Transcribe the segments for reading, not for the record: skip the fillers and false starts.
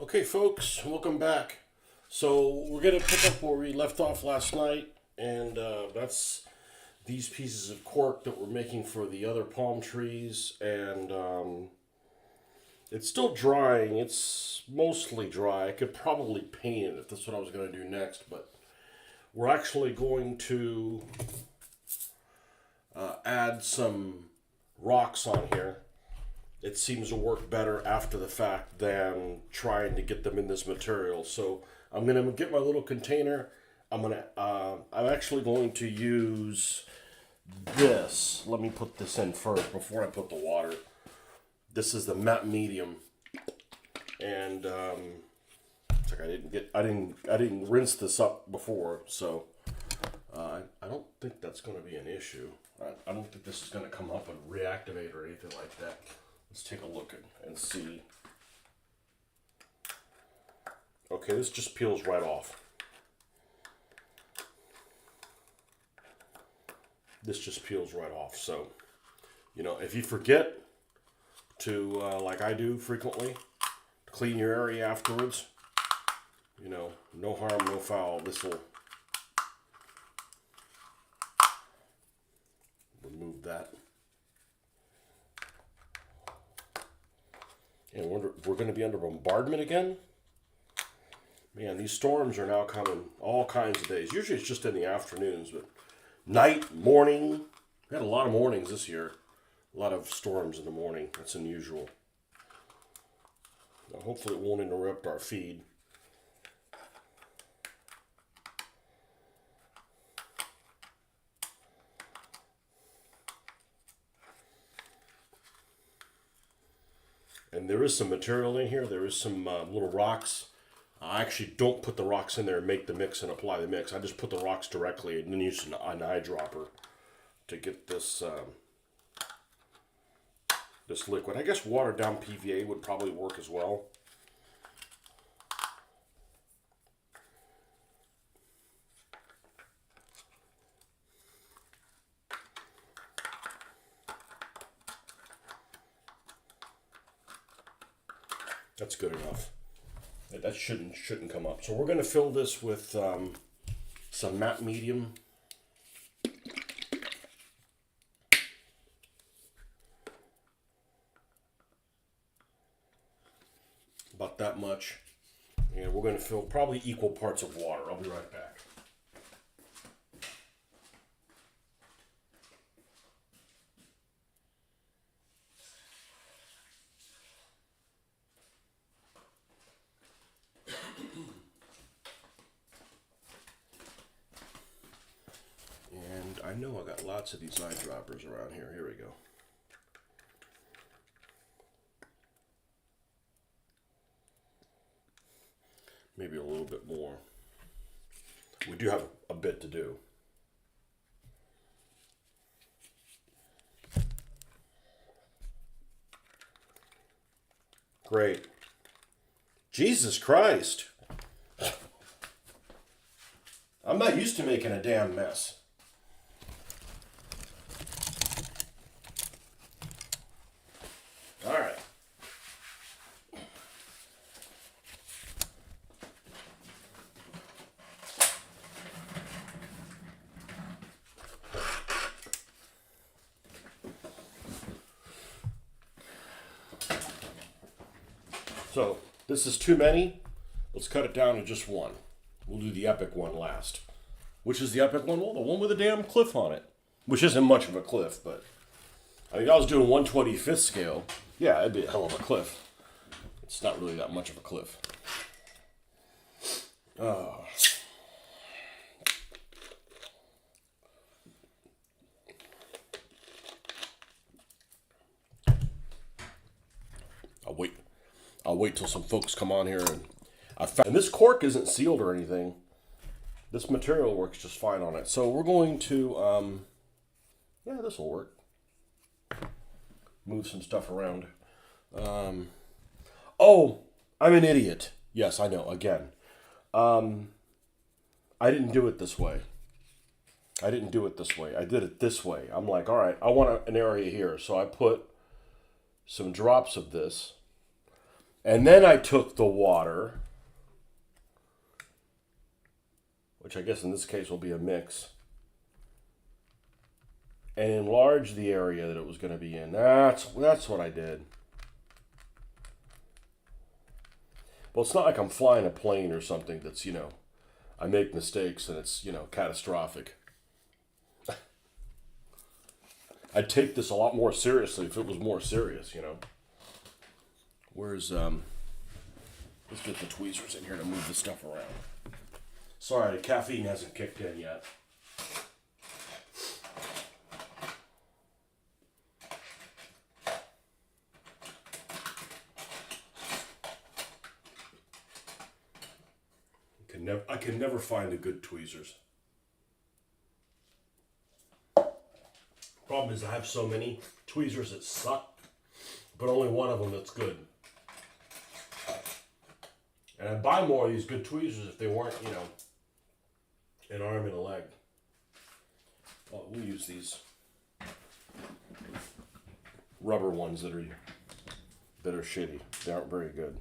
Okay, folks, welcome back. So we're gonna pick up where we left off last night, and that's these pieces of cork that we're making for the other palm trees, and it's still drying. It's mostly dry. I could probably paint it if that's what I was gonna do next, but we're actually going to add some rocks on here. It seems to work better after the fact than trying to get them in this material. So I'm gonna get my little container. I'm actually going to use this. Let me put this in first before I put the water. This is the matte medium, and it's like I didn't rinse this up before, so I don't think that's going to be an issue. I don't think this is going to come up and reactivate or anything like that. Let's take a look and see. Okay, this just peels right off. This just peels right off. So, if you forget to, like I do frequently, clean your area afterwards, no harm, no foul. This will remove that. And we're going to be under bombardment again. Man, these storms are now coming all kinds of days. Usually it's just in the afternoons, but night, morning. We had a lot of mornings this year. A lot of storms in the morning. That's unusual. Now, hopefully it won't interrupt our feed. And there is some material in here. There is some little rocks. I actually don't put the rocks in there and make the mix and apply the mix. I just put the rocks directly and then use an eyedropper to get this this liquid. I guess watered down PVA would probably work as well. That's good enough. That shouldn't come up. So we're going to fill this with some matte medium. About that much. And we're going to fill probably equal parts of water. I'll be right back. And I know I got lots of these eyedroppers around here. Here we go. Maybe a little bit more. We do have a bit to do. Great. Jesus Christ. I'm not used to making a damn mess. All right. So this is too many. Let's cut it down to just one. We'll do the epic one last. Which is the epic one? Well, the one with a damn cliff on it. Which isn't much of a cliff, but I mean, if I was doing 1/25th scale, yeah, it'd be a hell of a cliff. It's not really that much of a cliff. Oh. I'll wait till some folks come on here and this cork isn't sealed or anything. This material works just fine on it. So we're going to yeah, this will work. Move some stuff around. Oh, I'm an idiot. Yes, I know. Again, I didn't do it this way. I didn't do it this way. I did it this way. I'm like, all right, I want an area here. So I put some drops of this. And then I took the water, which I guess in this case will be a mix, and enlarged the area that it was going to be in. That's what I did. Well, it's not like I'm flying a plane or something that's, I make mistakes and it's, catastrophic. I'd take this a lot more seriously if it was more serious, Where's, let's get the tweezers in here to move the stuff around. Sorry, the caffeine hasn't kicked in yet. I can never find the good tweezers. Problem is I have so many tweezers that suck, but only one of them that's good. And I'd buy more of these good tweezers if they weren't, an arm and a leg. Well, we'll use these rubber ones that are shitty. They aren't very good.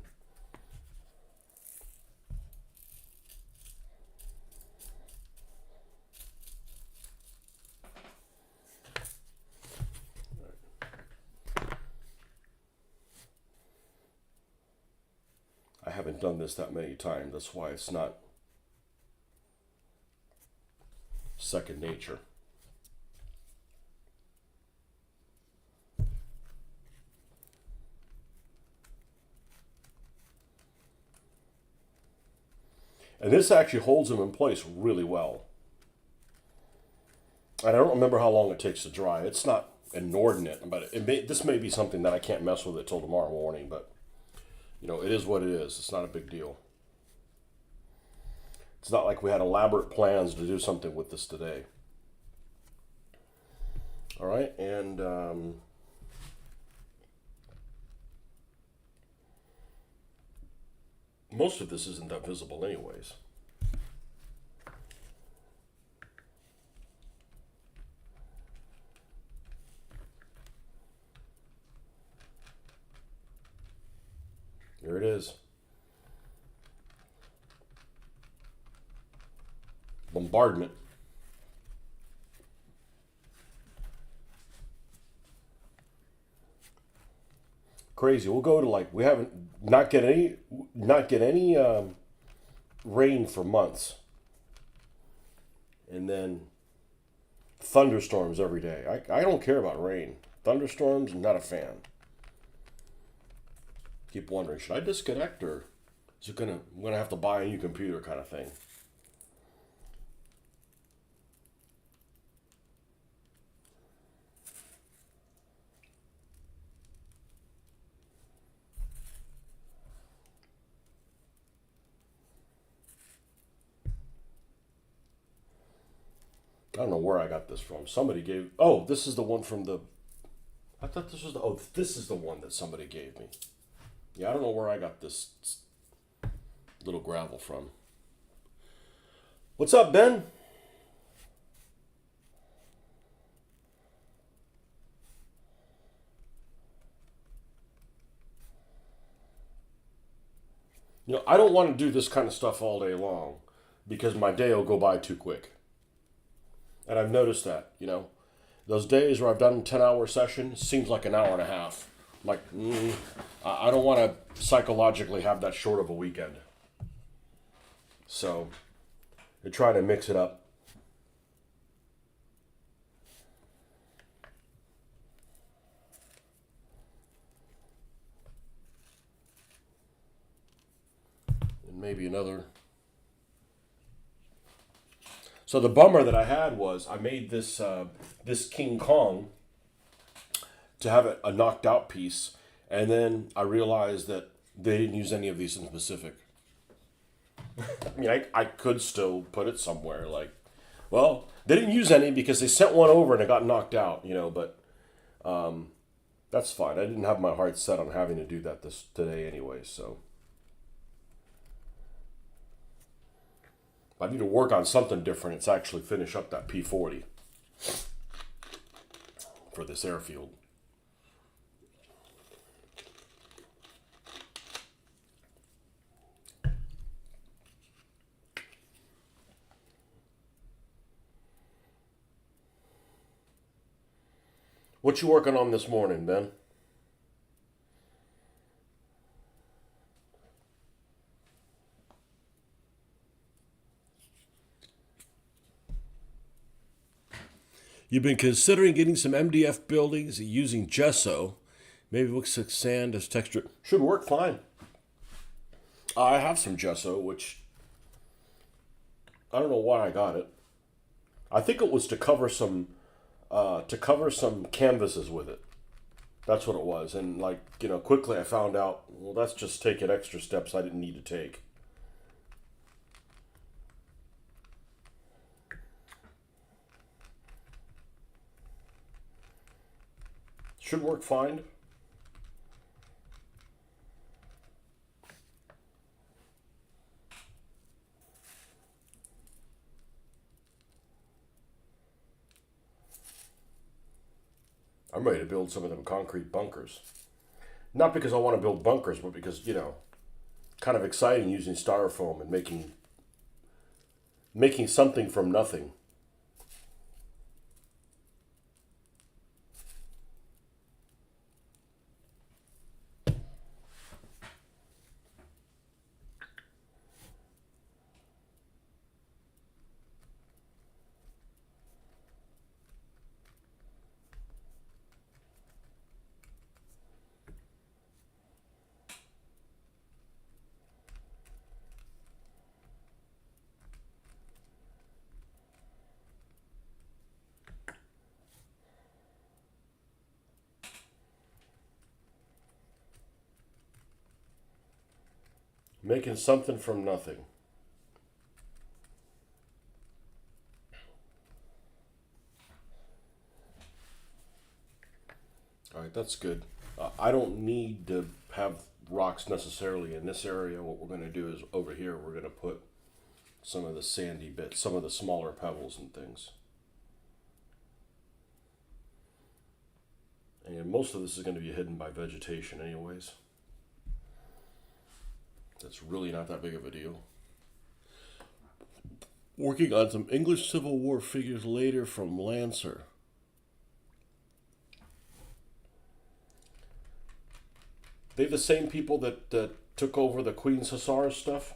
I haven't done this that many times. That's why it's not second nature. And this actually holds them in place really well. And I don't remember how long it takes to dry. It's not inordinate, but this may be something that I can't mess with it till tomorrow morning, but it is what it is. It's not a big deal. It's not like we had elaborate plans to do something with this today. All right, and most of this isn't that visible anyways. Here it is. Bombardment. Crazy. We'll go to we haven't not get any rain for months, and then thunderstorms every day. I don't care about rain. Thunderstorms, I'm not a fan. Keep wondering, should I disconnect or is it I'm gonna have to buy a new computer kind of thing? I don't know where I got this from. Somebody gave. Oh, this is the one from the. I thought this was the. Oh, this is the one that somebody gave me. Yeah, I don't know where I got this little gravel from. What's up, Ben? I don't want to do this kind of stuff all day long because my day will go by too quick. And I've noticed that, those days where I've done a 10-hour session seems like an hour and a half. I don't want to psychologically have that short of a weekend. So I try to mix it up. And maybe another. So the bummer that I had was I made this King Kong to have a knocked out piece, and then I realized that they didn't use any of these in specific. I mean, I could still put it somewhere. They didn't use any because they sent one over and it got knocked out, but that's fine. I didn't have my heart set on having to do that today anyway, so. If I need to work on something different, it's actually finish up that P40 for this airfield. What you working on this morning, Ben? You've been considering getting some MDF buildings using gesso. Maybe looks like sand as texture. Should work fine. I have some gesso, which I don't know why I got it. I think it was to cover some canvases with it. That's what it was. And like, quickly I found out, well, that's just taking extra steps I didn't need to take. Should work fine. I'm ready to build some of them concrete bunkers. Not because I want to build bunkers, but because, kind of exciting using styrofoam and making something from nothing. Making something from nothing. All right, that's good. I don't need to have rocks necessarily in this area. What we're going to do is over here, we're going to put some of the sandy bits, some of the smaller pebbles and things. And most of this is going to be hidden by vegetation anyways. That's really not that big of a deal. Working on some English Civil War figures later from Lancer. They the same people that took over the Queen's Hussars stuff?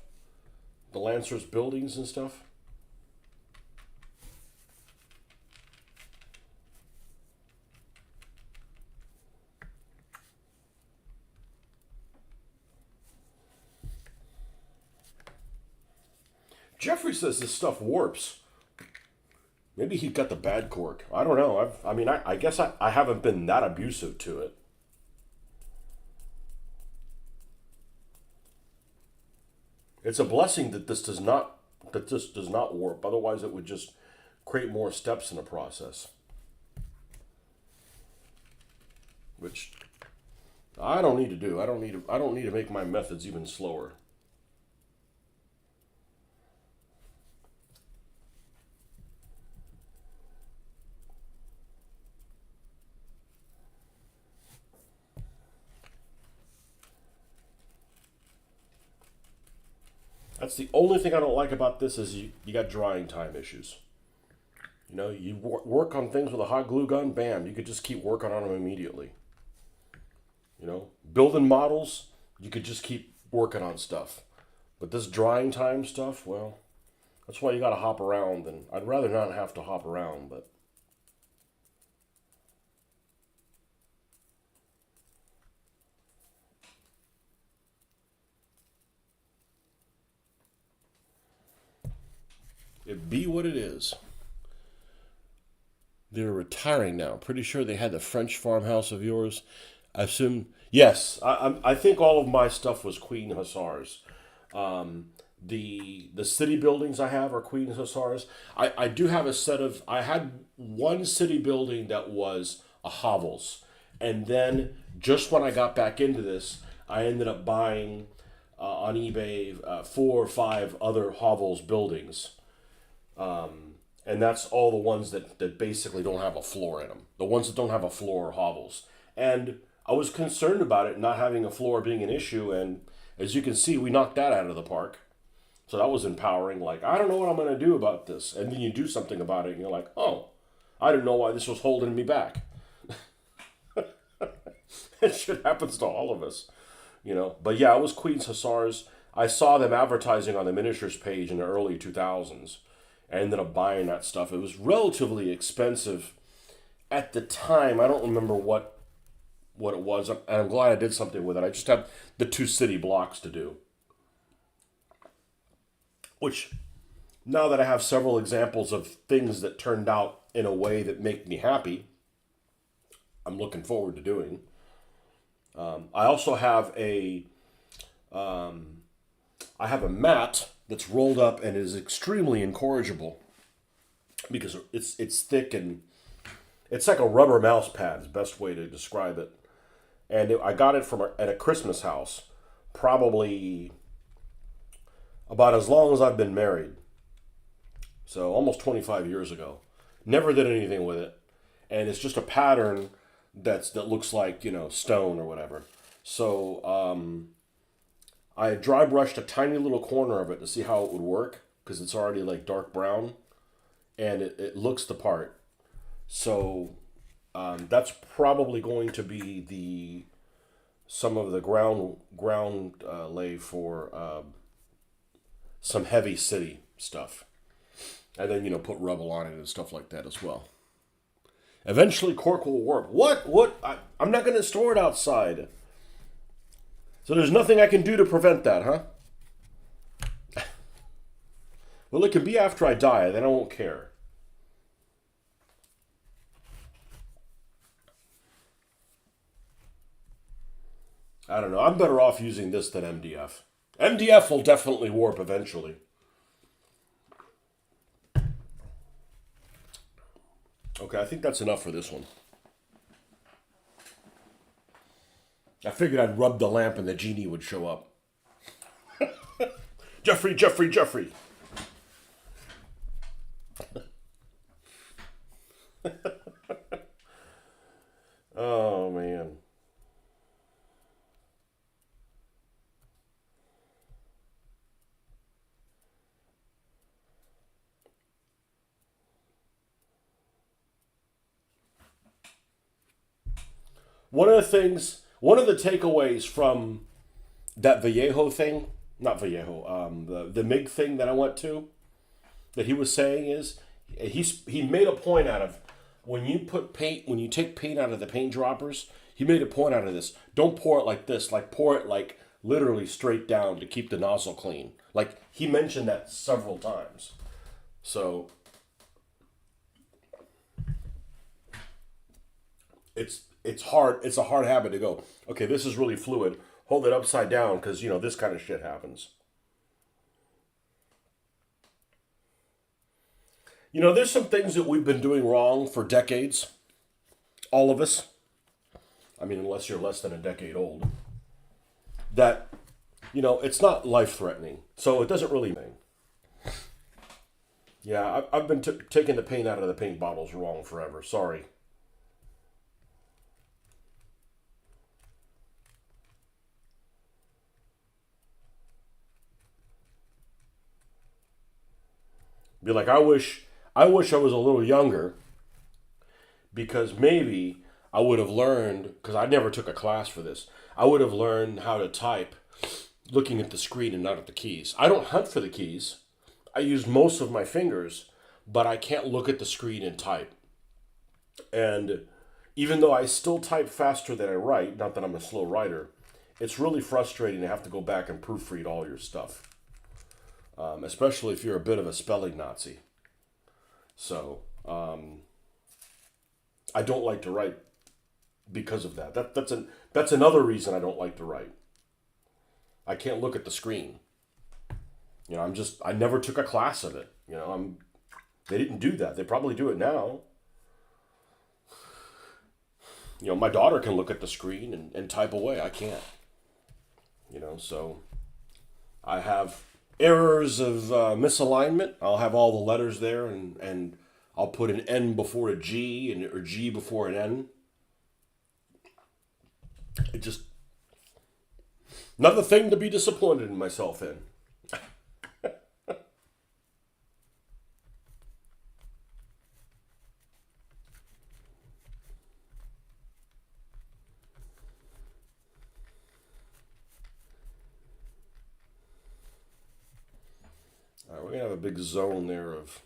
The Lancers buildings and stuff? Jeffrey says this stuff warps. Maybe he got the bad cork. I don't know. I guess I haven't been that abusive to it. It's a blessing that this does not warp. Otherwise, it would just create more steps in the process, which I don't need to do. I don't need to make my methods even slower. That's the only thing I don't like about this is you got drying time issues. You work on things with a hot glue gun, bam, you could just keep working on them immediately. Building models, you could just keep working on stuff. But this drying time stuff, well, that's why you got to hop around. And I'd rather not have to hop around, but it be what it is. They're retiring now. Pretty sure they had the French farmhouse of yours. I assume yes. I think all of my stuff was Queen Hussars. The city buildings I have are Queen Hussars. I do have a set of. I had one city building that was a hovels, and then just when I got back into this, I ended up buying on eBay 4 or 5 other hovels buildings. And that's all the ones that basically don't have a floor in them. The ones that don't have a floor are hovels. And I was concerned about it not having a floor being an issue, and as you can see, we knocked that out of the park. So that was empowering. Like, I don't know what I'm going to do about this. And then you do something about it, and you're like, oh, I didn't know why this was holding me back. Shit happens to all of us, But yeah, it was Queen's Hussars. I saw them advertising on the miniatures page in the early 2000s. I ended up buying that stuff. It was relatively expensive at the time. I don't remember what it was. And I'm glad I did something with it. I just have the two city blocks to do, which now that I have several examples of things that turned out in a way that make me happy, I'm looking forward to doing. I also have I have a mat that's rolled up and is extremely incorrigible because it's thick and it's like a rubber mouse pad. Is the best way to describe it. And I got it at a Christmas house, probably about as long as I've been married. So almost 25 years ago. Never did anything with it, and it's just a pattern that looks like stone or whatever. So I dry brushed a tiny little corner of it to see how it would work because it's already like dark brown, and it looks the part. So that's probably going to be some of the ground lay for some heavy city stuff, and then put rubble on it and stuff like that as well. Eventually, cork will warp. What? I'm not going to store it outside. So there's nothing I can do to prevent that, huh? Well, it can be after I die. Then I won't care. I don't know. I'm better off using this than MDF. MDF will definitely warp eventually. Okay, I think that's enough for this one. I figured I'd rub the lamp and the genie would show up. Jeffrey, Jeffrey, Jeffrey. Oh, man. One of the takeaways from that Vallejo thing, not Vallejo, the MIG thing that I went to, that he was saying is, he made a point out of when you take paint out of the paint droppers, he made a point out of this. Don't pour it like this, like pour it like literally straight down to keep the nozzle clean. Like he mentioned that several times. So it's hard. It's a hard habit to go, okay, this is really fluid. Hold it upside down because this kind of shit happens. There's some things that we've been doing wrong for decades. All of us. I mean, unless you're less than a decade old. That, it's not life threatening. So it doesn't really mean. Yeah, I've been taking the paint out of the paint bottles wrong forever. Sorry. Be like, I wish I was a little younger because maybe I would have learned, because I never took a class for this, I would have learned how to type looking at the screen and not at the keys. I don't hunt for the keys. I use most of my fingers, but I can't look at the screen and type. And even though I still type faster than I write, not that I'm a slow writer, it's really frustrating to have to go back and proofread all your stuff. Especially if you're a bit of a spelling Nazi. So, I don't like to write because of that. That's another reason I don't like to write. I can't look at the screen. I never took a class of it. They didn't do that. They probably do it now. My daughter can look at the screen and type away. I can't. So I have errors of misalignment. I'll have all the letters there and I'll put an N before a G or G before an N. It just, another thing to be disappointed in myself in. we have a big zone there of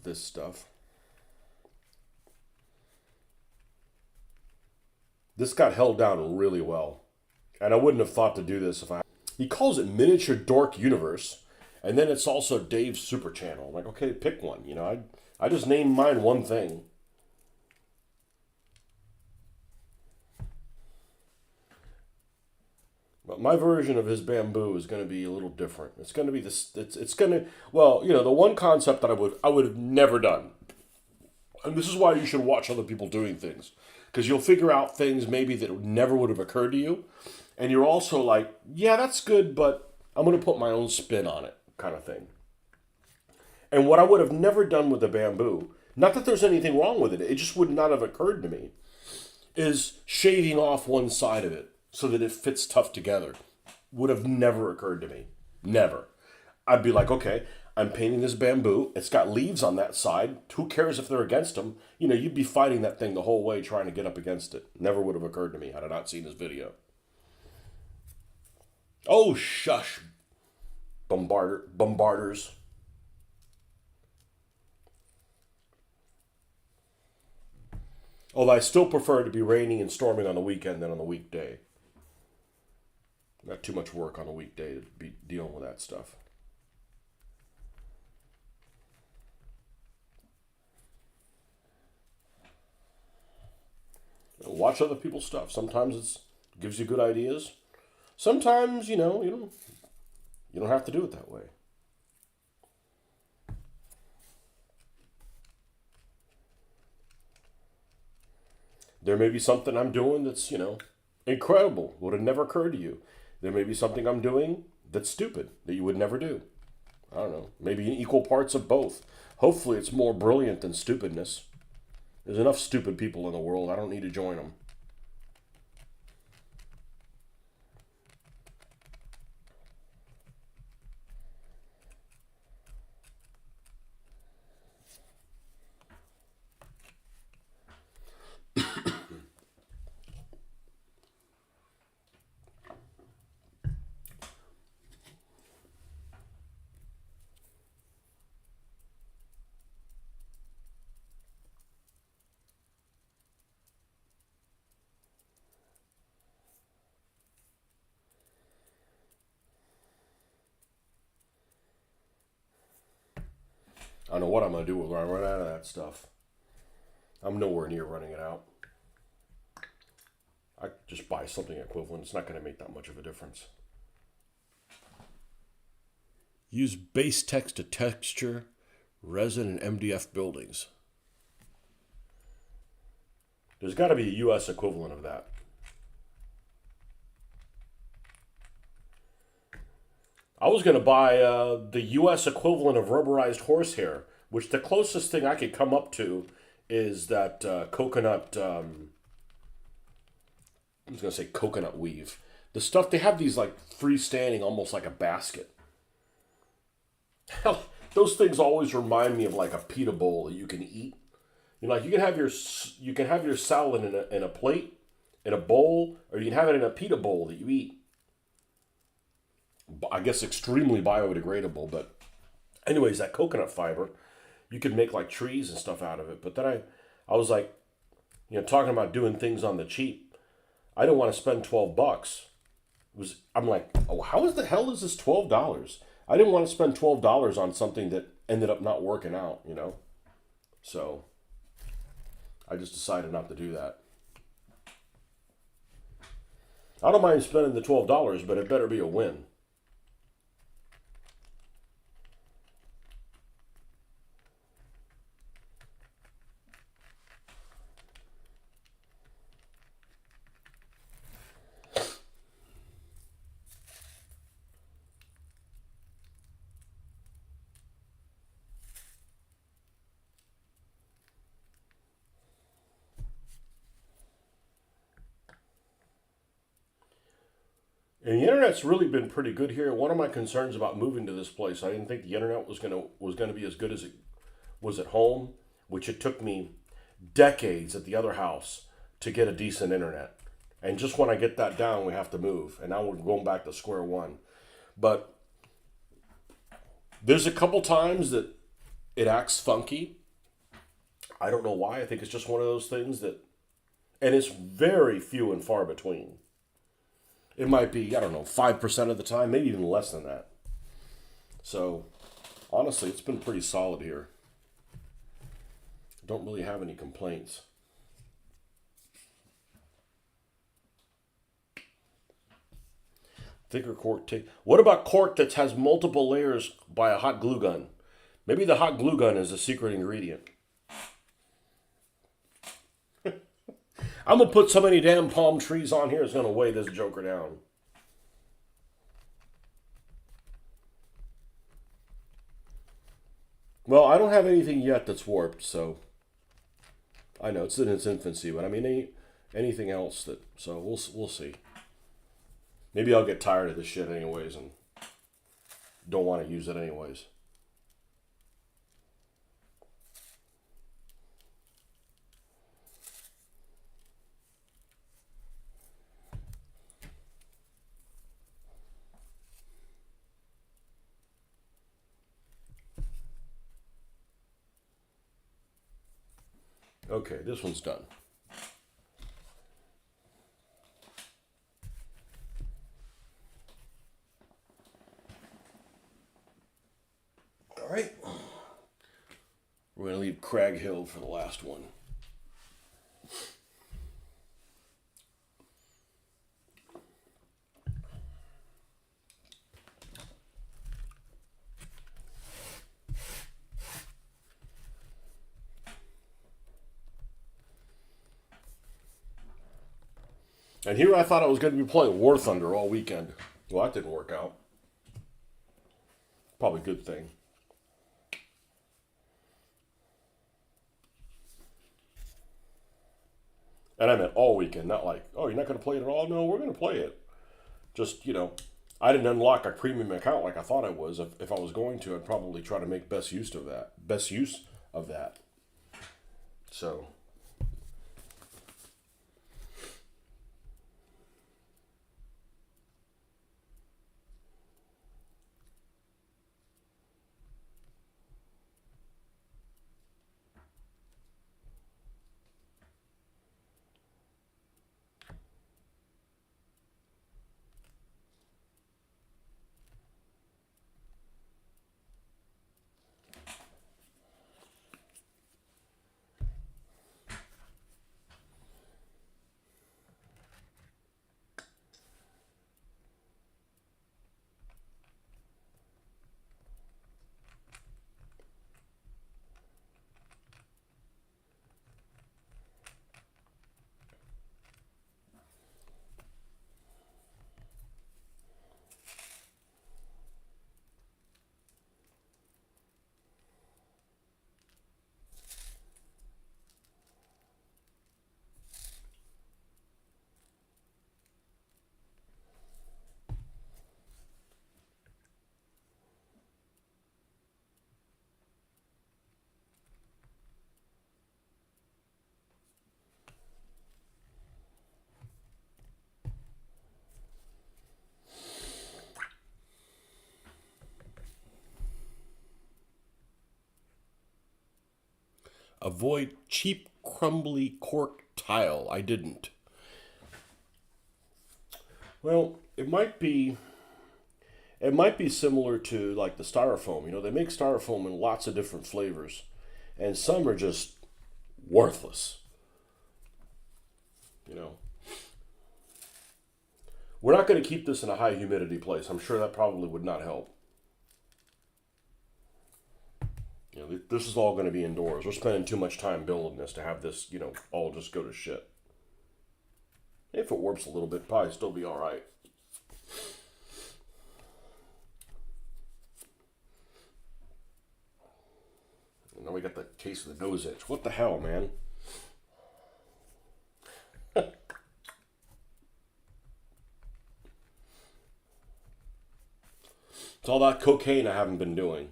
this stuff. This got held down really well. And I wouldn't have thought to do this if I... He calls it Miniature Dork Universe. And then it's also Dave's Super Channel. I'm like, okay, pick one. You know, I just named mine one thing. But my version of his bamboo is going to be a little different. It's going to be this. It's going to... Well, you know, the one concept that I would have never done. And this is why you should watch other people doing things. Because you'll figure out things maybe that never would have occurred to you. And you're also like, yeah, that's good, but I'm going to put my own spin on it, kind of thing. And what I would have never done with the bamboo, not that there's anything wrong with it, it just would not have occurred to me, is shaving off one side of it so that it fits tough together. Would have never occurred to me. Never. I'd be like, okay, I'm painting this bamboo. It's got leaves on that side. Who cares if they're against them? You know, you'd be fighting that thing the whole way trying to get up against it. Never would have occurred to me had I not seen this video. Oh, shush. Bombarders. Although I still prefer it to be raining and storming on the weekend than on the weekday. Not too much work on a weekday to be dealing with that stuff. Watch other people's stuff. Sometimes it gives you good ideas. Sometimes, you know, you don't have to do it that way. There may be something I'm doing that's, you know, incredible. Would have never occurred to you. There may be something I'm doing that's stupid that you would never do. I don't know. Maybe in equal parts of both. Hopefully it's more brilliant than stupidness. There's enough stupid people in the world. I don't need to join them. I don't know what I'm going to do when I run out of that stuff. I'm nowhere near running it out. I just buy something equivalent. It's not going to make that much of a difference. Use base text to texture resin and MDF buildings. There's got to be a US equivalent of that. I was going to buy the US equivalent of rubberized horsehair, which the closest thing I could come up to is that coconut... I was going to say coconut weave. The stuff, they have these like freestanding, almost like a basket. Hell, those things always remind me of like a pita bowl that you can eat. You know, like you can have your salad in a plate, in a bowl, or you can have it in a pita bowl that you eat. I guess extremely biodegradable, but anyways, that coconut fiber, you could make like trees and stuff out of it. But then I was like, you know, talking about doing things on the cheap. I didn't want to spend $12. I'm like, oh, how is the hell is this $12? I didn't want to spend $12 on something that ended up not working out, you know? So I just decided not to do that. I don't mind spending the $12, but it better be a win. And the internet's really been pretty good here. One of my concerns about moving to this place, I didn't think the internet was gonna be as good as it was at home, which it took me decades at the other house to get a decent internet. And just when I get that down, we have to move. And now we're going back to square one. But there's a couple times that it acts funky. I don't know why. I think it's just one of those things that, and it's very few and far between. It might be, I don't know, 5% of the time, maybe even less than that. So, honestly, it's been pretty solid here. Don't really have any complaints. Thicker cork tape. What about cork that has multiple layers by a hot glue gun? Maybe the hot glue gun is a secret ingredient. I'm going to put so many damn palm trees on here, it's going to weigh this joker down. Well, I don't have anything yet that's warped, so I know it's in its infancy, but I mean anything else that, so we'll see. Maybe I'll get tired of this shit anyways and don't want to use it anyways. Okay, this one's done. All right. We're going to leave Crag Hill for the last one. And here I thought I was going to be playing War Thunder all weekend. Well, that didn't work out. Probably a good thing. And I meant all weekend, not like, oh, you're not going to play it at all? No, we're going to play it. Just, I didn't unlock a premium account like I thought I was. If I was going to, I'd probably try to make best use of that. So, avoid cheap, crumbly cork tile. I didn't. Well, it might be similar to like the styrofoam. They make styrofoam in lots of different flavors, and some are just worthless. You know, we're not going to keep this in a high humidity place. I'm sure that probably would not help. This is all going to be indoors. We're spending too much time building this to have this, all just go to shit. If it warps a little bit, probably still be all right. And now we got the case of the nose itch. What the hell, man? It's all that cocaine I haven't been doing.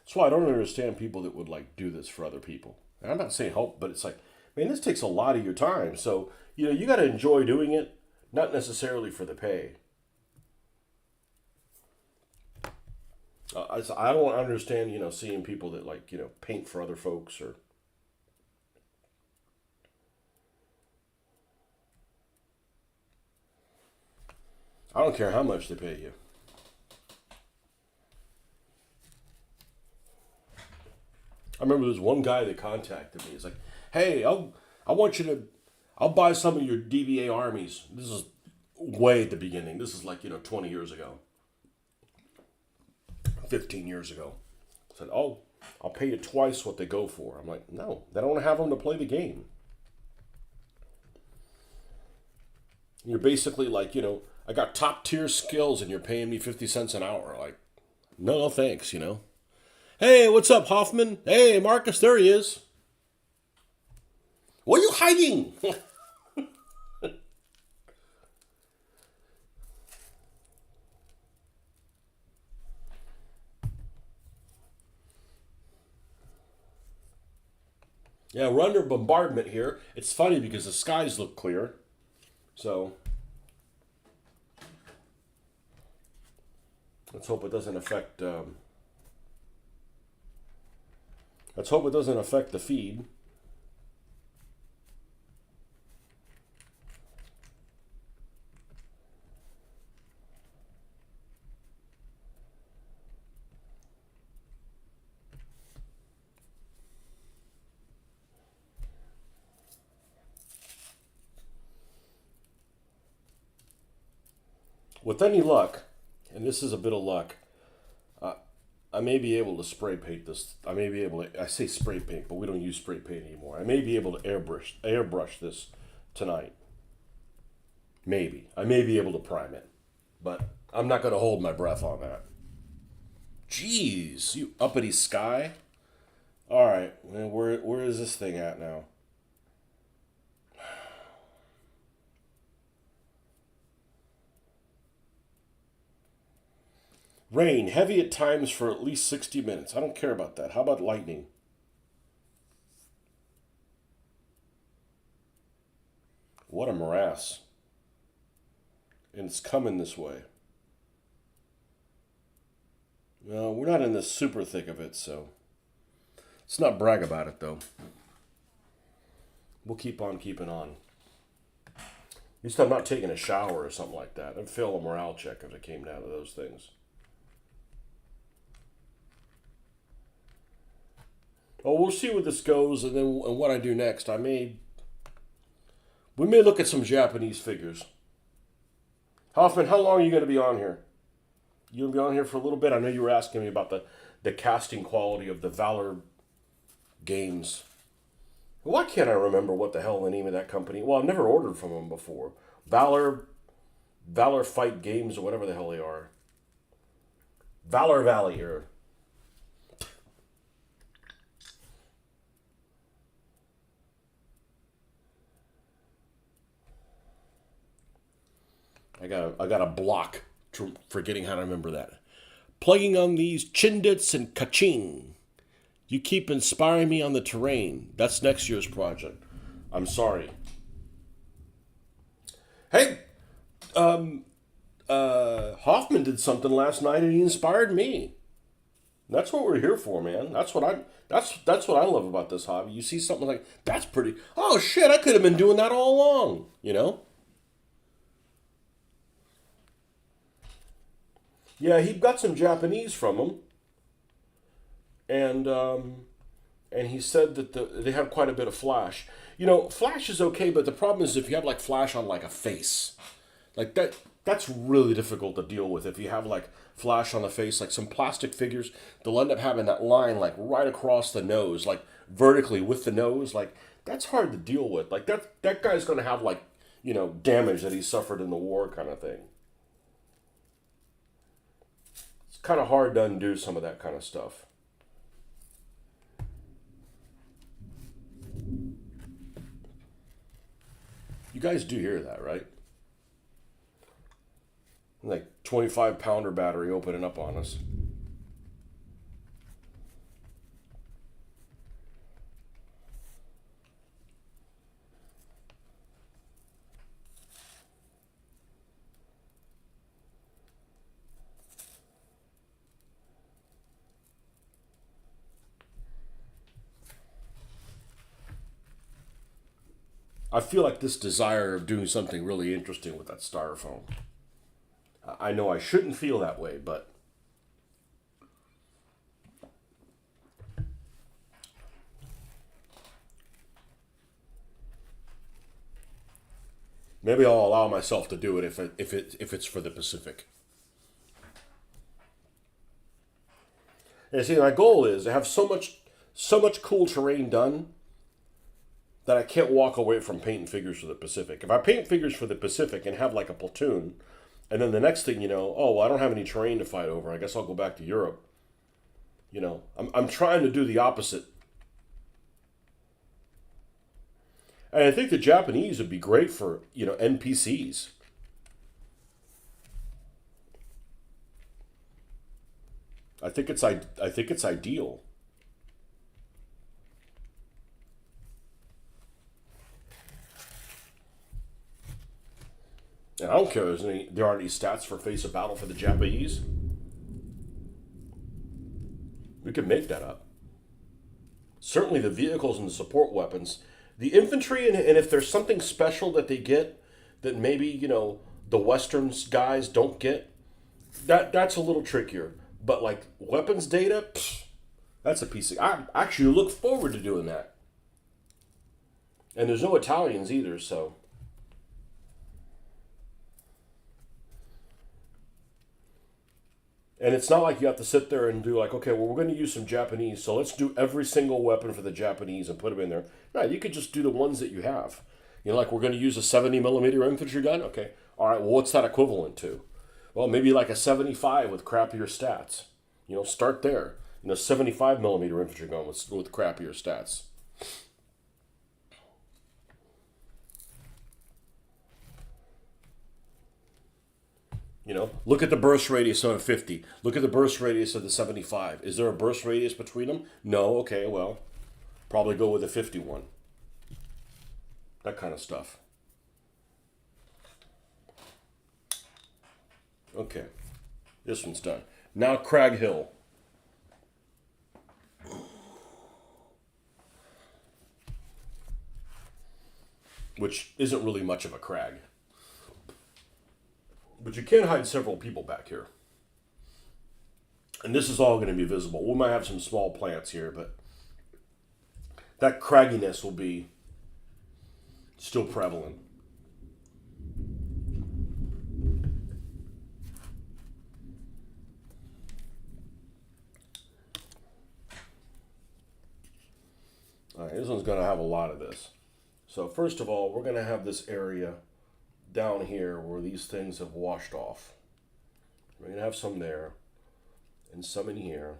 That's why I don't understand people that would like do this for other people. And I'm not saying help, but it's like, man, this takes a lot of your time. So, you got to enjoy doing it, not necessarily for the pay. I don't understand, seeing people that like, paint for other folks or. I don't care how much they pay you. I remember there was one guy that contacted me. He's like, "Hey, I want you to, I'll buy some of your DBA armies." This is way at the beginning. This is like 20 years ago, 15 years ago. I said, "Oh, I'll pay you twice what they go for." I'm like, "No, they don't have them to play the game." You're basically like, I got top tier skills and you're paying me 50 cents an hour. Like, no, thanks. Hey, what's up, Hoffman? Hey, Marcus, there he is. What are you hiding? Yeah, we're under bombardment here. It's funny because the skies look clear. So, let's hope it doesn't affect. Let's hope it doesn't affect the feed. With any luck, and this is a bit of luck, I may be able to spray paint this. I may be able to. I say spray paint, but we don't use spray paint anymore. I may be able to airbrush this tonight. Maybe I may be able to prime it, but I'm not going to hold my breath on that. Jeez, you uppity sky. All right, where is this thing at now? Rain, heavy at times for at least 60 minutes. I don't care about that. How about lightning? What a morass. And it's coming this way. No, we're not in the super thick of it, so let's not brag about it, though. We'll keep on keeping on. At least I'm not taking a shower or something like that. I'd fail a morale check if it came down to those things. Oh, we'll see where this goes, and then and what I do next. We may look at some Japanese figures. Hoffman, how long are you going to be on here? You going to be on here for a little bit? I know you were asking me about the casting quality of the Valor games. Why can't I remember what the hell the name of that company? Well, I've never ordered from them before. Valor Fight Games or whatever the hell they are. Valor Valley or I got a block forgetting how to remember that. Plugging on these chindits and kaching. You keep inspiring me on the terrain. That's next year's project. I'm sorry. Hey, Hoffman did something last night and he inspired me. That's what we're here for, man. That's what I love about this hobby. You see something like that's pretty. Oh shit! I could have been doing that all along. Yeah, he got some Japanese from him, and he said that they have quite a bit of flash. You know, flash is okay, but the problem is if you have like flash on like a face, like that's really difficult to deal with. If you have like flash on the face, like some plastic figures, they'll end up having that line like right across the nose, like vertically with the nose. Like that's hard to deal with. Like that guy's gonna have like, you know, damage that he suffered in the war kind of thing. It's kind of hard to undo some of that kind of stuff. You guys do hear that, right? Like 25-pounder battery opening up on us. I feel like this desire of doing something really interesting with that styrofoam. I know I shouldn't feel that way, but maybe I'll allow myself to do it if it's for the Pacific. And see, my goal is to have so much cool terrain done that I can't walk away from painting figures for the Pacific. If I paint figures for the Pacific and have like a platoon, and then the next thing you know, oh, well, I don't have any terrain to fight over. I guess I'll go back to Europe. You know, I'm trying to do the opposite. And I think the Japanese would be great for, you know, NPCs. I think it's ideal. And I don't care if there aren't any stats for face of battle for the Japanese. We could make that up. Certainly the vehicles and the support weapons. The infantry, and if there's something special that they get that maybe, you know, the Western guys don't get, that's a little trickier. But like weapons data, pfft, that's a piece of. I actually look forward to doing that. And there's no Italians either, so. And it's not like you have to sit there and do like, okay, well, we're going to use some Japanese, so let's do every single weapon for the Japanese and put them in there. No, you could just do the ones that you have. You know, like we're going to use a 70 millimeter infantry gun. Okay, all right. Well, what's that equivalent to? Well, maybe like a 75 with crappier stats. You know, start there. You know, 75 millimeter infantry gun with crappier stats. You know, look at the burst radius of a 50. Look at the burst radius of the 75. Is there a burst radius between them? No. Okay, well, probably go with a 51. That kind of stuff. Okay, this one's done. Now Crag Hill. Which isn't really much of a crag. But you can hide several people back here. And this is all going to be visible. We might have some small plants here, but that cragginess will be still prevalent. All right, this one's going to have a lot of this. So first of all, we're going to have this area down here where these things have washed off. We're going to have some there and some in here.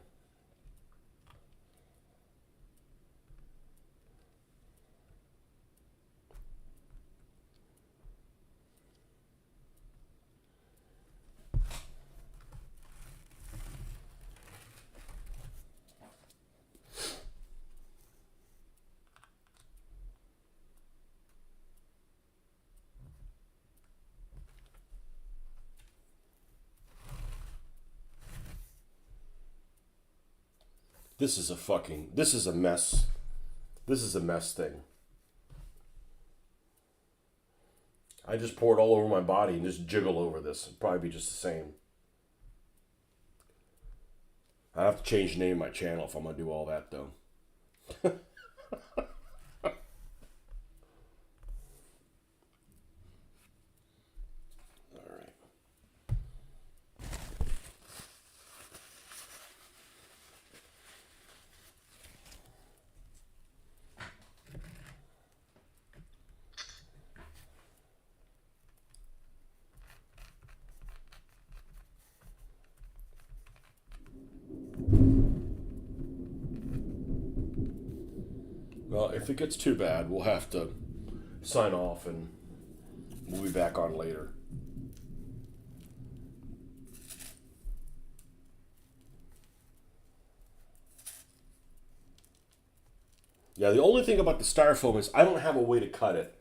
This is a mess. This is a mess thing. I just pour it all over my body and just jiggle over this. It'd probably be just the same. I have to change the name of my channel if I'm gonna do all that though. All right. Well, if it gets too bad, we'll have to sign off and we'll be back on later. Yeah, the only thing about the styrofoam is I don't have a way to cut it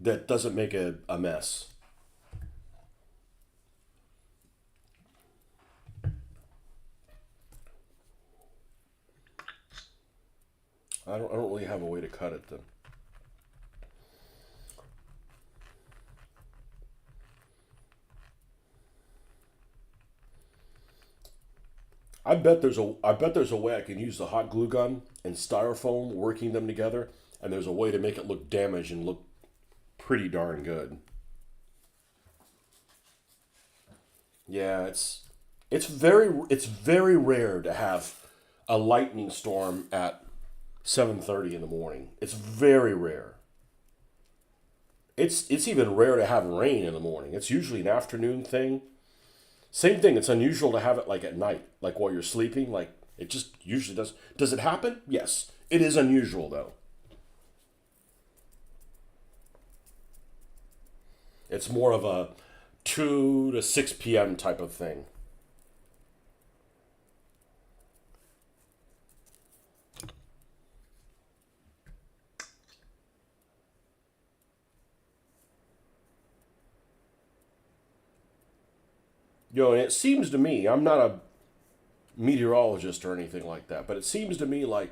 that doesn't make a mess. I don't really have a way to cut it though. I bet there's a way I can use the hot glue gun and styrofoam working them together, and there's a way to make it look damaged and look pretty darn good. Yeah, it's very rare to have a lightning storm at 7:30 in the morning. It's very rare. It's even rare to have rain in the morning. It's usually an afternoon thing. Same thing. It's unusual to have it like at night, like while you're sleeping. Like it just usually does. Does it happen? Yes. It is unusual though. It's more of a 2 to 6 p.m. type of thing. And it seems to me, I'm not a meteorologist or anything like that, but it seems to me like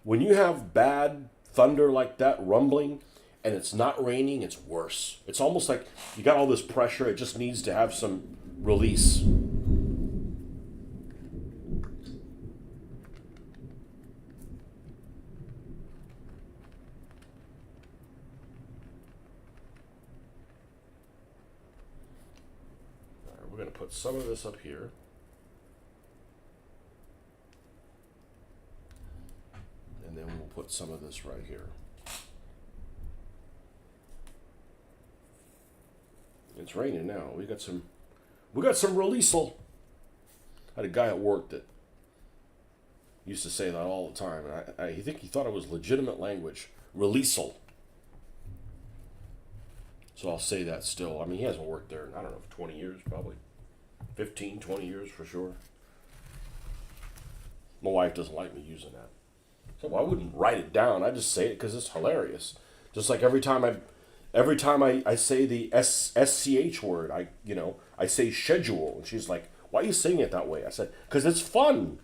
when you have bad thunder like that rumbling and it's not raining, it's worse. It's almost like you got all this pressure, it just needs to have some release. All right, we're going to put some of this up here, and then we'll put some of this right here. It's raining now. We got some releasal. I had a guy at work that used to say that all the time, and I think he thought it was legitimate language. Releasal. So I'll say that still. I mean, he hasn't worked there in, I don't know, 20 years probably. 15, 20 years for sure. My wife doesn't like me using that. So I wouldn't write it down. I just say it because it's hilarious. Just like every time I say the SCH word, I say schedule. And she's like, why are you saying it that way? I said, because it's fun.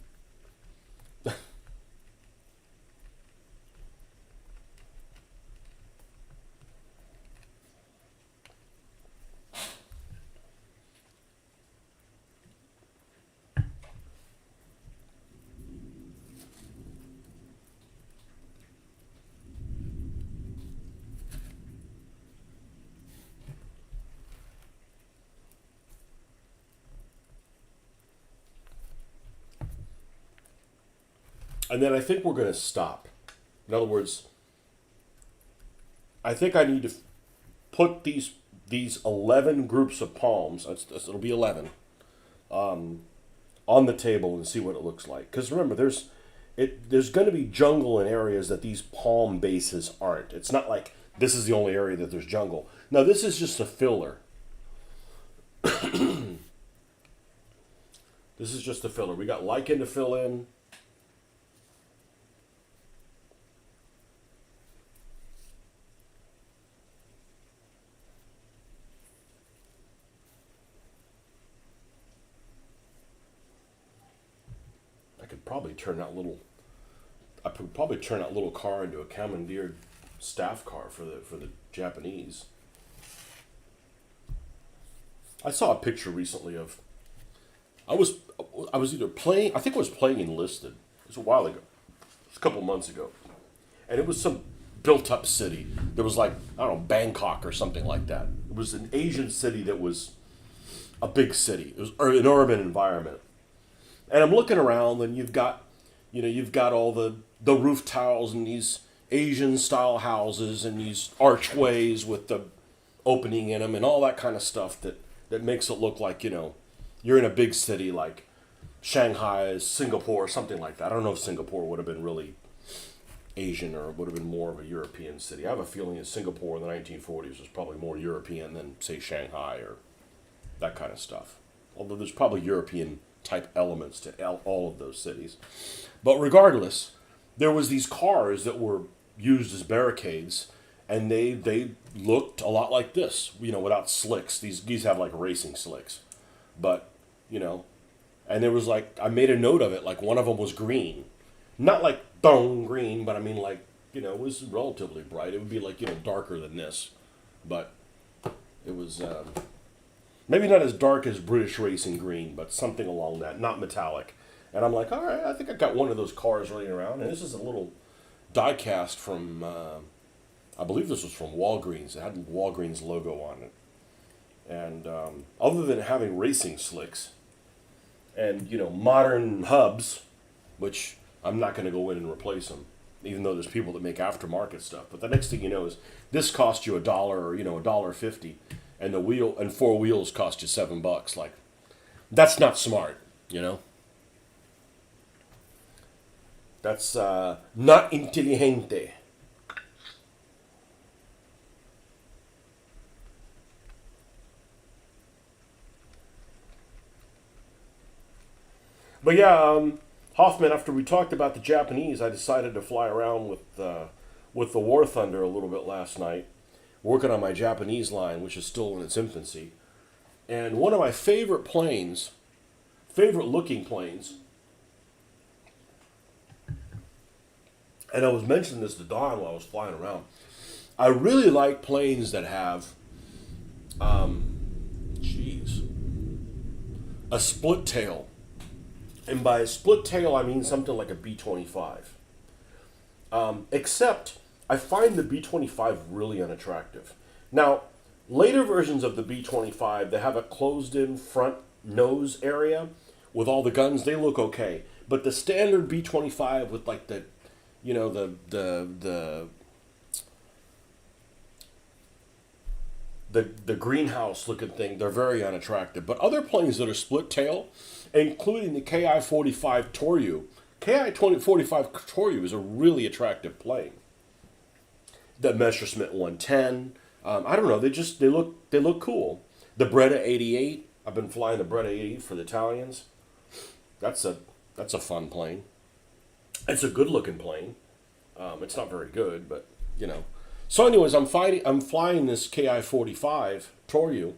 And then I think we're going to stop. In other words, I think I need to put these 11 groups of palms, it'll be 11, on the table and see what it looks like. Because remember, there's going to be jungle in areas that these palm bases aren't. It's not like this is the only area that there's jungle. No, this is just a filler. This is just a filler. We got lichen to fill in. I could probably turn that little. I could probably turn that little car into a commandeered staff car for the Japanese. I saw a picture recently of I was I was either playing. I think I was playing Enlisted. It was a while ago. It was a couple months ago, and it was some built-up city. There was like I don't know Bangkok or something like that. It was an Asian city that was a big city. It was an urban environment, and I'm looking around, and you've got all the roof tiles and these Asian style houses and these archways with the opening in them and all that kind of stuff that makes it look like you're in a big city like Shanghai, Singapore, something like that. I don't know if Singapore would have been really Asian or would have been more of a European city. I have a feeling that Singapore in the 1940s was probably more European than say Shanghai or that kind of stuff. Although there's probably European type elements to all of those cities. But regardless, there was these cars that were used as barricades, and they looked a lot like this, without slicks. These have like racing slicks, but you know, and there was like I made a note of it. Like one of them was green, not like bone green, but I mean like it was relatively bright. It would be like darker than this, but it was maybe not as dark as British racing green, but something along that, not metallic. And I'm like, all right, I think I got one of those cars running around, and this is a little die-cast from, I believe this was from Walgreens. It had the Walgreens logo on it. And other than having racing slicks and, modern hubs, which I'm not going to go in and replace them, even though there's people that make aftermarket stuff. But the next thing you know is this cost you $1 or, $1.50, and the wheel and four wheels cost you $7. Like, that's not smart, That's not inteligente. But yeah, Hoffman. After we talked about the Japanese, I decided to fly around with the War Thunder a little bit last night, working on my Japanese line, which is still in its infancy. And one of my favorite looking planes, and I was mentioning this to Don while I was flying around. I really like planes that have, jeez, a split tail. And by a split tail, I mean something like a B-25. Except, I find the B-25 really unattractive. Now, later versions of the B-25, they have a closed-in front nose area with all the guns. They look okay. But the standard B-25 with like the, the greenhouse looking thing, they're very unattractive. But other planes that are split tail, including the Ki-45 Toryu, Ki-45 Toryu is a really attractive plane. The Messerschmitt 110, I don't know, they look cool. The Breda 88, I've been flying the Breda 88 for the Italians. That's a fun plane. It's a good looking plane. It's not very good, but So, anyways, I'm flying this Ki-45 Toryu,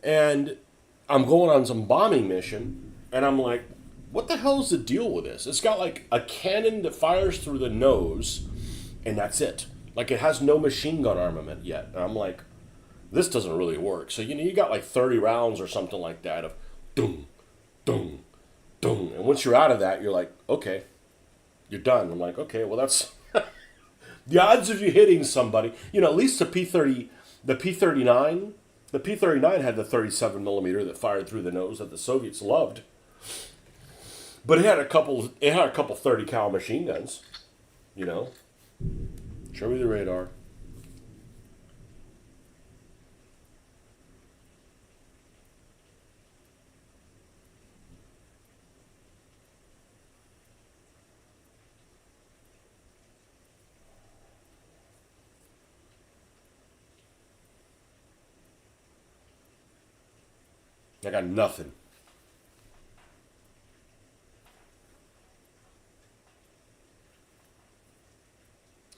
and I'm going on some bombing mission, and I'm like, what the hell is the deal with this? It's got like a cannon that fires through the nose, and that's it. Like it has no machine gun armament yet. And I'm like, this doesn't really work. So you got like 30 rounds or something like that of, dum, dum, dum, and once you're out of that, you're like, okay, you're done. I'm like, okay, well that's the odds of you hitting somebody. At least the P-30, the P-39, the P-39 had the 37 millimeter that fired through the nose that the Soviets loved. But it had a couple 30 cal machine guns. Show me the radar. I got nothing.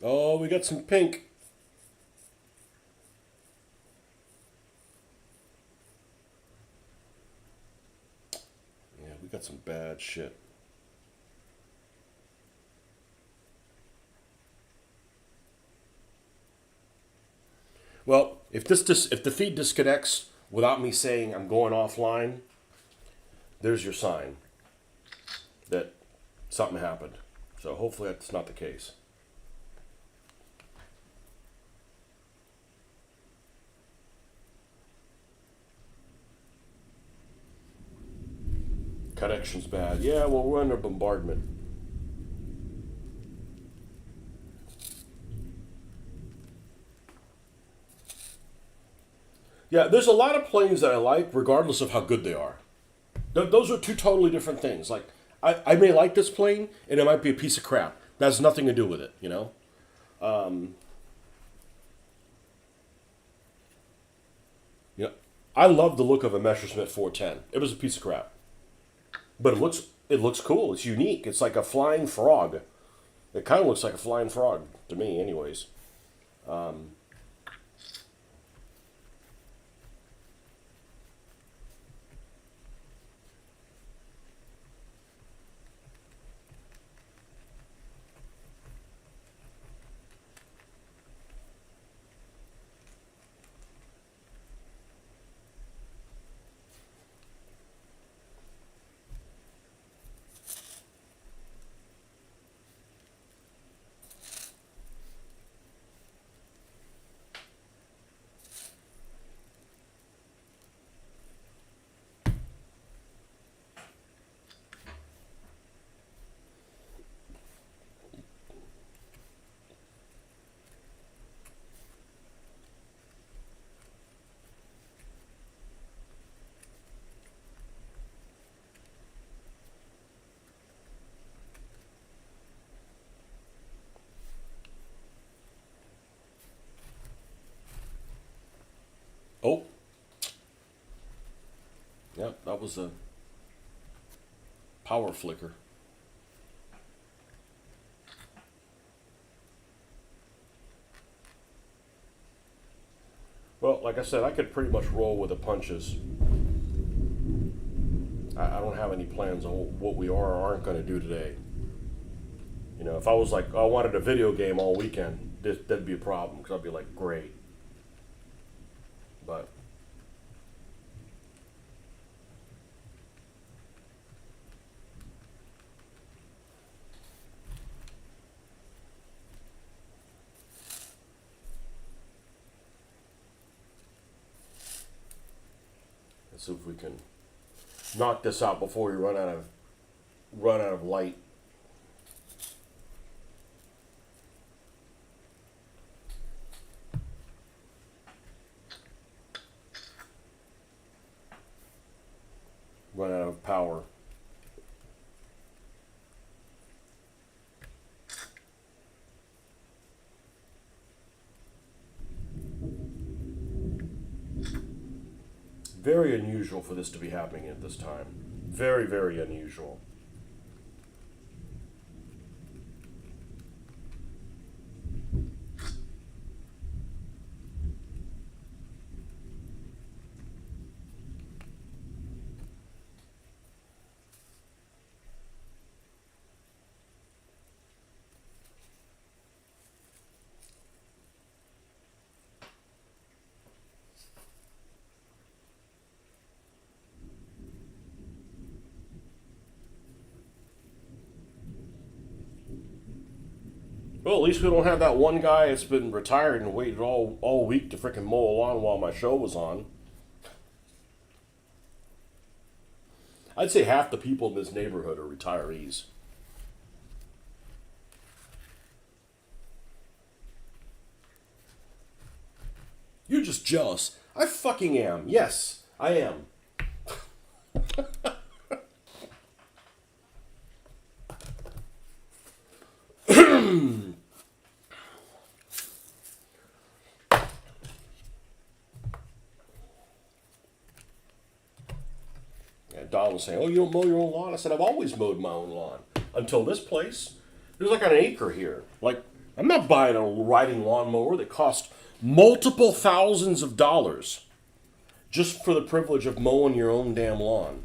Oh, we got some pink. Yeah, we got some bad shit. Well, if the feed disconnects without me saying I'm going offline, there's your sign that something happened. So hopefully that's not the case. Connection's bad. Yeah, well, we're under bombardment. Yeah, there's a lot of planes that I like, regardless of how good they are. Those are two totally different things. Like, I may like this plane, and it might be a piece of crap. That has nothing to do with it, you know? You know, I love the look of a Messerschmitt 410. It was a piece of crap. But it looks cool. It's unique. It's like a flying frog. It kind of looks like a flying frog to me, anyways. Oh, yep, that was a power flicker. Well, like I said, I could pretty much roll with the punches. I don't have any plans on what we are or aren't going to do today. You know, if I was like, I wanted a video game all weekend, that'd be a problem because I'd be like, great. But let's see if we can knock this out before we run out of light. Run out of power. Very unusual for this to be happening at this time. Very, very unusual. Well, at least we don't have that one guy that's been retired and waited all week to frickin' mow a lawn while my show was on. I'd say half the people in this neighborhood are retirees. You're just jealous. I fucking am. Yes, I am. And Don was saying, "Oh, you don't mow your own lawn?" I said, "I've always mowed my own lawn until this place. There's like an acre here. Like, I'm not buying a riding lawnmower that costs multiple thousands of dollars just for the privilege of mowing your own damn lawn.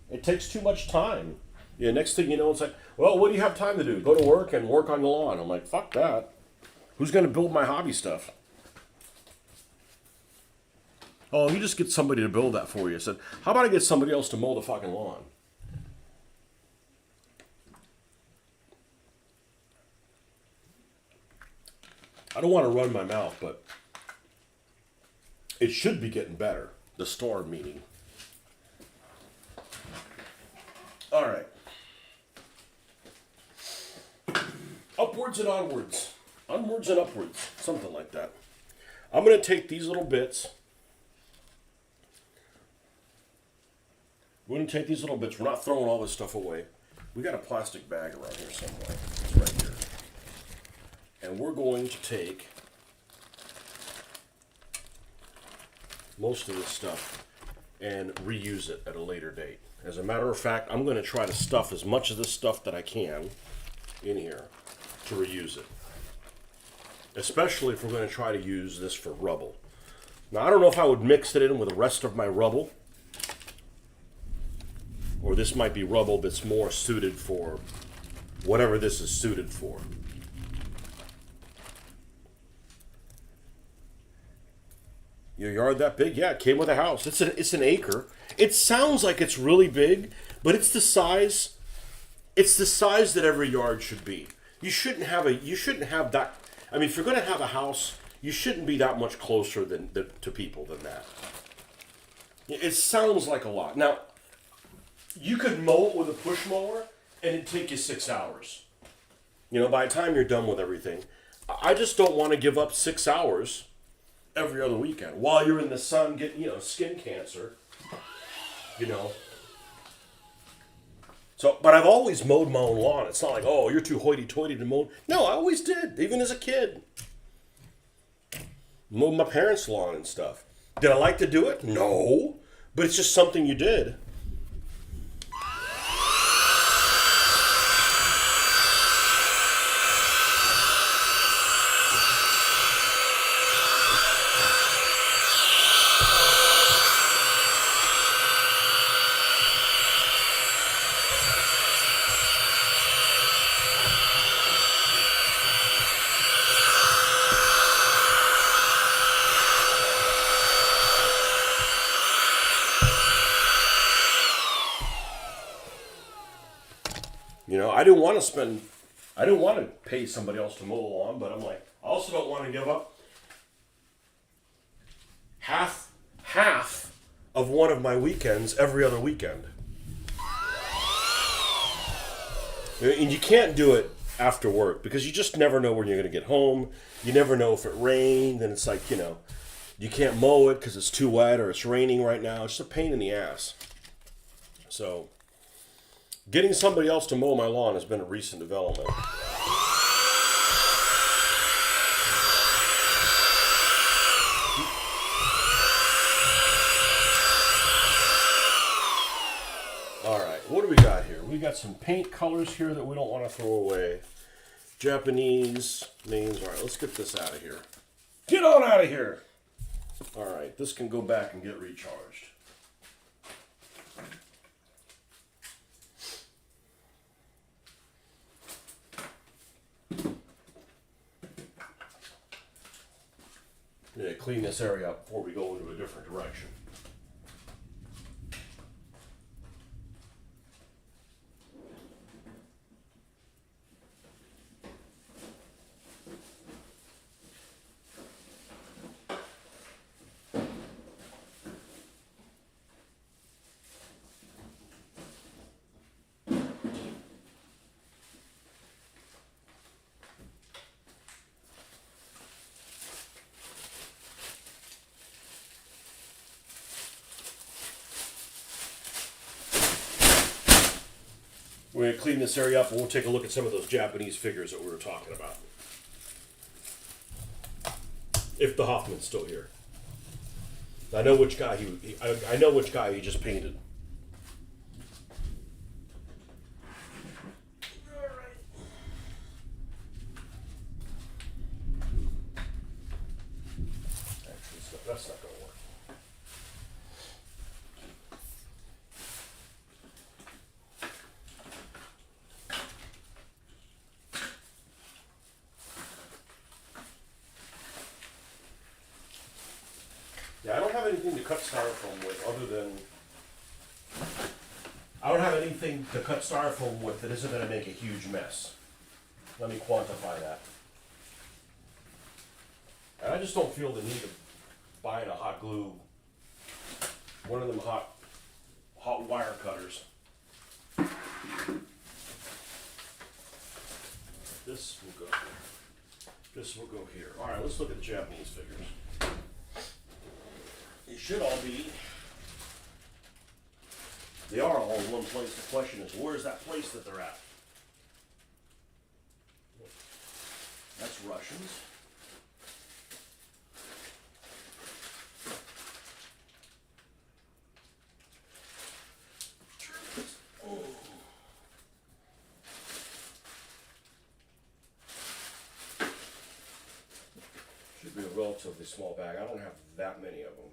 It takes too much time. Yeah, next thing you know, it's like, well, what do you have time to do? Go to work and work on the lawn." I'm like, fuck that. Who's going to build my hobby stuff? Oh, you just get somebody to build that for you. I said, how about I get somebody else to mow the fucking lawn? I don't want to run my mouth, but it should be getting better. The storm meeting. All right. Upwards and onwards. Onwards and upwards. Something like that. I'm going to take these little bits. We're going to take these little bits. We're not throwing all this stuff away. We got a plastic bag around here somewhere. It's right here. And we're going to take most of this stuff and reuse it at a later date. As a matter of fact, I'm going to try to stuff as much of this stuff that I can in here to reuse it. Especially if we're going to try to use this for rubble. Now, I don't know if I would mix it in with the rest of my rubble. Or this might be rubble that's more suited for whatever this is suited for. Your yard that big? Yeah, it came with a house. It's an acre. It sounds like it's really big, but it's the size. It's the size that every yard should be. You shouldn't have that. I mean, if you're going to have a house, you shouldn't be that much closer to people than that. It sounds like a lot. Now, you could mow it with a push mower, and it'd take you 6 hours. You know, by the time you're done with everything. I just don't want to give up 6 hours every other weekend while you're in the sun getting, skin cancer. So, but I've always mowed my own lawn. It's not like, oh, you're too hoity-toity to mow. No, I always did, even as a kid. Mowed my parents' lawn and stuff. Did I like to do it? No, but it's just something you did. I didn't want to pay somebody else to mow the lawn, but I'm like, I also don't want to give up half of one of my weekends every other weekend. And you can't do it after work because you just never know when you're going to get home. You never know if it rained, and it's like, you can't mow it because it's too wet or it's raining right now. It's just a pain in the ass. So, getting somebody else to mow my lawn has been a recent development. All right, what do we got here? We got some paint colors here that we don't want to throw away. Japanese names. All right, let's get this out of here. Get on out of here. All right, this can go back and get recharged. Yeah, clean this area up before we go into a different direction. We're going to clean this area up and we'll take a look at some of those Japanese figures that we were talking about. If the Hoffman's still here. I know which guy I know which guy he just painted. Actually, that's not going to work. Yeah, I don't have have anything to cut styrofoam with other than... I don't have anything to cut styrofoam with that isn't going to make a huge mess. Let me quantify that. And I just don't feel the need of buying a hot glue, one of them hot wire cutters. This will go here. This will go here. All right, let's look at the Japanese figures. It should all be. They are all in one place. The question is, where's that place that they're at? That's Russians. Oh. Should be a relatively small bag. I don't have that many of them.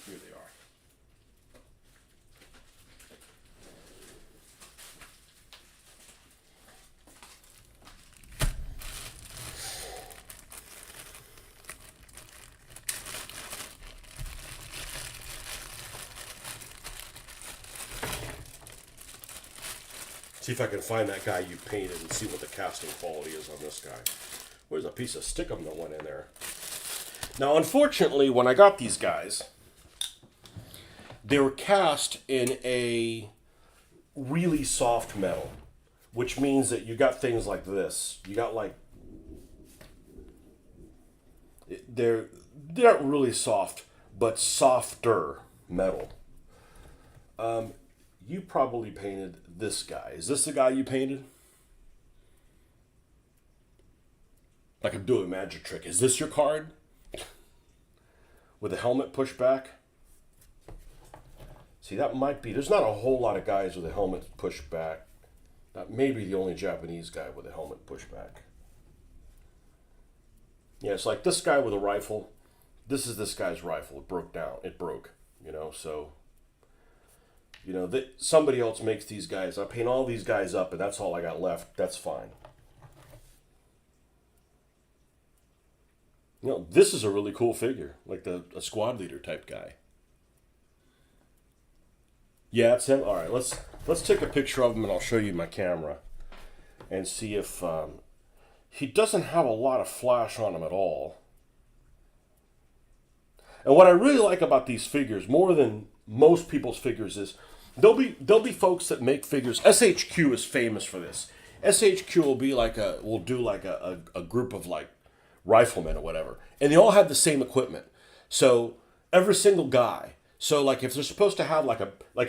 Here they are. See if I can find that guy you painted and see what the casting quality is on this guy. Where's a piece of stickum that went in there? Now, unfortunately, when I got these guys, they were cast in a really soft metal, which means that you got things like this. You got like, they're not really soft, but softer metal. You probably painted this guy. Is this the guy you painted? Like I'm doing a magic trick. Is this your card? With a helmet pushed back? See, that might be. There's not a whole lot of guys with a helmet pushed back. That may be the only Japanese guy with a helmet pushed back. Yeah, it's like this guy with a rifle. This is this guy's rifle. It broke down. It broke, you know, so... You know, somebody else makes these guys. I paint all these guys up, and that's all I got left. That's fine. You know, this is a really cool figure, like a squad leader type guy. Yeah, it's him. All right, let's take a picture of him, and I'll show you my camera, and see if he doesn't have a lot of flash on him at all. And what I really like about these figures, more than most people's figures, is there'll be folks that make figures. SHQ is famous for this. SHQ will be like a group of like riflemen or whatever, and they all have the same equipment. So every single guy. So like if they're supposed to have like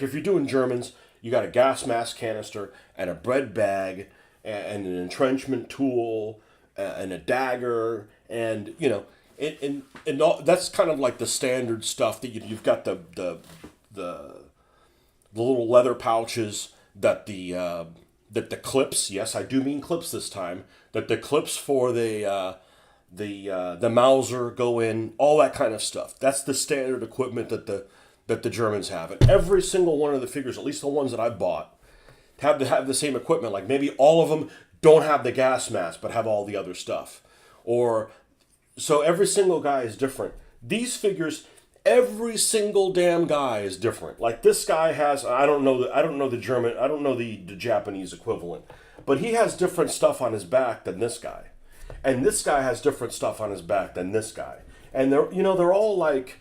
if you're doing Germans, you got a gas mask canister and a bread bag and an entrenchment tool and a dagger and you know. And all, that's kind of like the standard stuff that you've got the little leather pouches that the clips. Yes, I do mean clips this time. That the clips for the Mauser go in. All that kind of stuff. That's the standard equipment that the Germans have. And every single one of the figures, at least the ones that I bought, have the same equipment. Like maybe all of them don't have the gas mask, but have all the other stuff, or so every single guy is different. These figures, every single damn guy is different. Like this guy has, I don't know the Japanese equivalent, but he has different stuff on his back than this guy, and this guy has different stuff on his back than this guy, and they're all like,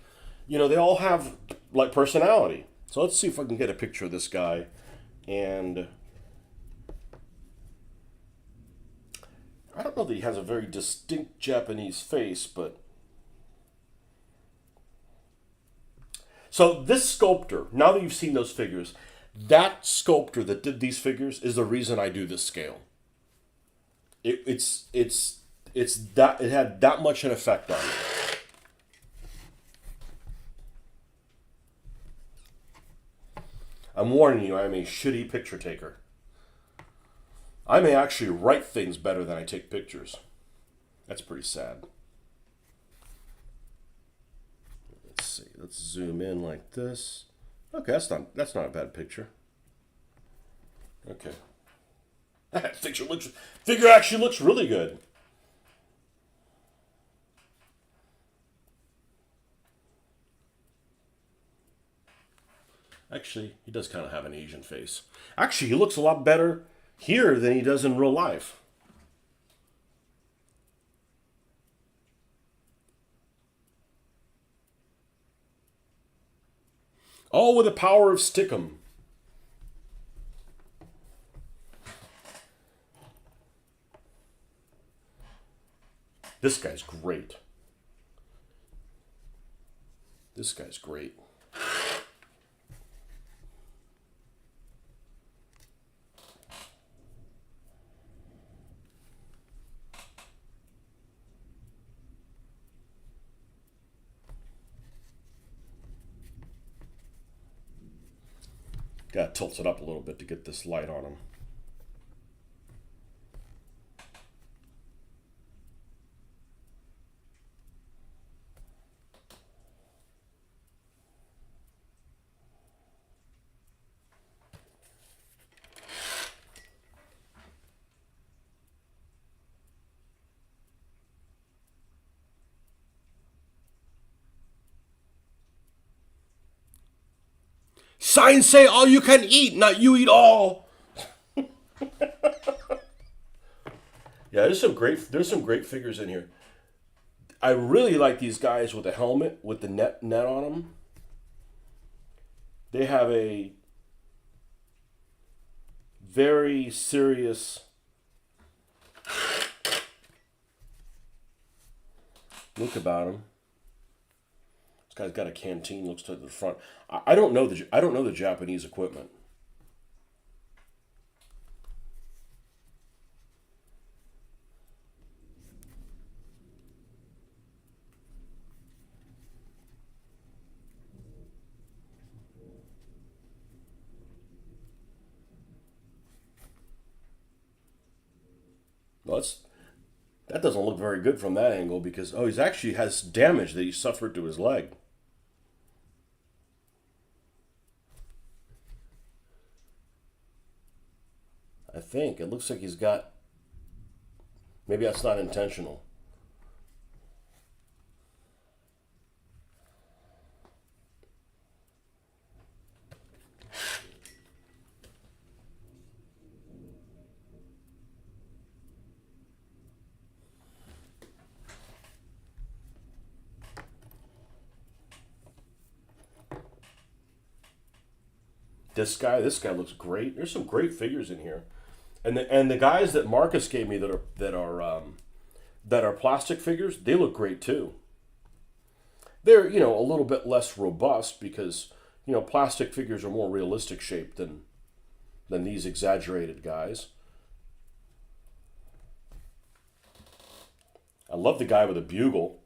they all have like personality. So let's see if I can get a picture of this guy, and I don't know that he has a very distinct Japanese face, but... So this sculptor, now that you've seen those figures, that sculptor that did these figures is the reason I do this scale. It had that much an effect on me. I'm warning you, I'm a shitty picture taker. I may actually write things better than I take pictures. That's pretty sad. Let's see. let's zoom in like this. Okay, that's not a bad picture. Okay. That figure actually looks really good. Actually, he does kind of have an Asian face. Actually, he looks a lot better here than he does in real life. All with the power of Stickum. This guy's great. This guy's great. Gotta tilt it up a little bit to get this light on him. Signs say all you can eat, not you eat all. Yeah, there's some great figures in here. I really like these guys with the helmet with the net on them. They have a very serious look about them. This guy's got a canteen. Looks to the front. I don't know the Japanese equipment. Well, that doesn't look very good from that angle because he's actually has damage that he suffered to his leg. I think it looks like he's got. Maybe that's not intentional. This guy looks great. There's some great figures in here, and the guys that Marcus gave me that are plastic figures, they look great too. They're a little bit less robust because plastic figures are more realistic shaped than these exaggerated guys. I love the guy with a bugle.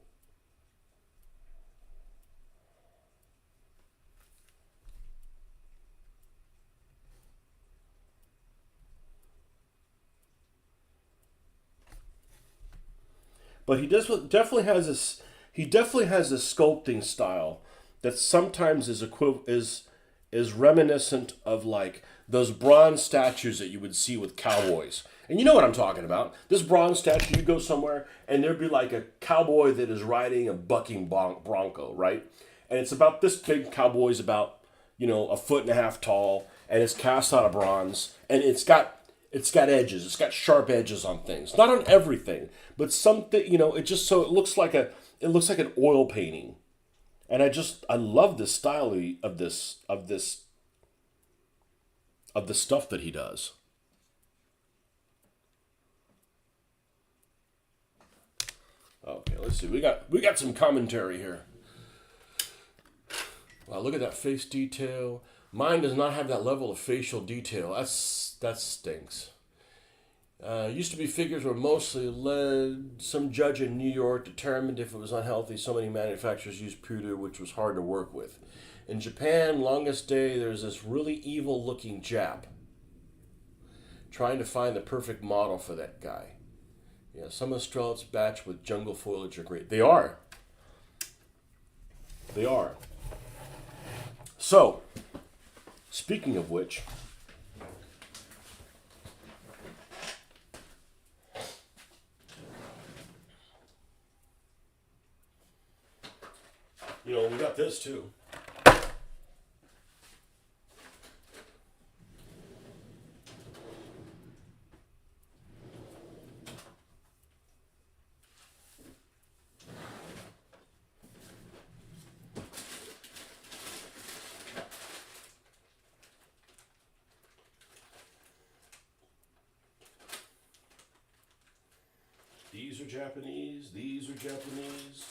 But he definitely has this sculpting style that sometimes is reminiscent of like those bronze statues that you would see with cowboys. And you know what I'm talking about. This bronze statue, you go somewhere and there'd be like a cowboy that is riding a bucking bronco, right? And it's about this big cowboy's about, a foot and a half tall, and it's cast out of bronze, and it's got edges. It's got sharp edges on things. Not on everything, but something. It just so it looks like an oil painting, and I love the style of the stuff that he does. Okay, let's see. We got some commentary here. Wow, look at that face detail. Mine does not have that level of facial detail. That stinks. Used to be figures were mostly led. Some judge in New York determined if it was unhealthy. So many manufacturers used pewter, which was hard to work with. In Japan, longest day, there's this really evil-looking Jap trying to find the perfect model for that guy. Yeah, some of Strelit's batch with jungle foliage are great. They are. They are. So, speaking of which, you know, we got this too. These are Japanese, these are Japanese,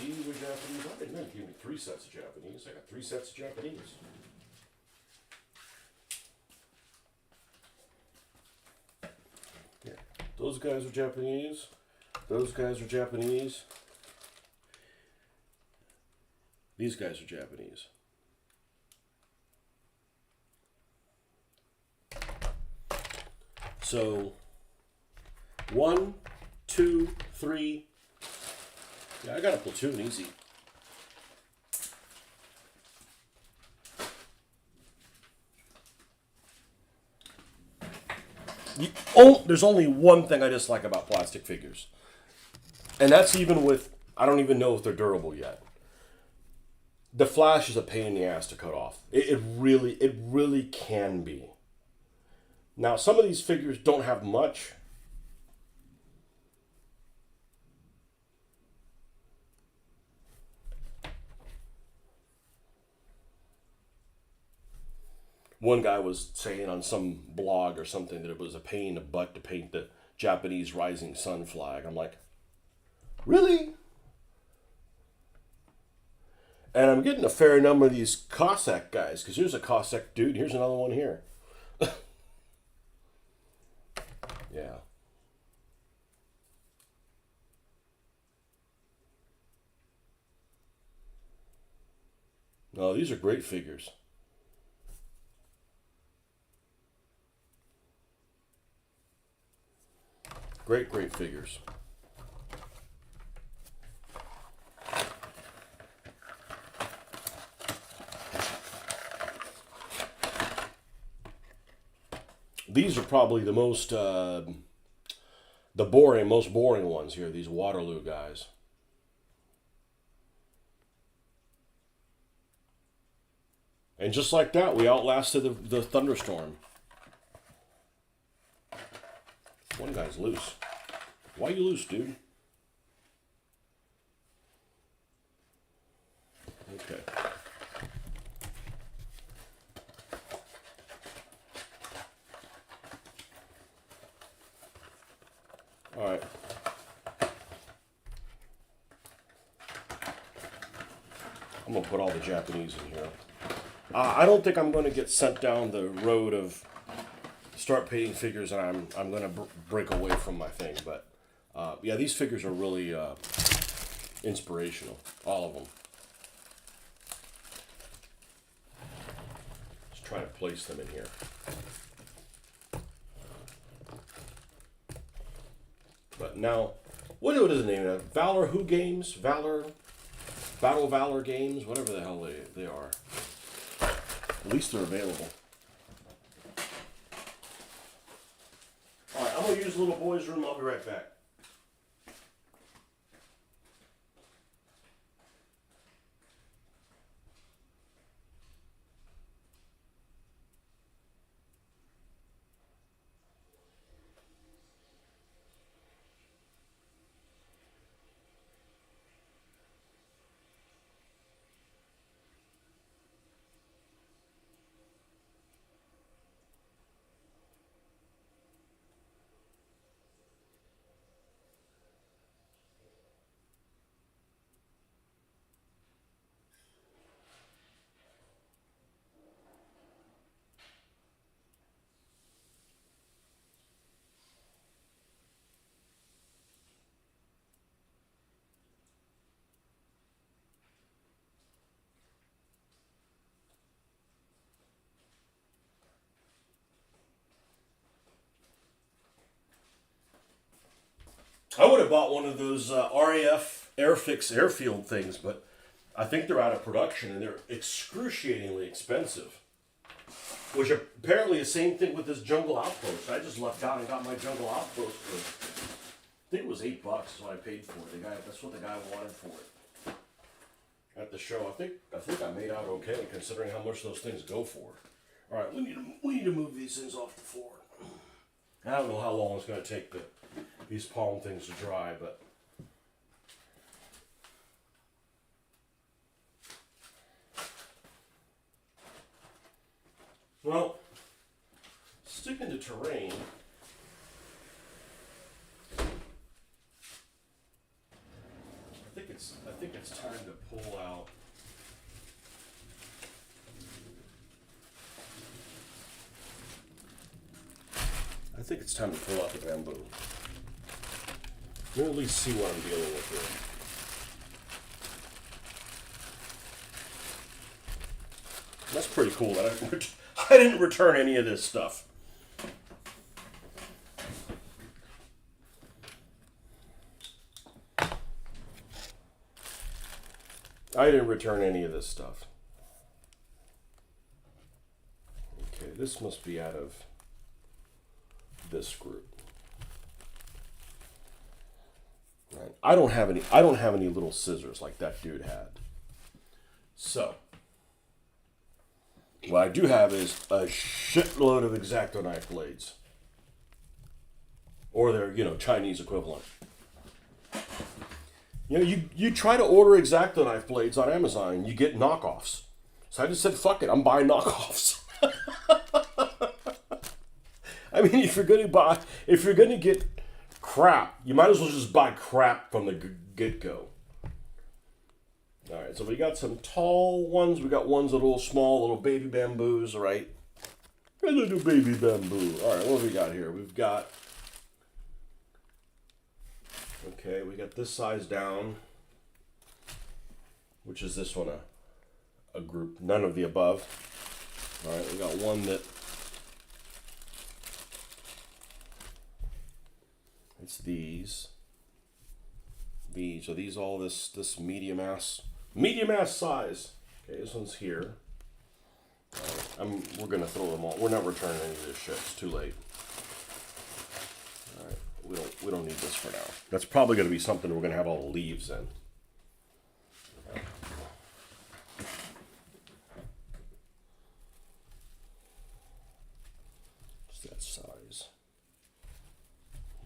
these are Japanese. I didn't know you gave me 3 sets of Japanese. I got 3 sets of Japanese. Yeah. Those guys are Japanese. Those guys are Japanese. These guys are Japanese. So, 1, 2, 3. Yeah, I got a platoon easy. There's only one thing I dislike about plastic figures. And that's even with, I don't even know if they're durable yet. The flash is a pain in the ass to cut off. It really can be. Now, some of these figures don't have much. One guy was saying on some blog or something that it was a pain in the butt to paint the Japanese rising sun flag. I'm like, really? And I'm getting a fair number of these Cossack guys, because here's a Cossack dude, here's another one here. Yeah. No, these are great figures. Great figures. These are probably the most, most boring ones here, these Waterloo guys. And just like that, we outlasted the thunderstorm. One guy's loose. Why you loose, dude? Okay. All right. I'm gonna put all the Japanese in here. I don't think I'm going to get sent down the road of start painting figures and I'm going to break away from my thing. But yeah, these figures are really inspirational, all of them. Let's try to place them in here. But now, what is the name of it? Valor Who Games? Battle Valor Games? Whatever the hell they are. At least they're available. Alright, I'm going to use the little boy's room. I'll be right back. I would have bought one of those RAF Airfix airfield things, but I think they're out of production and they're excruciatingly expensive. Which apparently the same thing with this jungle outpost. I just lucked out and got my jungle outpost for, I think it was $8 is what I paid for it. That's what the guy wanted for it at the show. I think I made out okay considering how much those things go for. All right, we need to move these things off the floor. I don't know how long it's going to take these palm things to dry, but well, sticking to terrain. I think it's time to pull out. I think it's time to pull out the bamboo. Let me at least see what I'm dealing with here. That's pretty cool that I didn't return any of this stuff. I didn't return any of this stuff. Okay, this must be out of this group. Right. I don't have any little scissors like that dude had. So what I do have is a shitload of X-Acto knife blades. Or their, Chinese equivalent. You try to order X-Acto knife blades on Amazon, you get knockoffs. So I just said, fuck it, I'm buying knockoffs. I mean, if you're gonna get crap, you might as well just buy crap from the get-go. All right, so we got some tall ones. We got ones that are a little small, little baby bamboos, right? A little baby bamboo. All right, what do we got here? We've got, okay, we got this size down, which is this one, a group, none of the above. All right, we got one that, it's these. So these all this medium ass size. Okay, this one's here. We're gonna throw them all. We're not returning any of this shit. It's too late. All right, we don't need this for now. That's probably gonna be something we're gonna have all the leaves in. It's that size.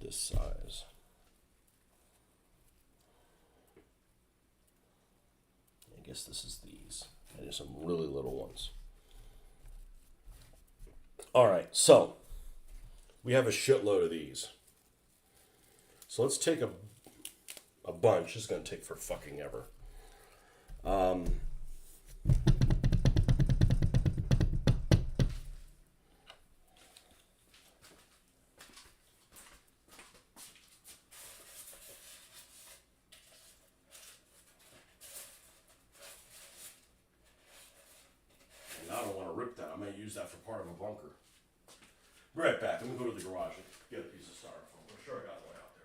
This size. I guess this is these. And there's some really little ones. All right, so we have a shitload of these. So let's take a bunch. This is going to take for fucking ever. I don't want to rip that. I may use that for part of a bunker. Be right back. I'm going to go to the garage and get a piece of styrofoam. I'm sure I got one out there.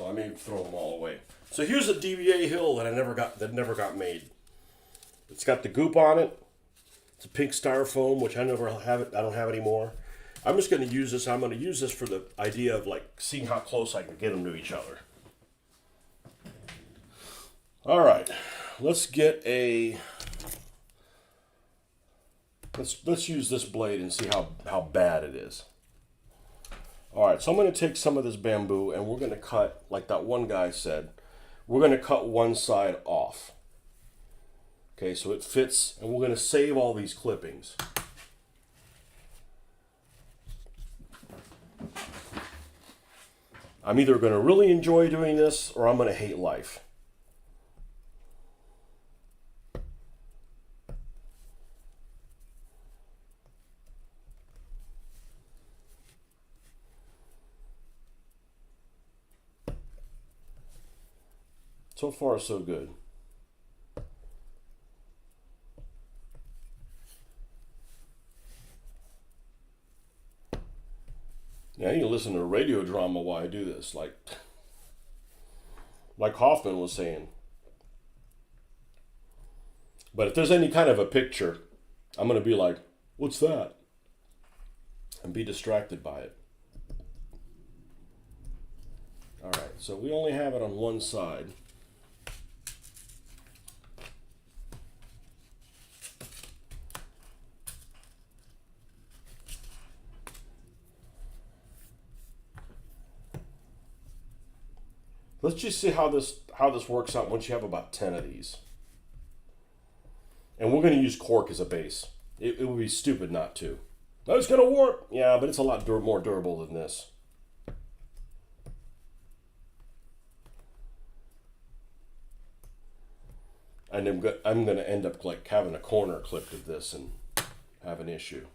I may throw them all away. So here's a DBA hill that never got made. It's got the goop on it. It's a pink styrofoam, which I never have it. I don't have anymore. I'm just going to use this. I'm going to use this for the idea of like seeing how close I can get them to each other. All right, let's get a. Let's use this blade and see how bad it is. All right, so I'm going to take some of this bamboo and we're going to cut, like that one guy said, we're going to cut one side off. Okay, so it fits, and we're going to save all these clippings. I'm either going to really enjoy doing this or I'm going to hate life. So far, so good. Yeah, I need to listen to a radio drama while I do this, like Hoffman was saying. But if there's any kind of a picture, I'm going to be like, what's that? And be distracted by it. All right, so we only have it on one side. Let's just see how this works out once you have about 10 of these. And we're going to use cork as a base. It would be stupid not to. Oh, it's going to warp. Yeah, but it's a lot more durable than this. And I'm going to end up like having a corner clipped of this and have an issue.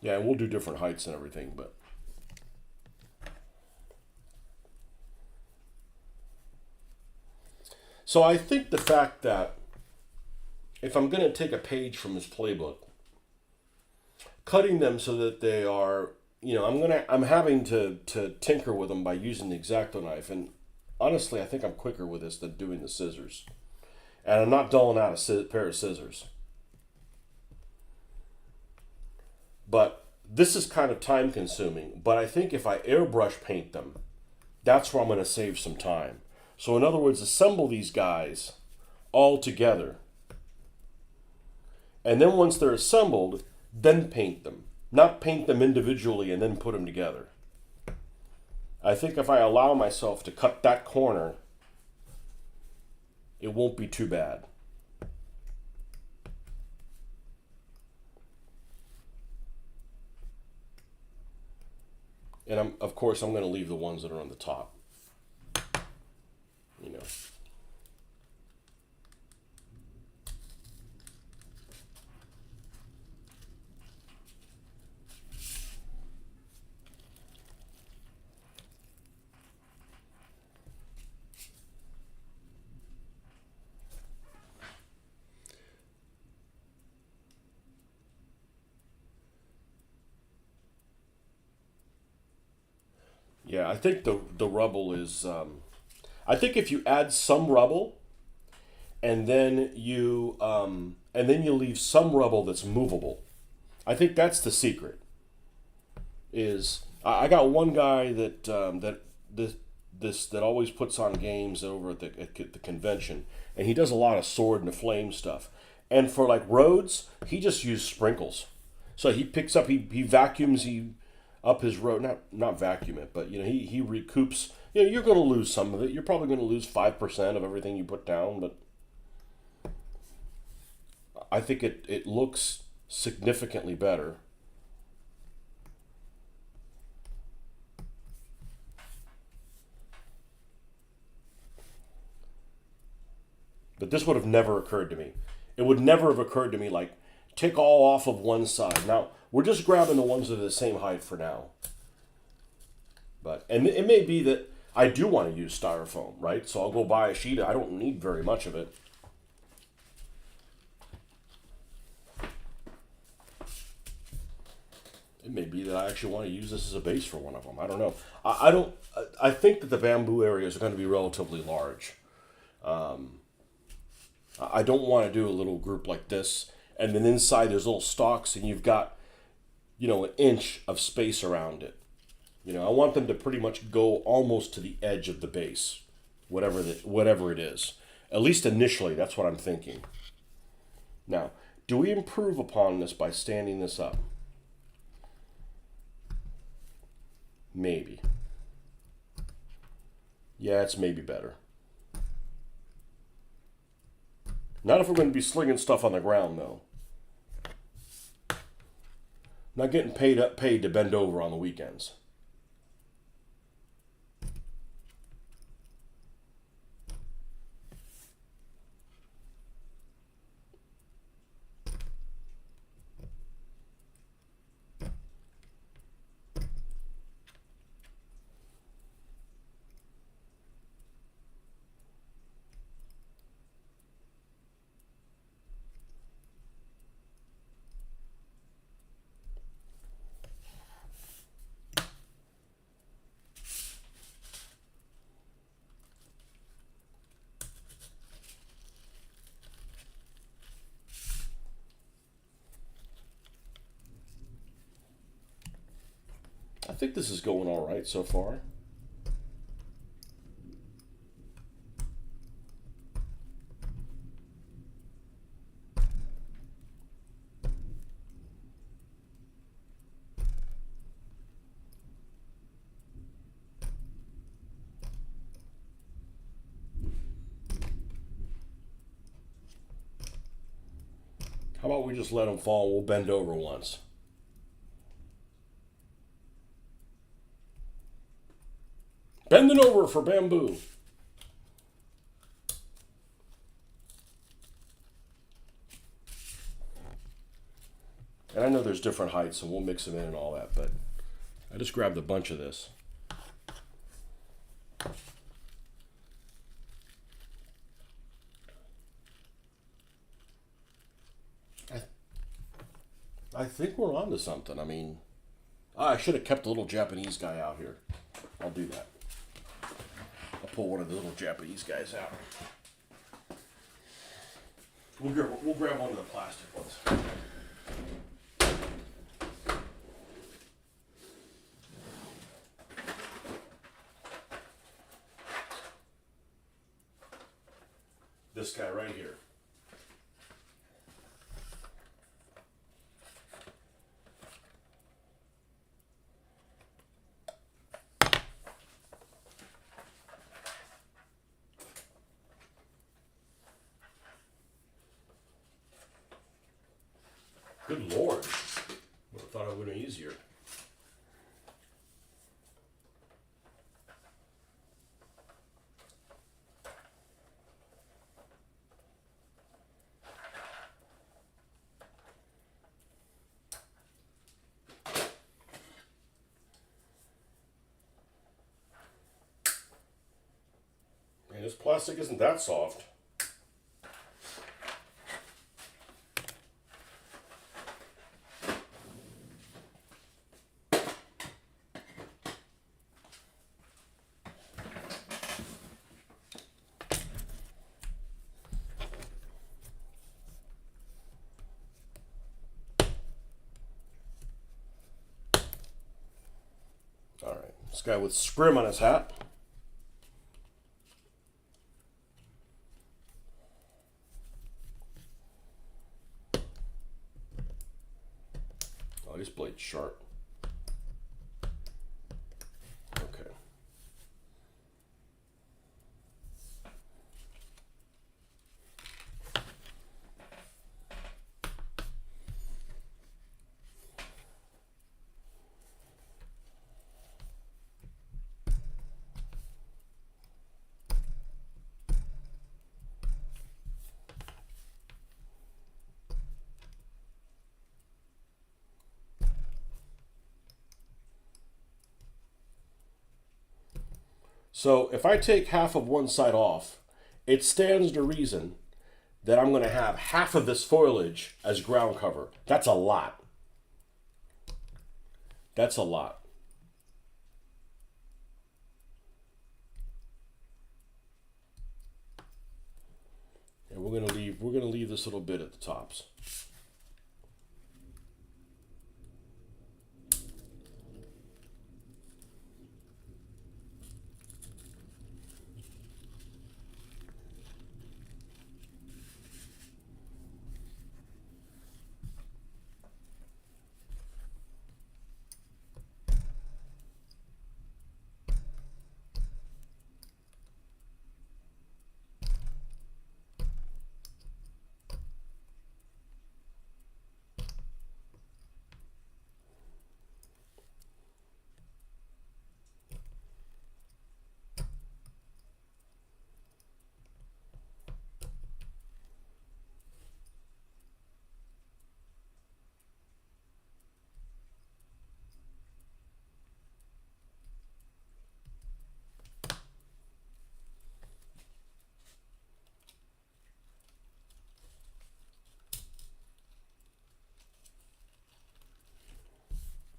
Yeah, and we'll do different heights and everything, but so I think the fact that if I'm going to take a page from his playbook, cutting them so that they are, I'm having to tinker with them by using the X-Acto knife, and honestly, I think I'm quicker with this than doing the scissors, and I'm not dulling out a pair of scissors. But this is kind of time consuming. But I think if I airbrush paint them, that's where I'm going to save some time. So in other words, assemble these guys all together. And then once they're assembled, then paint them. Not paint them individually and then put them together. I think if I allow myself to cut that corner, it won't be too bad. And of course, I'm going to leave the ones that are on the top. Yeah, I think the rubble is. I think if you add some rubble, and then you leave some rubble that's movable, I think that's the secret. I got one guy that always puts on games over at the convention, and he does a lot of sword and the flame stuff. And for like roads, he just used sprinkles. So he picks up, he vacuums up his road, not vacuum it, but he recoups. You're going to lose some of it. You're probably going to lose 5% of everything you put down, but I think it looks significantly better. But this would have never occurred to me. It would never have occurred to me like, take all off of one side. Now, we're just grabbing the ones that are the same height for now. And it may be that I do want to use styrofoam, right? So I'll go buy a sheet. I don't need very much of it. It may be that I actually want to use this as a base for one of them. I don't know. I think that the bamboo areas are going to be relatively large. I don't want to do a little group like this, and then inside there's little stalks, and you've got, an inch of space around it. I want them to pretty much go almost to the edge of the base, whatever it is. At least initially, that's what I'm thinking. Now, do we improve upon this by standing this up? Maybe. Yeah, it's maybe better. Not if we're going to be slinging stuff on the ground, though. Not getting paid to bend over on the weekends. I think this is going all right so far. How about we just let them fall and we'll bend over once? Bending over for bamboo. And I know there's different heights and we'll mix them in and all that, but I just grabbed a bunch of this. I think we're on to something. I mean, I should have kept the little Japanese guy out here. I'll do that. I'll pull one of the little Japanese guys out. We'll grab one of the plastic ones. This guy right here. Good Lord. Would have thought it would have been easier. Man, this plastic isn't that soft. Alright, this guy with scrim on his hat. Oh, this blade's sharp. Okay. So if I take half of one side off, it stands to reason that I'm going to have half of this foliage as ground cover. That's a lot. That's a lot. And we're going to leave this little bit at the tops.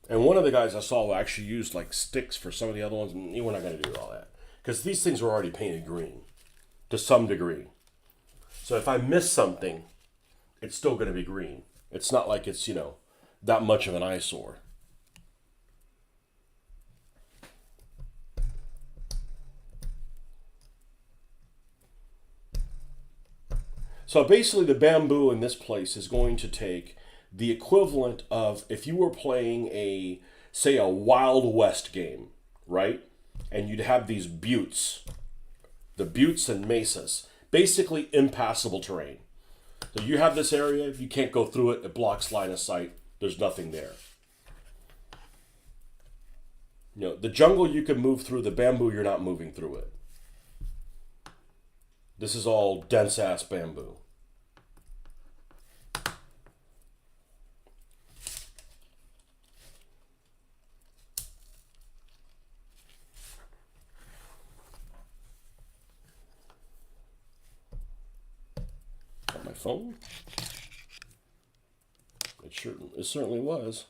And one of the guys I saw actually used like sticks for some of the other ones, and we're not going to do all that because these things are already painted green to some degree. So if I miss something, it's still going to be green. It's not like it's, that much of an eyesore. So basically, the bamboo in this place is going to take the equivalent of if you were playing say, a Wild West game, right? And you'd have these buttes, the buttes and mesas, basically impassable terrain. So you have this area, if you can't go through it, it blocks line of sight. There's nothing there. The jungle you can move through, the bamboo you're not moving through it. This is all dense ass bamboo. On my phone? It certainly was.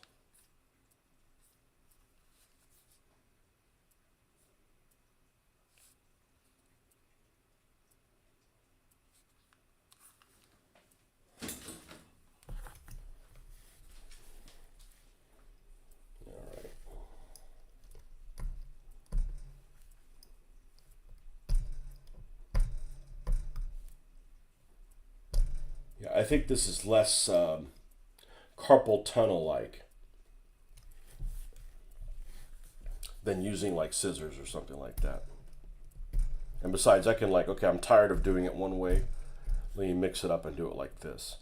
Yeah, I think this is less carpal tunnel like than using like scissors or something like that. And besides, I can okay, I'm tired of doing it one way. Let me mix it up and do it like this.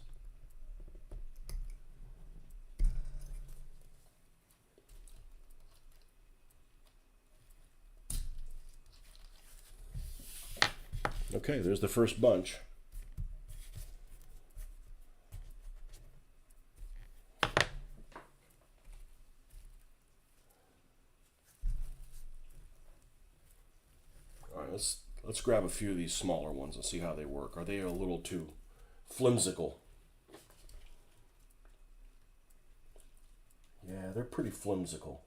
Okay, there's the first bunch. All right, let's grab a few of these smaller ones and see how they work. Are they a little too flimsical? Yeah, they're pretty flimsical.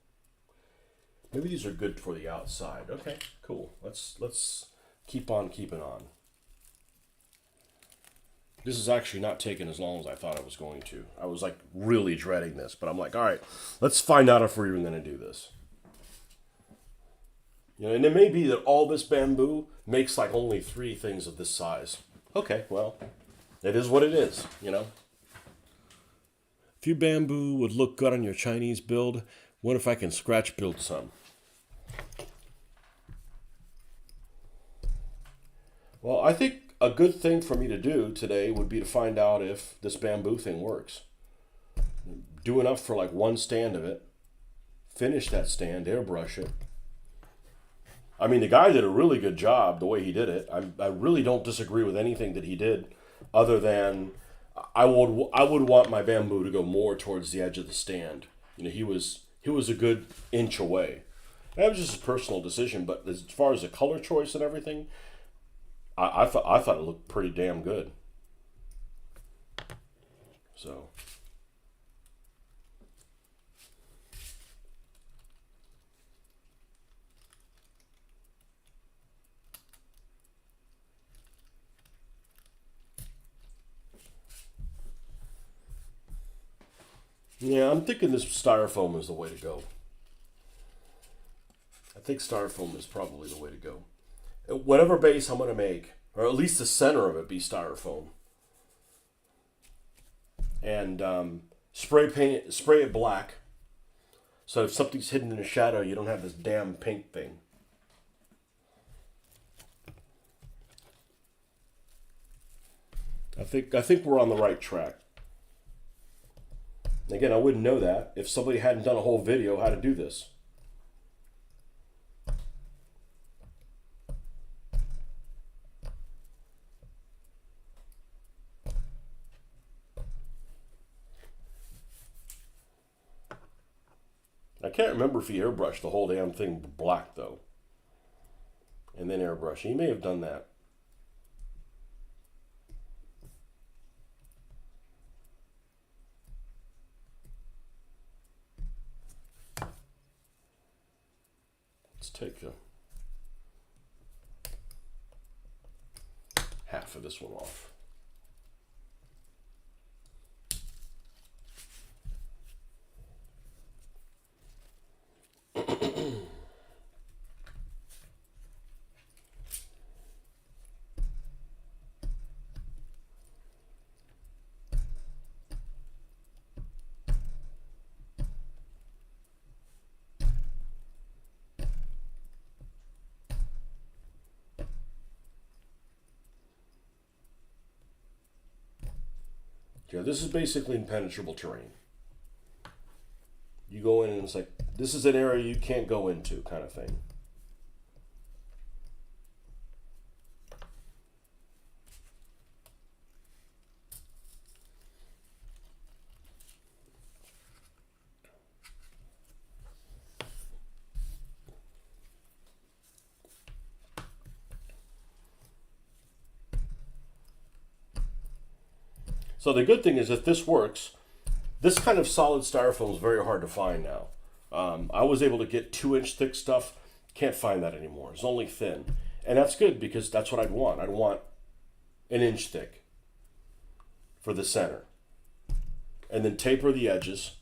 Maybe these are good for the outside. Okay, cool. Let's keep on keeping on. This is actually not taking as long as I thought it was going to. I was really dreading this, but I'm like, all right, let's find out if we're even going to do this. And it may be that all this bamboo makes only 3 things of this size. Okay, well, it is what it is, A few bamboo would look good on your Chinese build. What if I can scratch build some? Well, I think a good thing for me to do today would be to find out if this bamboo thing works. Do enough for one stand of it. Finish that stand, airbrush it. I mean, the guy did a really good job the way he did it. I really don't disagree with anything that he did, other than I would want my bamboo to go more towards the edge of the stand. He was a good inch away. That was just a personal decision, but as far as the color choice and everything, I thought it looked pretty damn good. So. Yeah, I'm thinking this styrofoam is the way to go. I think styrofoam is probably the way to go. Whatever base I'm going to make, or at least the center of it be styrofoam. And spray it black. So if something's hidden in the shadow, you don't have this damn pink thing. I think we're on the right track. Again, I wouldn't know that if somebody hadn't done a whole video how to do this. I can't remember if he airbrushed the whole damn thing black, though. And then airbrush. He may have done that. Let's take half of this one off. Yeah, this is basically impenetrable terrain. You go in and it's like, this is an area you can't go into kind of thing. So the good thing is if this works, this kind of solid styrofoam is very hard to find now. I was able to get 2-inch thick stuff. Can't find that anymore. It's only thin. And that's good because that's what I'd want. I'd want 1 inch thick for the center. And then taper the edges.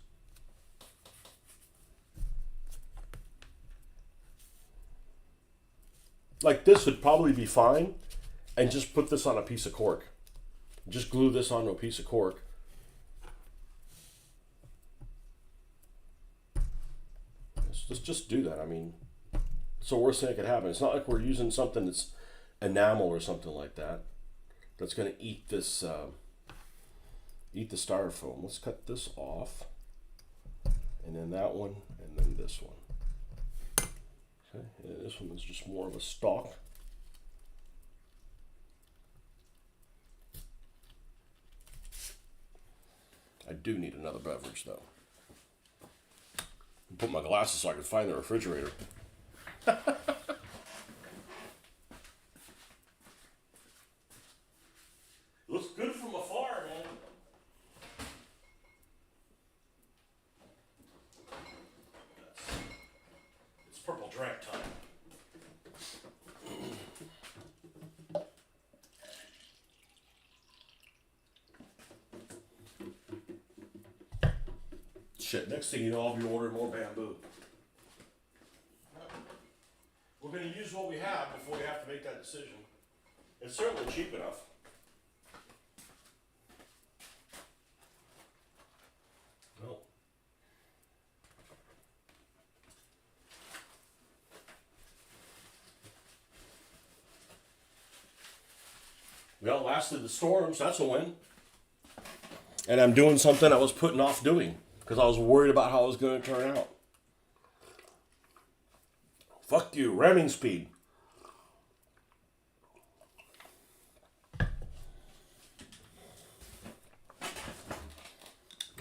Like this would probably be fine. And just put this on a piece of cork. Just glue this onto a piece of cork. Let's just do that. I mean, it's the worst thing that could happen. It's not like we're using something that's enamel or something like that. That's going to eat this, eat the styrofoam. Let's cut this off. And then that one, and then this one. Okay, and this one is just more of a stalk. I do need another beverage though. Put my glasses so I can find the refrigerator. Looks good from afar, man. It's purple drink time. Shit, next thing you know, I'll be ordering more bamboo. We're going to use what we have before we have to make that decision. It's certainly cheap enough. No. We outlasted the storms, that's a win. And I'm doing something I was putting off doing because I was worried about how it was going to turn out. Fuck you, ramming speed.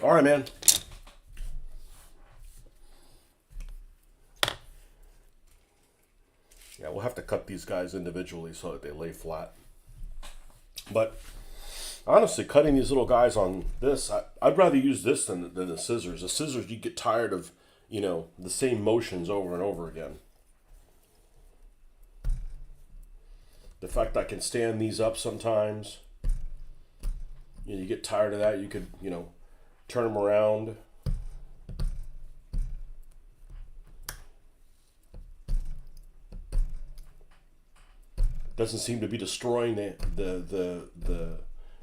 All right, man. Yeah, we'll have to cut these guys individually so that they lay flat. But honestly, cutting these little guys on this, I'd rather use this than the scissors. The scissors, you get tired of, you know, the same motions over and over again. The fact I can stand these up sometimes, you know, you get tired of that. You could, you know, turn them around. Doesn't seem to be destroying the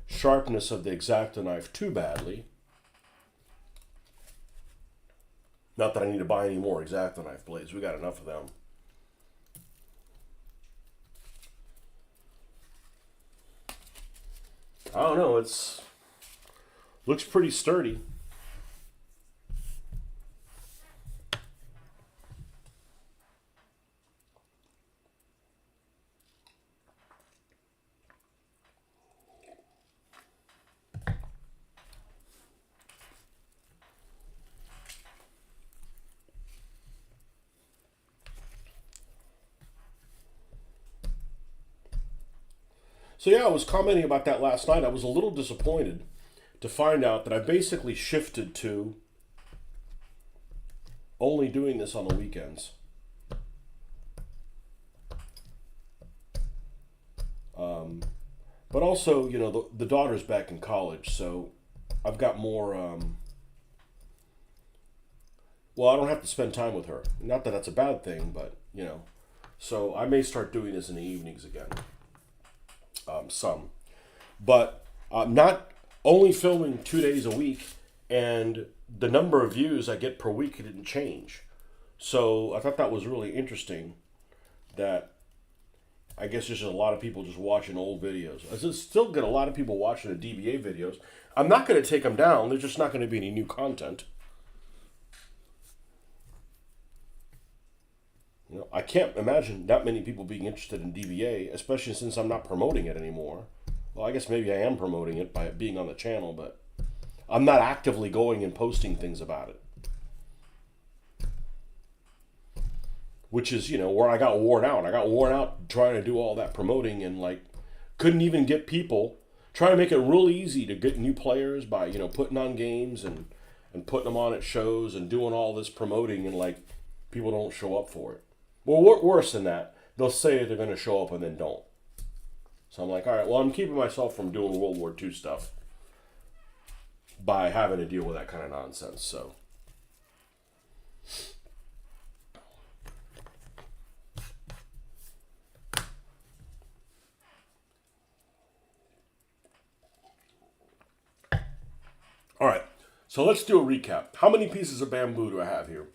sharpness of the X-Acto knife too badly. Not that I need to buy any more X-Acto knife blades. We got enough of them. I don't know. It's looks pretty sturdy. So yeah, I was commenting about that last night. I was a little disappointed to find out that I basically shifted to only doing this on the weekends. But also, you know, the daughter's back in college, so I've got more. Well, I don't have to spend time with her. Not that that's a bad thing, but you know, so I may start doing this in the evenings again. Some, but not only filming 2 days a week, and the number of views I get per week didn't change. So I thought that was really interesting. That I guess there's just a lot of people just watching old videos. I still get a lot of people watching the DBA videos. I'm not going to take them down. There's just not going to be any new content. You know, I can't imagine that many people being interested in DBA, especially since I'm not promoting it anymore. Well, I guess maybe I am promoting it by it being on the channel, but I'm not actively going and posting things about it. Which is, you know, where I got worn out. I got worn out trying to do all that promoting and like couldn't even get people. Trying to make it real easy to get new players by, you know, putting on games and putting them on at shows and doing all this promoting, and like people don't show up for it. Well, worse than that, they'll say they're going to show up and then don't. So I'm like, all right, well, I'm keeping myself from doing World War II stuff by having to deal with that kind of nonsense. So. All right, so let's do a recap. How many pieces of bamboo do I have here?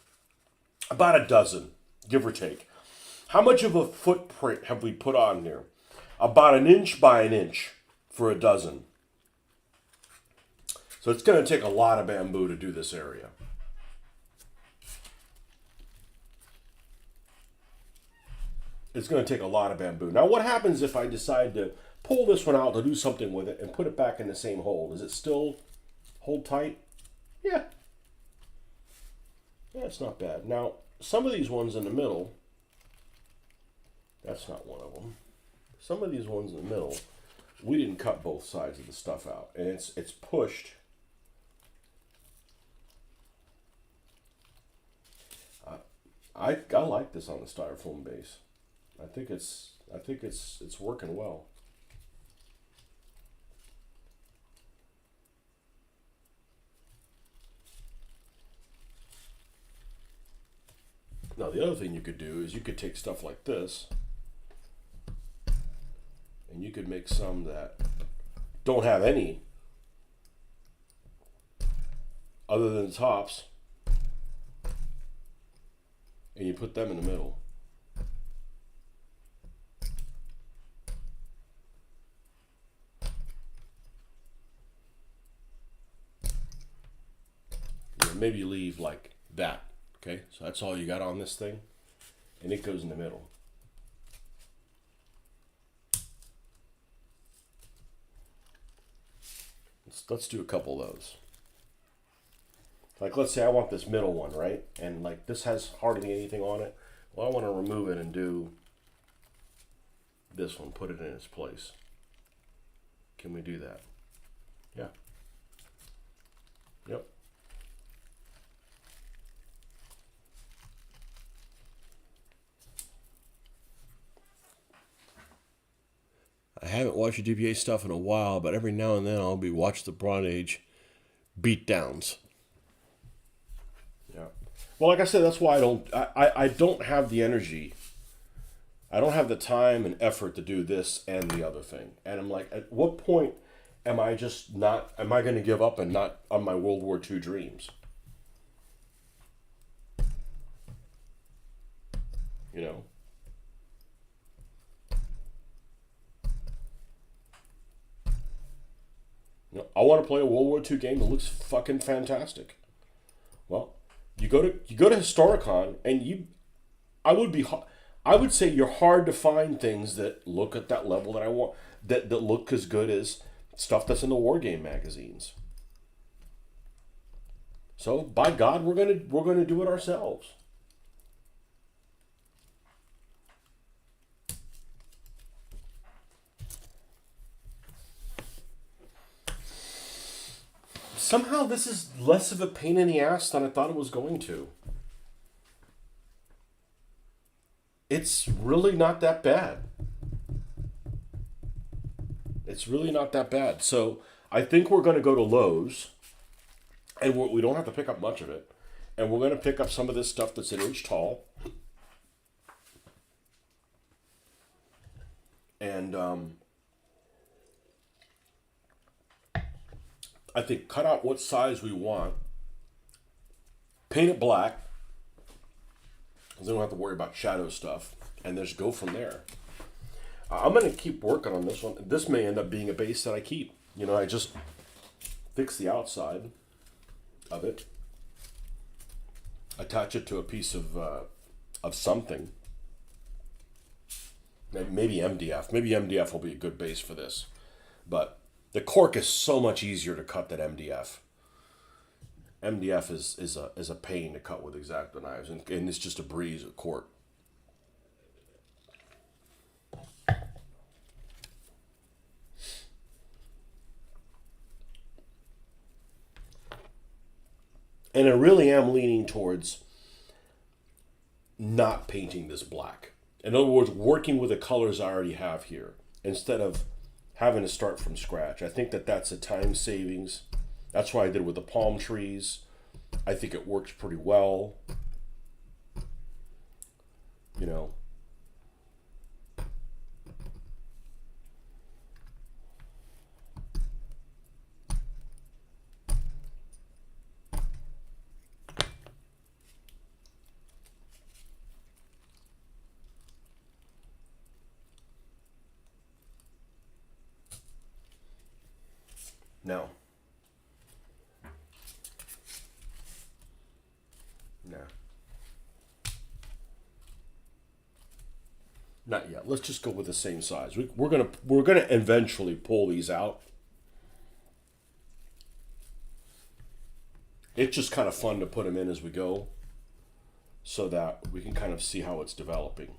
About a dozen, give or take. How much of a footprint have we put on here? About 1 inch by 1 inch for a dozen. So it's going to take a lot of bamboo to do this area. It's going to take a lot of bamboo. Now, what happens if I decide to pull this one out to do something with it and put it back in the same hole? Does it still hold tight? Yeah. Yeah, it's not bad. Now, some of these ones in the middle, that's not one of them. Some of these ones in the middle, we didn't cut both sides of the stuff out, and it's pushed. I like this on the styrofoam base. I think it's working well. Now the other thing you could do is you could take stuff like this and you could make some that don't have any other than the tops, and you put them in the middle. Maybe leave like that. Okay, so that's all you got on this thing, and it goes in the middle. Let's do a couple of those. Like, let's say I want this middle one, right? And like this has hardly anything on it. Well, I want to remove it and do this one, put it in its place. Can we do that? Yeah. Yep. I haven't watched DBA stuff in a while, but every now and then I'll be watching the Bronze Age beatdowns. Yeah. Well, like I said, that's why I don't have the energy. I don't have the time and effort to do this and the other thing. And I'm like, at what point am I going to give up and not on my World War II dreams? You know? You know, I want to play a World War II game that looks fucking fantastic. Well, you go to Historicon, and I would say you're hard to find things that look at that level that I want, that look as good as stuff that's in the war game magazines. So by God, we're gonna do it ourselves. Somehow this is less of a pain in the ass than I thought it was going to. It's really not that bad. It's really not that bad. So I think we're going to go to Lowe's, and we don't have to pick up much of it. And we're going to pick up some of this stuff that's an inch tall. And I think cut out what size we want, paint it black, because then we don't have to worry about shadow stuff, and just go from there. I'm going to keep working on this one. This may end up being a base that I keep. You know, I just fix the outside of it, attach it to a piece of something. Maybe MDF. Maybe MDF will be a good base for this. But the cork is so much easier to cut than MDF. MDF is a pain to cut with X-Acto knives, and it's just a breeze of cork. And I really am leaning towards not painting this black. In other words, working with the colors I already have here instead of having to start from scratch. I think that's a time savings. That's what I did with the palm trees. I think it works pretty well. You know. No. No. Not yet. Let's just go with the same size. We're gonna eventually pull these out. It's just kind of fun to put them in as we go, so that we can kind of see how it's developing.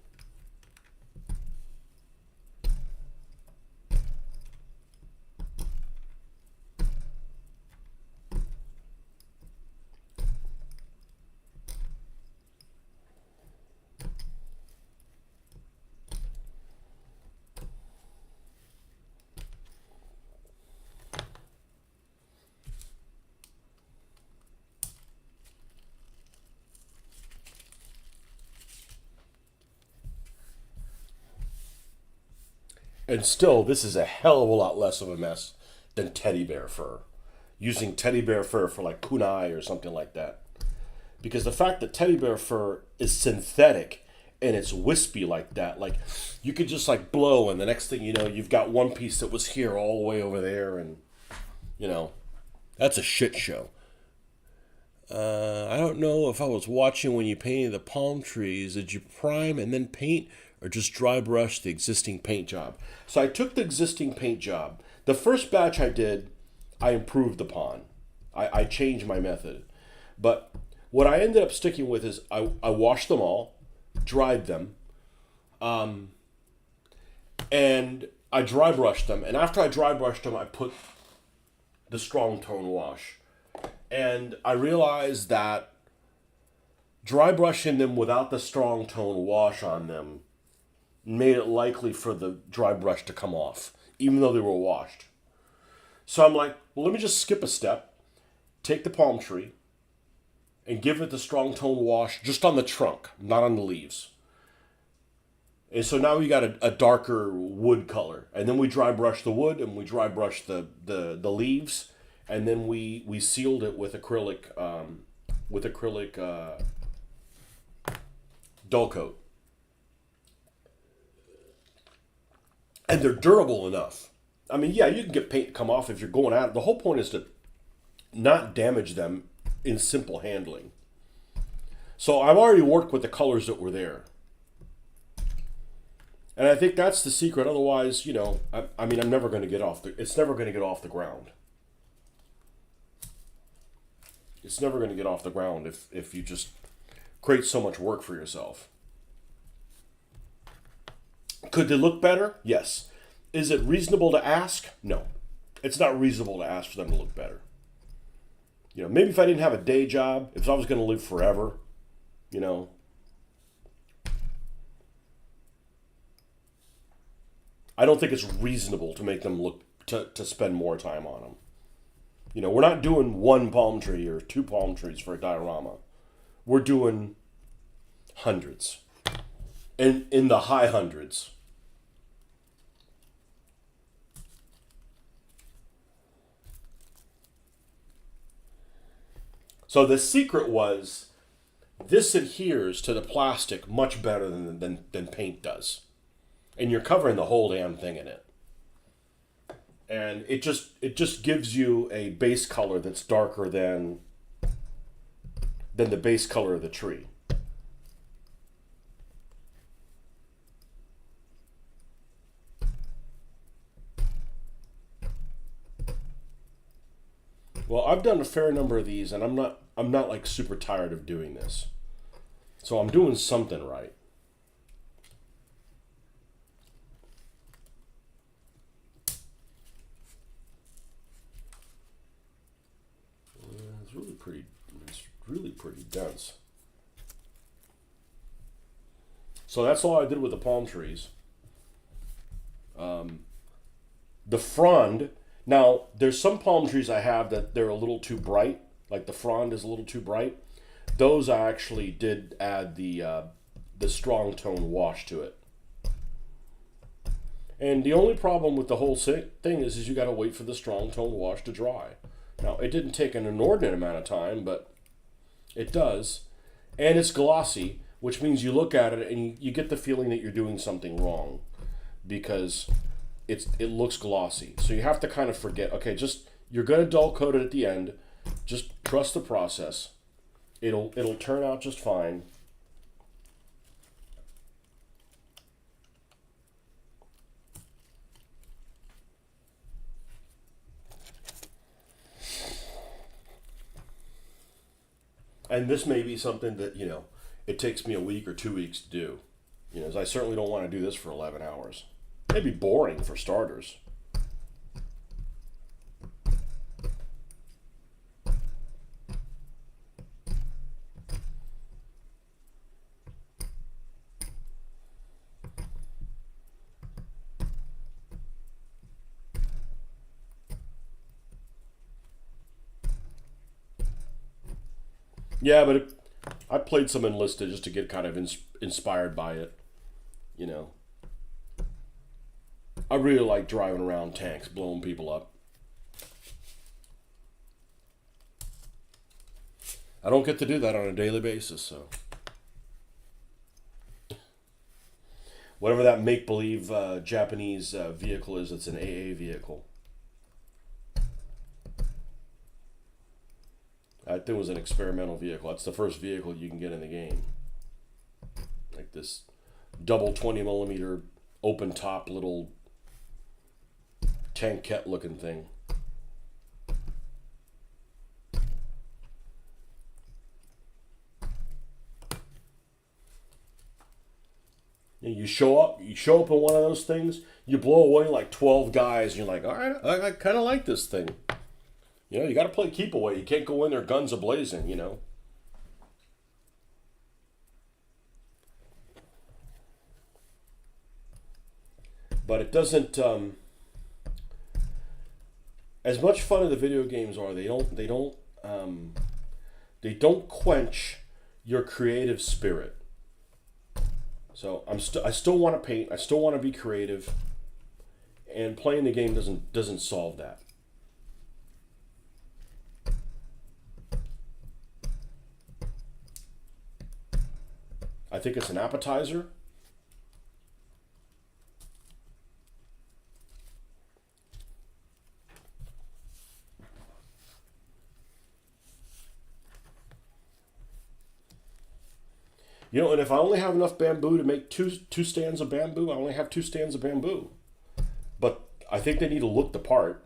And still, this is a hell of a lot less of a mess than teddy bear fur. Using teddy bear fur for like kunai or something like that. Because the fact that teddy bear fur is synthetic and it's wispy like that, like you could just like blow and the next thing you know, you've got one piece that was here all the way over there, and you know, that's a shit show. I don't know if I was watching when you painted the palm trees. Did you prime and then paint, or just dry brush the existing paint job? So I took the existing paint job. The first batch I did, I improved upon. I changed my method. But what I ended up sticking with is I washed them all, dried them, and I dry brushed them. And after I dry brushed them, I put the strong tone wash. And I realized that dry brushing them without the strong tone wash on them made it likely for the dry brush to come off, even though they were washed. So I'm like, well, let me just skip a step, take the palm tree, and give it the strong tone wash just on the trunk, not on the leaves. And so now we got a darker wood color. And then we dry brush the wood, and we dry brush the leaves, and then we sealed it with acrylic dull coat. And they're durable enough. I mean, yeah, you can get paint to come off if you're going at it. The whole point is to not damage them in simple handling. So I've already worked with the colors that were there. And I think that's the secret. Otherwise, you know, I mean, I'm never going to get off it's never going to get off the ground. It's never going to get off the ground if you just create so much work for yourself. Could they look better? Yes. Is it reasonable to ask? No. It's not reasonable to ask for them to look better. You know, maybe if I didn't have a day job, if I was going to live forever, you know, I don't think it's reasonable to make them look to spend more time on them. You know, we're not doing one palm tree or two palm trees for a diorama. We're doing hundreds, and in the high hundreds. So the secret was this adheres to the plastic much better than paint does. And you're covering the whole damn thing in it. And it just gives you a base color that's darker than the base color of the tree. Well, I've done a fair number of these, and I'm not like super tired of doing this. So I'm doing something right. It's really pretty dense. So that's all I did with the palm trees. The frond. Now, there's some palm trees I have that they're a little too bright. Like the frond is a little too bright. Those I actually did add the strong tone wash to it. And the only problem with the whole thing is you got to wait for the strong tone wash to dry. Now, it didn't take an inordinate amount of time, but it does. And it's glossy, which means you look at it and you get the feeling that you're doing something wrong because it looks glossy. So you have to kind of forget, okay, just you're going to dull coat it at the end. Just trust the process. It'll turn out just fine. And this may be something that, you know, it takes me a week or 2 weeks to do. You know, as I certainly don't want to do this for 11 hours. It'd be boring for starters. Yeah, but I played some Enlisted just to get kind of inspired by it. You know, I really like driving around tanks, blowing people up. I don't get to do that on a daily basis, so. Whatever that make-believe Japanese vehicle is, it's an AA vehicle. I think it was an experimental vehicle. That's the first vehicle you can get in the game. Like this double 20mm open top little tankette looking thing. You show up in one of those things, you blow away like 12 guys, and you're like, all right, I kind of like this thing. You know, you got to play keep away. You can't go in there guns a-blazing, you know. But it doesn't. As much fun as the video games are, they don't quench your creative spirit. So I still want to paint. I still want to be creative, and playing the game doesn't solve that. I think it's an appetizer. You know, and if I only have enough bamboo to make two stands of bamboo, I only have 2 stands of bamboo. But I think they need to look the part.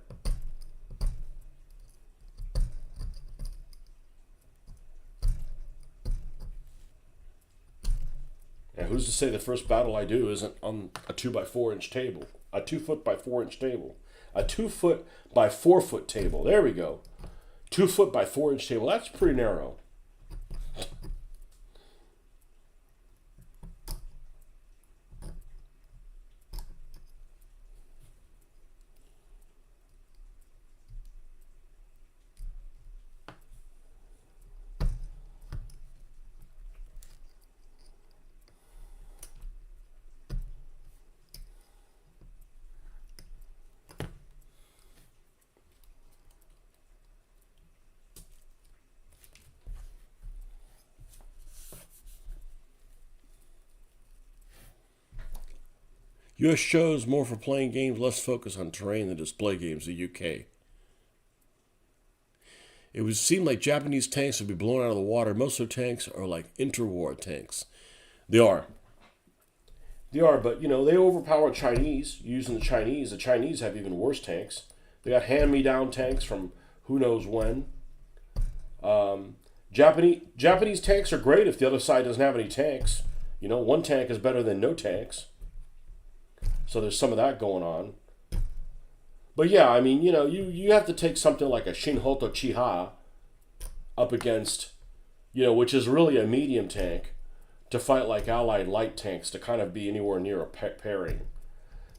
And who's to say the first battle I do isn't on a 2x4 table, a 2 foot by 4 inch table, a 2 foot by 4 foot table. There we go. 2 foot by 4 inch table. That's pretty narrow. U.S. shows more for playing games, less focus on terrain than display games, the UK. It would seem like Japanese tanks would be blown out of the water. Most of their tanks are like interwar tanks. They are. They are, but they overpower Chinese using the Chinese. The Chinese have even worse tanks. They got hand-me-down tanks from who knows when. Japanese tanks are great if the other side doesn't have any tanks. One tank is better than no tanks. So there's some of that going on. But yeah, I mean, you have to take something like a Shinhoto Chiha up against, which is really a medium tank, to fight like Allied light tanks to kind of be anywhere near a pairing.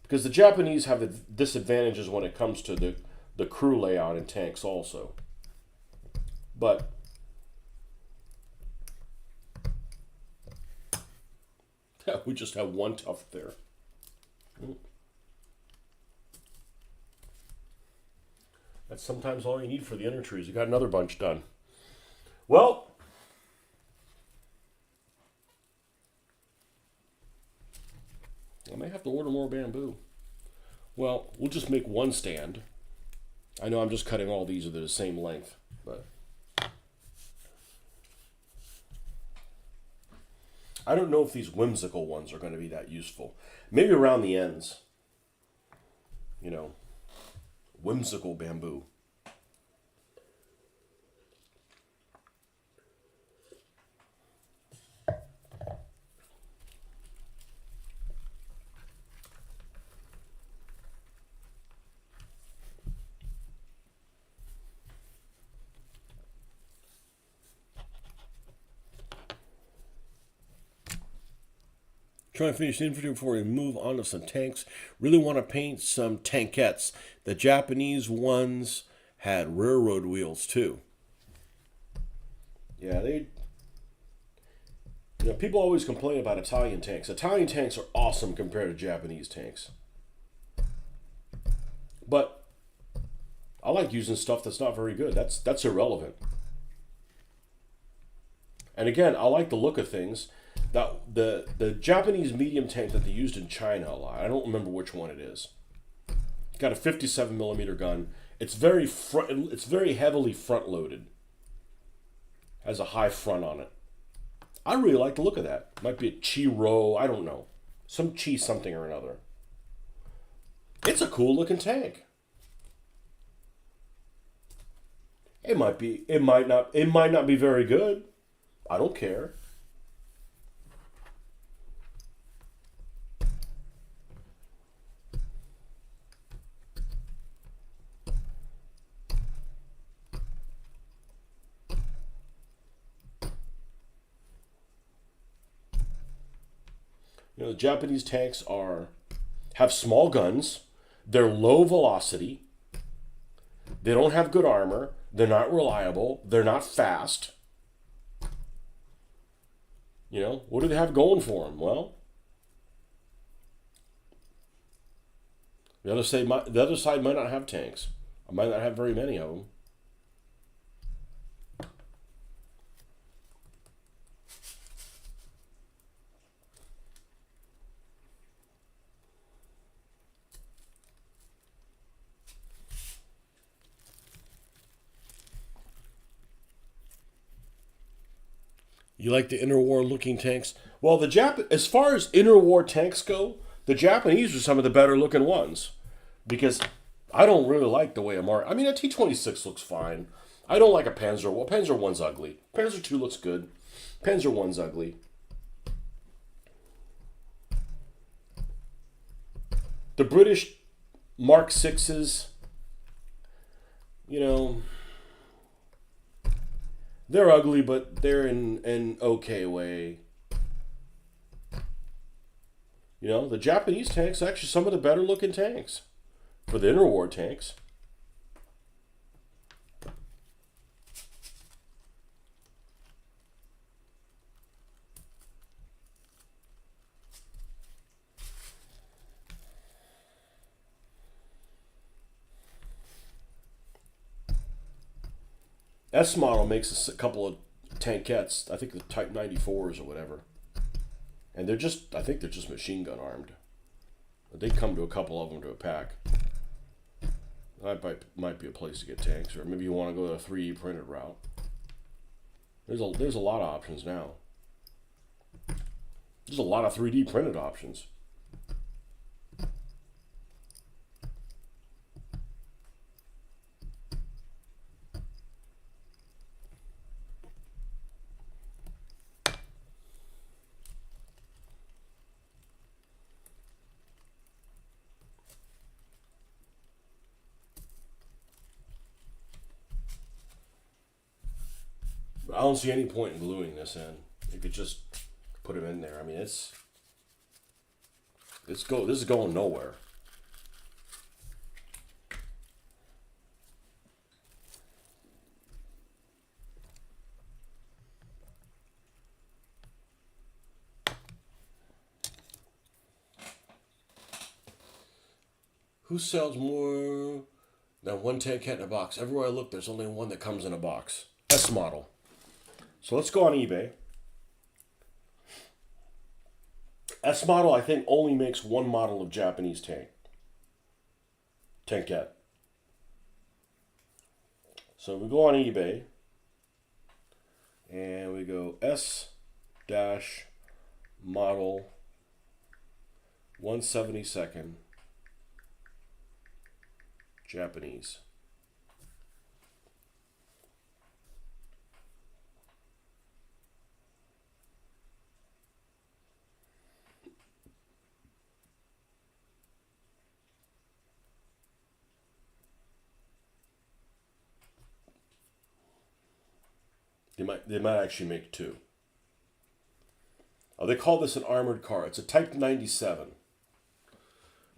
Because the Japanese have the disadvantages when it comes to the crew layout in tanks also. But yeah, we just have one tough there. That's sometimes all you need for the inner trees. You got another bunch done. Well, I may have to order more bamboo. Well, we'll just make one stand. I know I'm just cutting all these, they're the same length, but I don't know if these whimsical ones are going to be that useful. Maybe around the ends. Whimsical bamboo. Trying to finish the infantry before we move on to some tanks. Really want to paint some tankettes. The Japanese ones had railroad wheels too. Yeah, people always complain about Italian tanks. Italian tanks are awesome compared to Japanese tanks. But I like using stuff that's not very good. That's irrelevant. And again, I like the look of things. The Japanese medium tank that they used in China a lot. I don't remember which one it is. It's got a 57 millimeter gun. It's very heavily front loaded. Has a high front on it. I really like the look of that. Might be a Chi-Ro, I don't know. Some Chi something or another. It's a cool looking tank. It might not be very good. I don't care. The Japanese tanks have small guns. They're low velocity. They don't have good armor. They're not reliable. They're not fast. What do they have going for them? Well, the other side might not have tanks. I might not have very many of them. You like the interwar looking tanks? Well, as far as interwar tanks go, the Japanese are some of the better looking ones. Because I don't really like the way a T-26 looks fine. I don't like a Panzer. Well, Panzer 1's ugly. Panzer 2 looks good. Panzer 1's ugly. The British Mark 6s, they're ugly, but they're in an okay way. The Japanese tanks are actually some of the better looking tanks for the interwar tanks. S model makes a couple of tankettes. I think the Type 94s or whatever. And I think they're just machine gun armed. But they come to a couple of them to a pack. That might be a place to get tanks, or maybe you want to go the 3D printed route. There's a lot of options now. There's a lot of 3D printed options. I don't see any point in gluing this in. You could just put them in there. I mean, this is going nowhere. Who sells more than one tank cat in a box? Everywhere I look, there's only one that comes in a box. S model. So let's go on eBay. S model, I think, only makes one model of Japanese tank. Tank cat. So we go on eBay. And we go S model 1/72 Japanese. They might actually make two. Oh, they call this an armored car. It's a Type 97.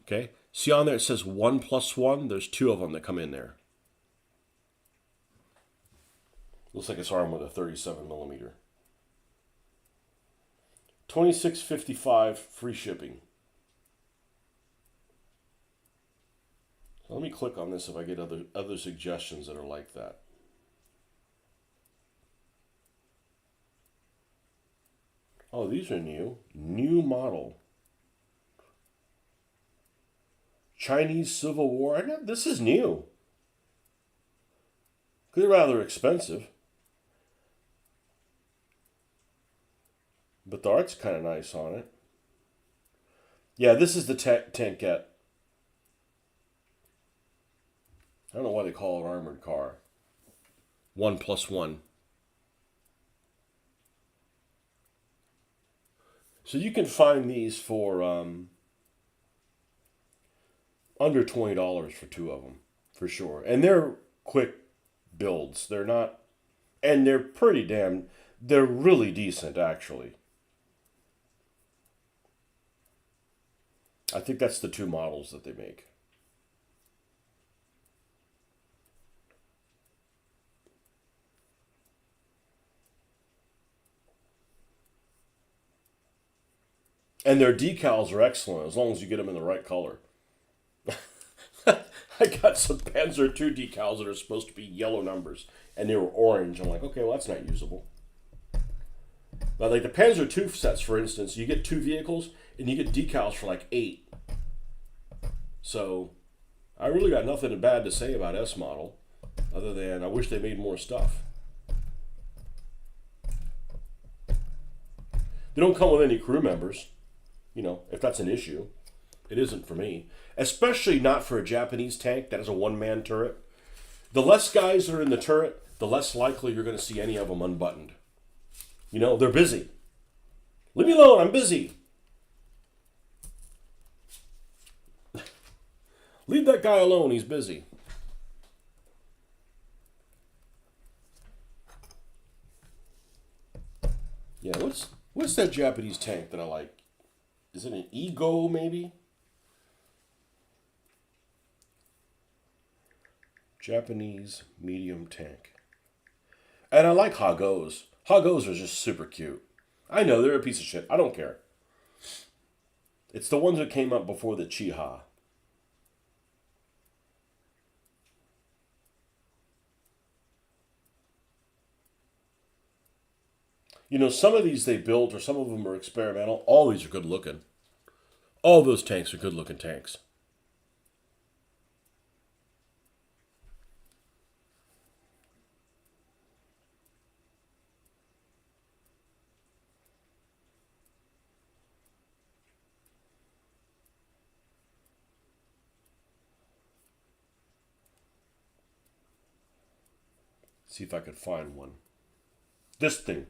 Okay? See on there it says 1+1? There's two of them that come in there. Looks like it's armed with a 37 millimeter. $26.55 free shipping. So let me click on this if I get other suggestions that are like that. Oh, these are new. New model. Chinese Civil War. This is new. They're rather expensive. But the art's kind of nice on it. Yeah, this is the tankette. I don't know why they call it armored car. 1+1. So you can find these for under $20 for two of them, for sure. And they're quick builds. They're not, and they're they're really decent, actually. I think that's the two models that they make. And their decals are excellent as long as you get them in the right color. I got some Panzer II decals that are supposed to be yellow numbers, and they were orange. I'm like, okay, well, that's not usable. But like the Panzer II sets, for instance, you get two vehicles, and you get decals for like 8. So I really got nothing bad to say about S model, other than I wish they made more stuff. They don't come with any crew members. You know, if that's an issue. It isn't for me. Especially not for a Japanese tank that has a one-man turret. The less guys that are in the turret, the less likely you're going to see any of them unbuttoned. You know, they're busy. Leave me alone, I'm busy. Leave that guy alone, he's busy. Yeah, what's that Japanese tank that I like? Is it an Ego, maybe? Japanese medium tank. And I like Hagos. Hagos are just super cute. I know, they're a piece of shit. I don't care. It's the ones that came up before the Chiha. You know, some of these they built, or some of them are experimental. All these are good looking. All those tanks are good looking tanks. See if I could find one. This thing.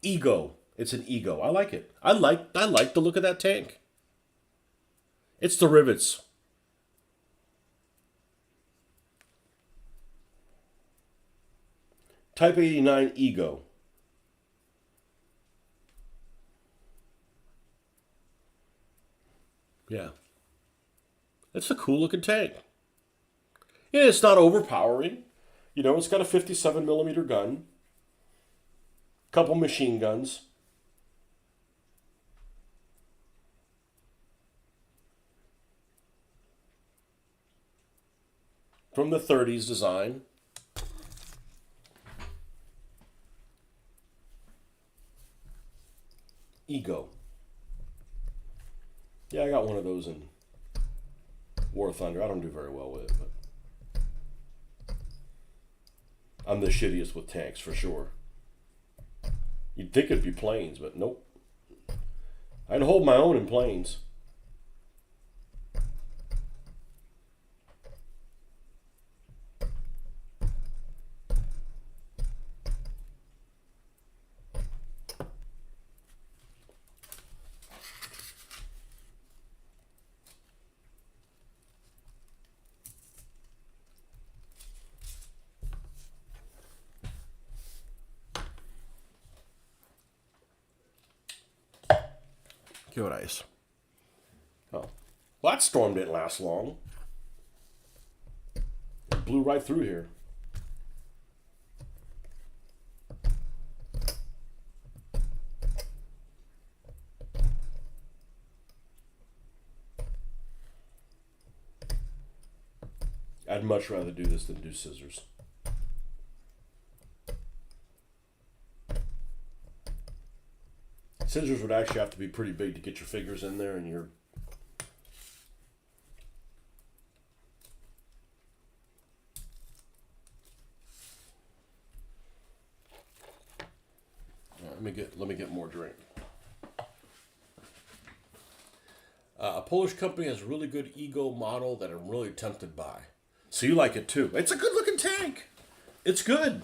Ego. It's an Ego. I like it. I like the look of that tank. It's the rivets. Type 89 Ego. Yeah. It's a cool looking tank. Yeah, it's not overpowering. You know, it's got a 57 millimeter gun, couple machine guns. From the 30s design. Ego. Yeah, I got one of those in War Thunder. I don't do very well with it, but I'm the shittiest with tanks for sure. You'd think it'd be planes, but nope. I can hold my own in planes. Good ice. Oh. Well, that storm didn't last long. It blew right through here. I'd much rather do this than do scissors. Scissors would actually have to be pretty big to get your fingers in there, and you're... Let me get more drink. A Polish company has a really good Ego model that I'm really tempted by. So you like it too. It's a good looking tank. It's good.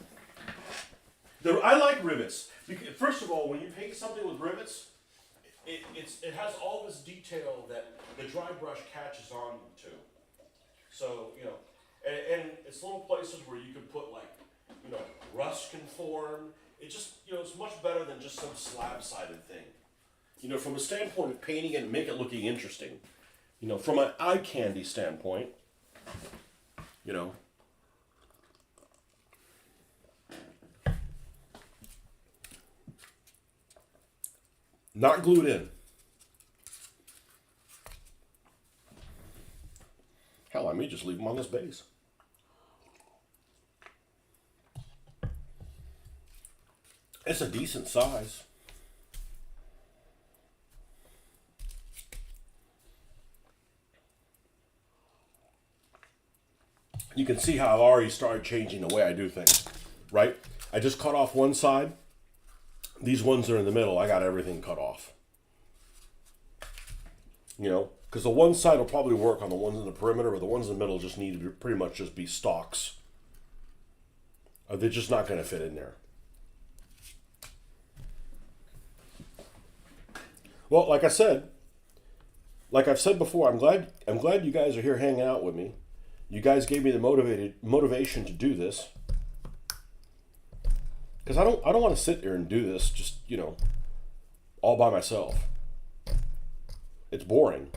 I like rivets. First of all, when you paint something with rivets, it has all this detail that the dry brush catches on to. So, you know, and it's little places where you can put, like, you know, rust can form. It just, you know, it's much better than just some slab-sided thing. You know, from a standpoint of painting it and make it looking interesting. You know, from an eye candy standpoint, you know, not glued in. Hell, I may just leave them on this base. It's a decent size. You can see how I've already started changing the way I do things, right? I just cut off one side. These ones are in the middle. I got everything cut off. You know, because the one side will probably work on the ones in the perimeter, but the ones in the middle just need to pretty much just be stalks. Or they're just not going to fit in there. Well, like I've said before, I'm glad you guys are here hanging out with me. You guys gave me the motivation to do this. Because I don't want to sit here and do this just, you know, all by myself. It's boring.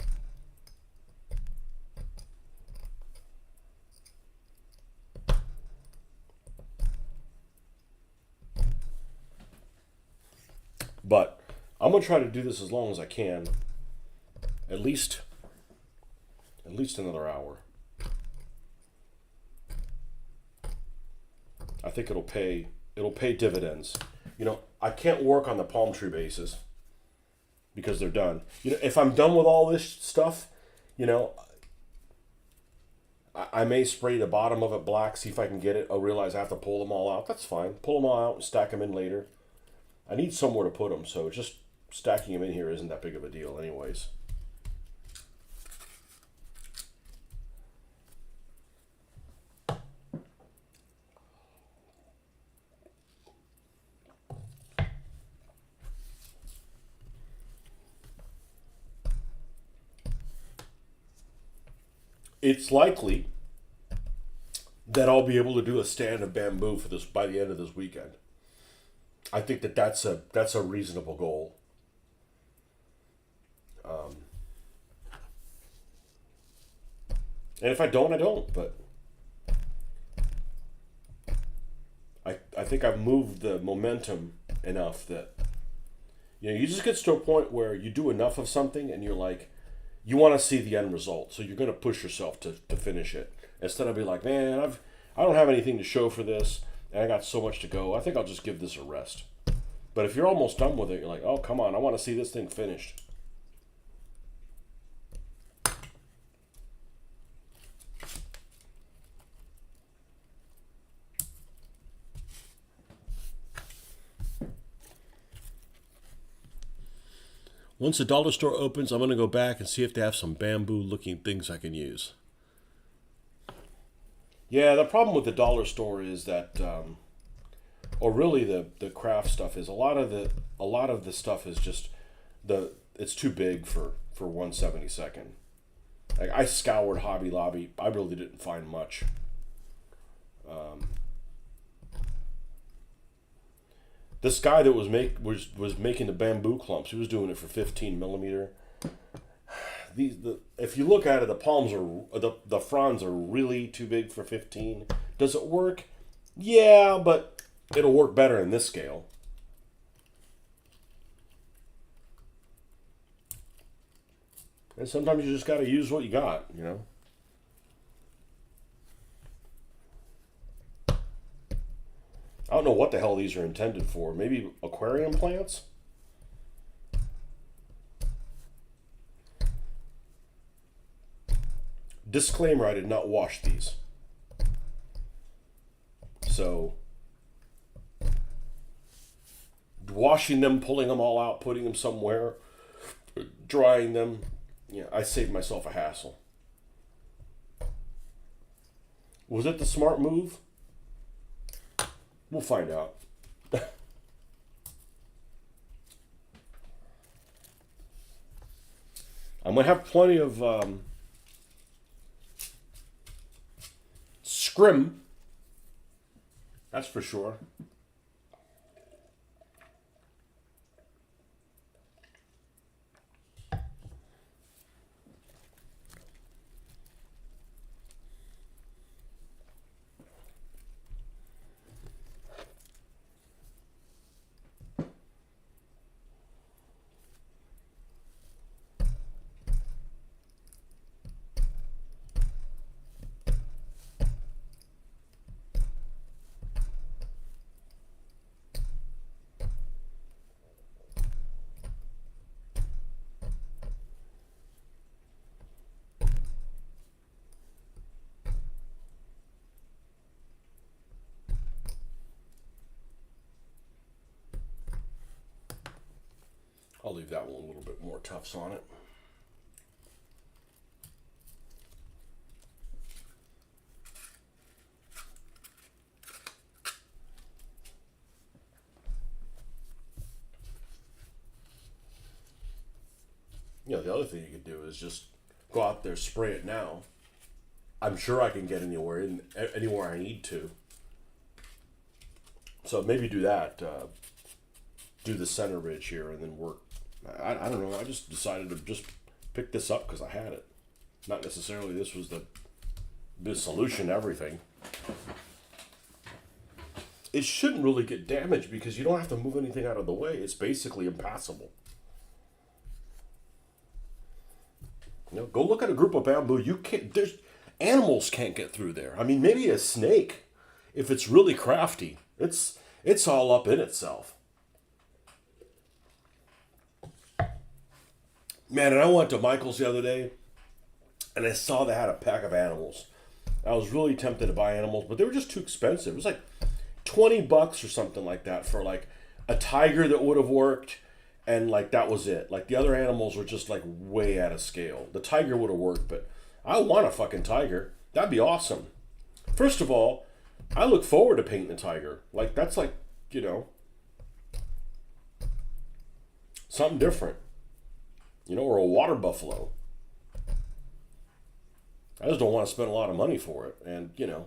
But I'm gonna try to do this as long as I can. At least another hour. I think it'll pay dividends. You know, I can't work on the palm tree bases because they're done. You know, if I'm done with all this stuff, you know, I may spray the bottom of it black, see if I can get it. I'll realize I have to pull them all out. That's fine. Pull them all out and stack them in later. I need somewhere to put them, so just stacking them in here isn't that big of a deal anyways. It's likely that I'll be able to do a stand of bamboo for this by the end of this weekend. I think that that's a reasonable goal. And if I don't, I don't. But I think I've moved the momentum enough that, you know, you just get to a point where you do enough of something and you're like, you want to see the end result, so you're going to push yourself to finish it instead of be like, man, I don't have anything to show for this and I got so much to go. I think I'll just give this a rest. But if you're almost done with it, you're like, oh, come on, I want to see this thing finished. Once the dollar store opens, I'm going to go back and see if they have some bamboo-looking things I can use. Yeah, the problem with the dollar store is that, or really the craft stuff is a lot of the stuff is just it's too big for 1/72. Like I scoured Hobby Lobby, I really didn't find much. This guy that was making the bamboo clumps, he was doing it for 15 millimeter. If you look at it, the palms are the fronds are really too big for 15. Does it work? Yeah, but it'll work better in this scale. And sometimes you just got to use what you got, you know. I don't know what the hell these are intended for. Maybe aquarium plants? Disclaimer, I did not wash these. So, washing them, pulling them all out, putting them somewhere, drying them, yeah, I saved myself a hassle. Was it the smart move? We'll find out. I'm going to have plenty of scrim. That's for sure. I'll leave that one a little bit more tufts on it. You know, the other thing you could do is just go out there, spray it now. I'm sure I can get anywhere I need to. So maybe do that. Do the center ridge here and then work. I don't know. I just decided to just pick this up because I had it. Not necessarily this was the solution to everything. It shouldn't really get damaged because you don't have to move anything out of the way. It's basically impassable. You know, go look at a group of bamboo. Animals can't get through there. I mean, maybe a snake, if it's really crafty. It's all up in itself. Man, and I went to Michael's the other day, and I saw they had a pack of animals. I was really tempted to buy animals, but they were just too expensive. It was like $20 or something like that for like a tiger that would have worked, and like that was it. Like the other animals were just like way out of scale. The tiger would have worked, but I want a fucking tiger. That'd be awesome. First of all, I look forward to painting the tiger. Like that's like, you know, something different. You know, or a water buffalo. I just don't want to spend a lot of money for it. And, you know,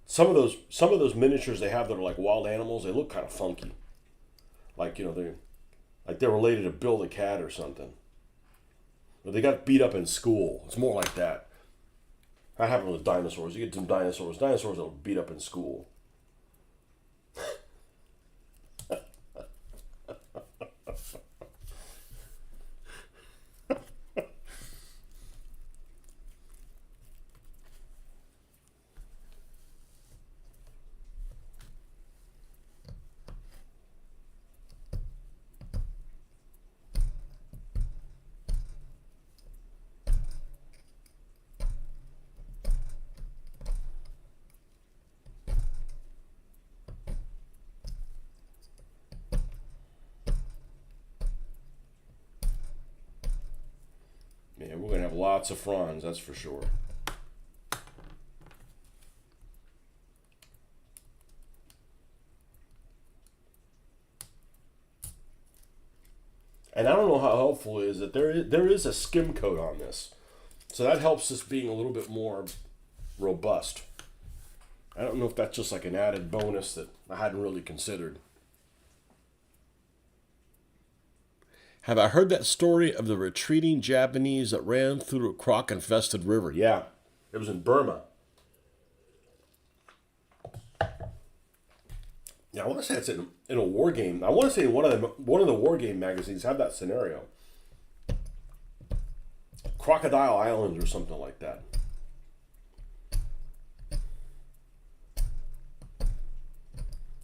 some of those miniatures they have that are like wild animals, they look kind of funky. Like, you know, they're related to Bill the Cat or something. Or they got beat up in school. It's more like that. That happened with dinosaurs. You get some dinosaurs. Dinosaurs that were beat up in school. Man, we're going to have lots of fronds, that's for sure. And I don't know how helpful it is that there is a skim coat on this. So that helps this being a little bit more robust. I don't know if that's just like an added bonus that I hadn't really considered. Have I heard that story of the retreating Japanese that ran through a croc-infested river? Yeah, it was in Burma. Yeah, I want to say it's in a war game. I want to say one of the war game magazines have that scenario. Crocodile Island or something like that.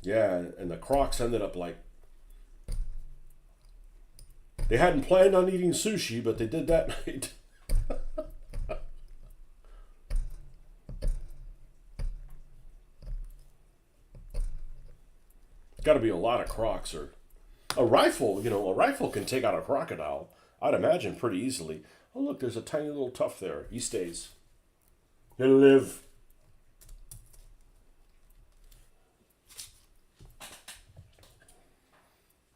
Yeah, and the crocs ended up like they hadn't planned on eating sushi, but they did that night. Got to be a lot of crocs or a rifle. You know, a rifle can take out a crocodile. I'd imagine pretty easily. Oh look, there's a tiny little tuft there. He stays. He'll live.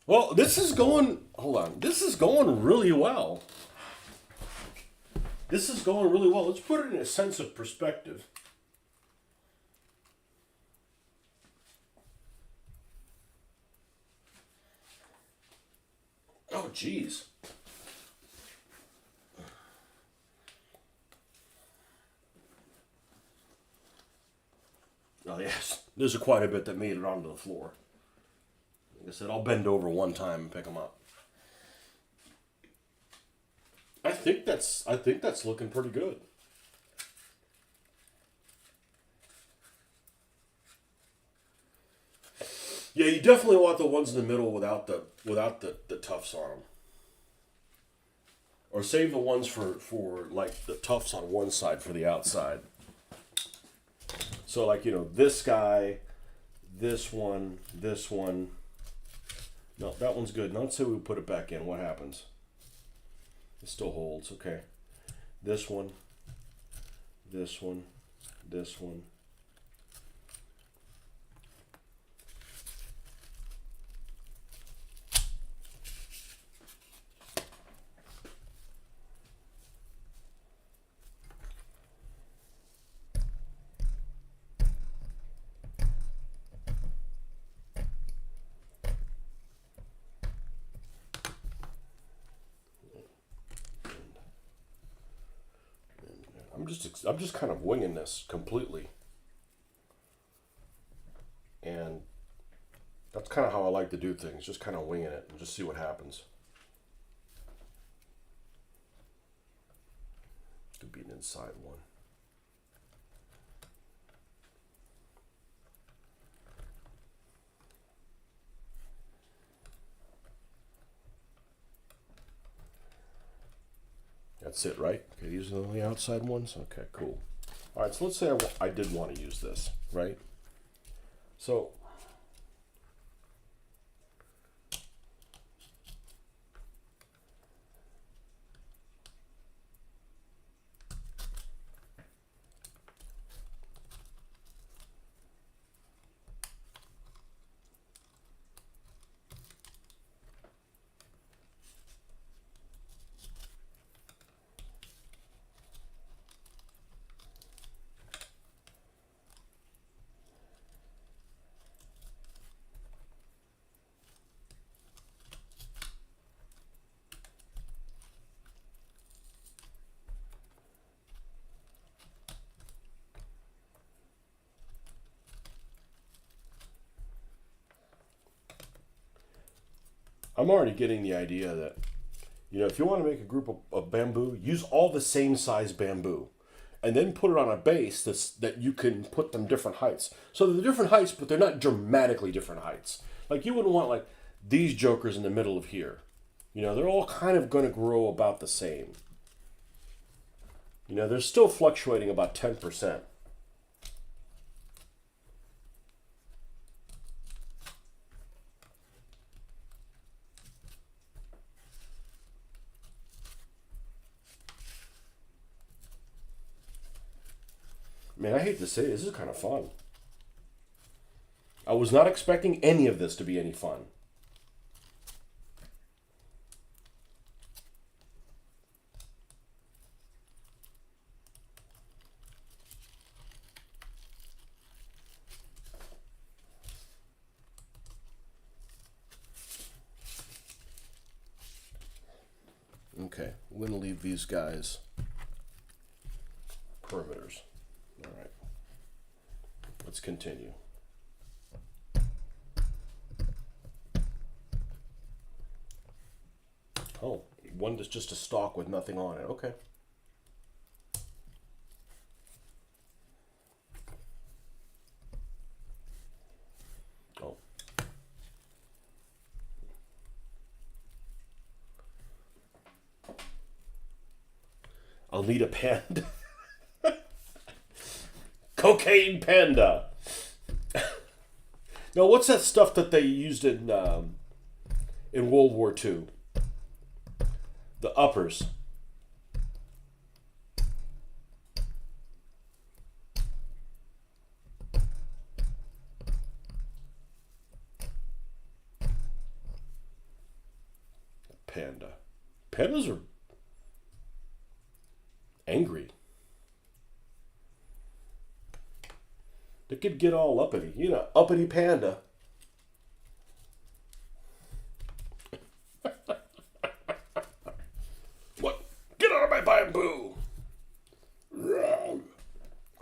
Well, this is going. Hold on. This is going really well. This is going really well. Let's put it in a sense of perspective. Oh, geez. Oh, yes. There's quite a bit that made it onto the floor. Like I said, I'll bend over one time and pick them up. I think that's looking pretty good. Yeah, you definitely want the ones in the middle without the tufts on them. Or save the ones for like the tufts on one side for the outside. So like, you know, this guy, this one, this one. No, that one's good. Now let's say we put it back in. What happens? It still holds. Okay. This one, this one, this one. I'm just kind of winging this completely, and that's kind of how I like to do things. Just kind of winging it and just see what happens. Could be an inside one. That's it, right? Okay, these are the outside ones. Okay, cool. All right, so let's say I did want to use this, right? So I'm already getting the idea that, if you want to make a group of bamboo, use all the same size bamboo. And then put it on a base that you can put them different heights. So they're different heights, but they're not dramatically different heights. Like you wouldn't want like these jokers in the middle of here. They're all kind of going to grow about the same. They're still fluctuating about 10%. Man, I hate to say it, this is kind of fun. I was not expecting any of this to be any fun. Okay, we're going to leave these guys perimeters. All right. Let's continue. Oh, one is just a stalk with nothing on it. Okay. Oh. I'll need a panda. Cocaine panda. Now, what's that stuff that they used in World War II? The uppers. Panda. Pandas are angry. They could get all uppity. Uppity panda. What? Get out of my bamboo!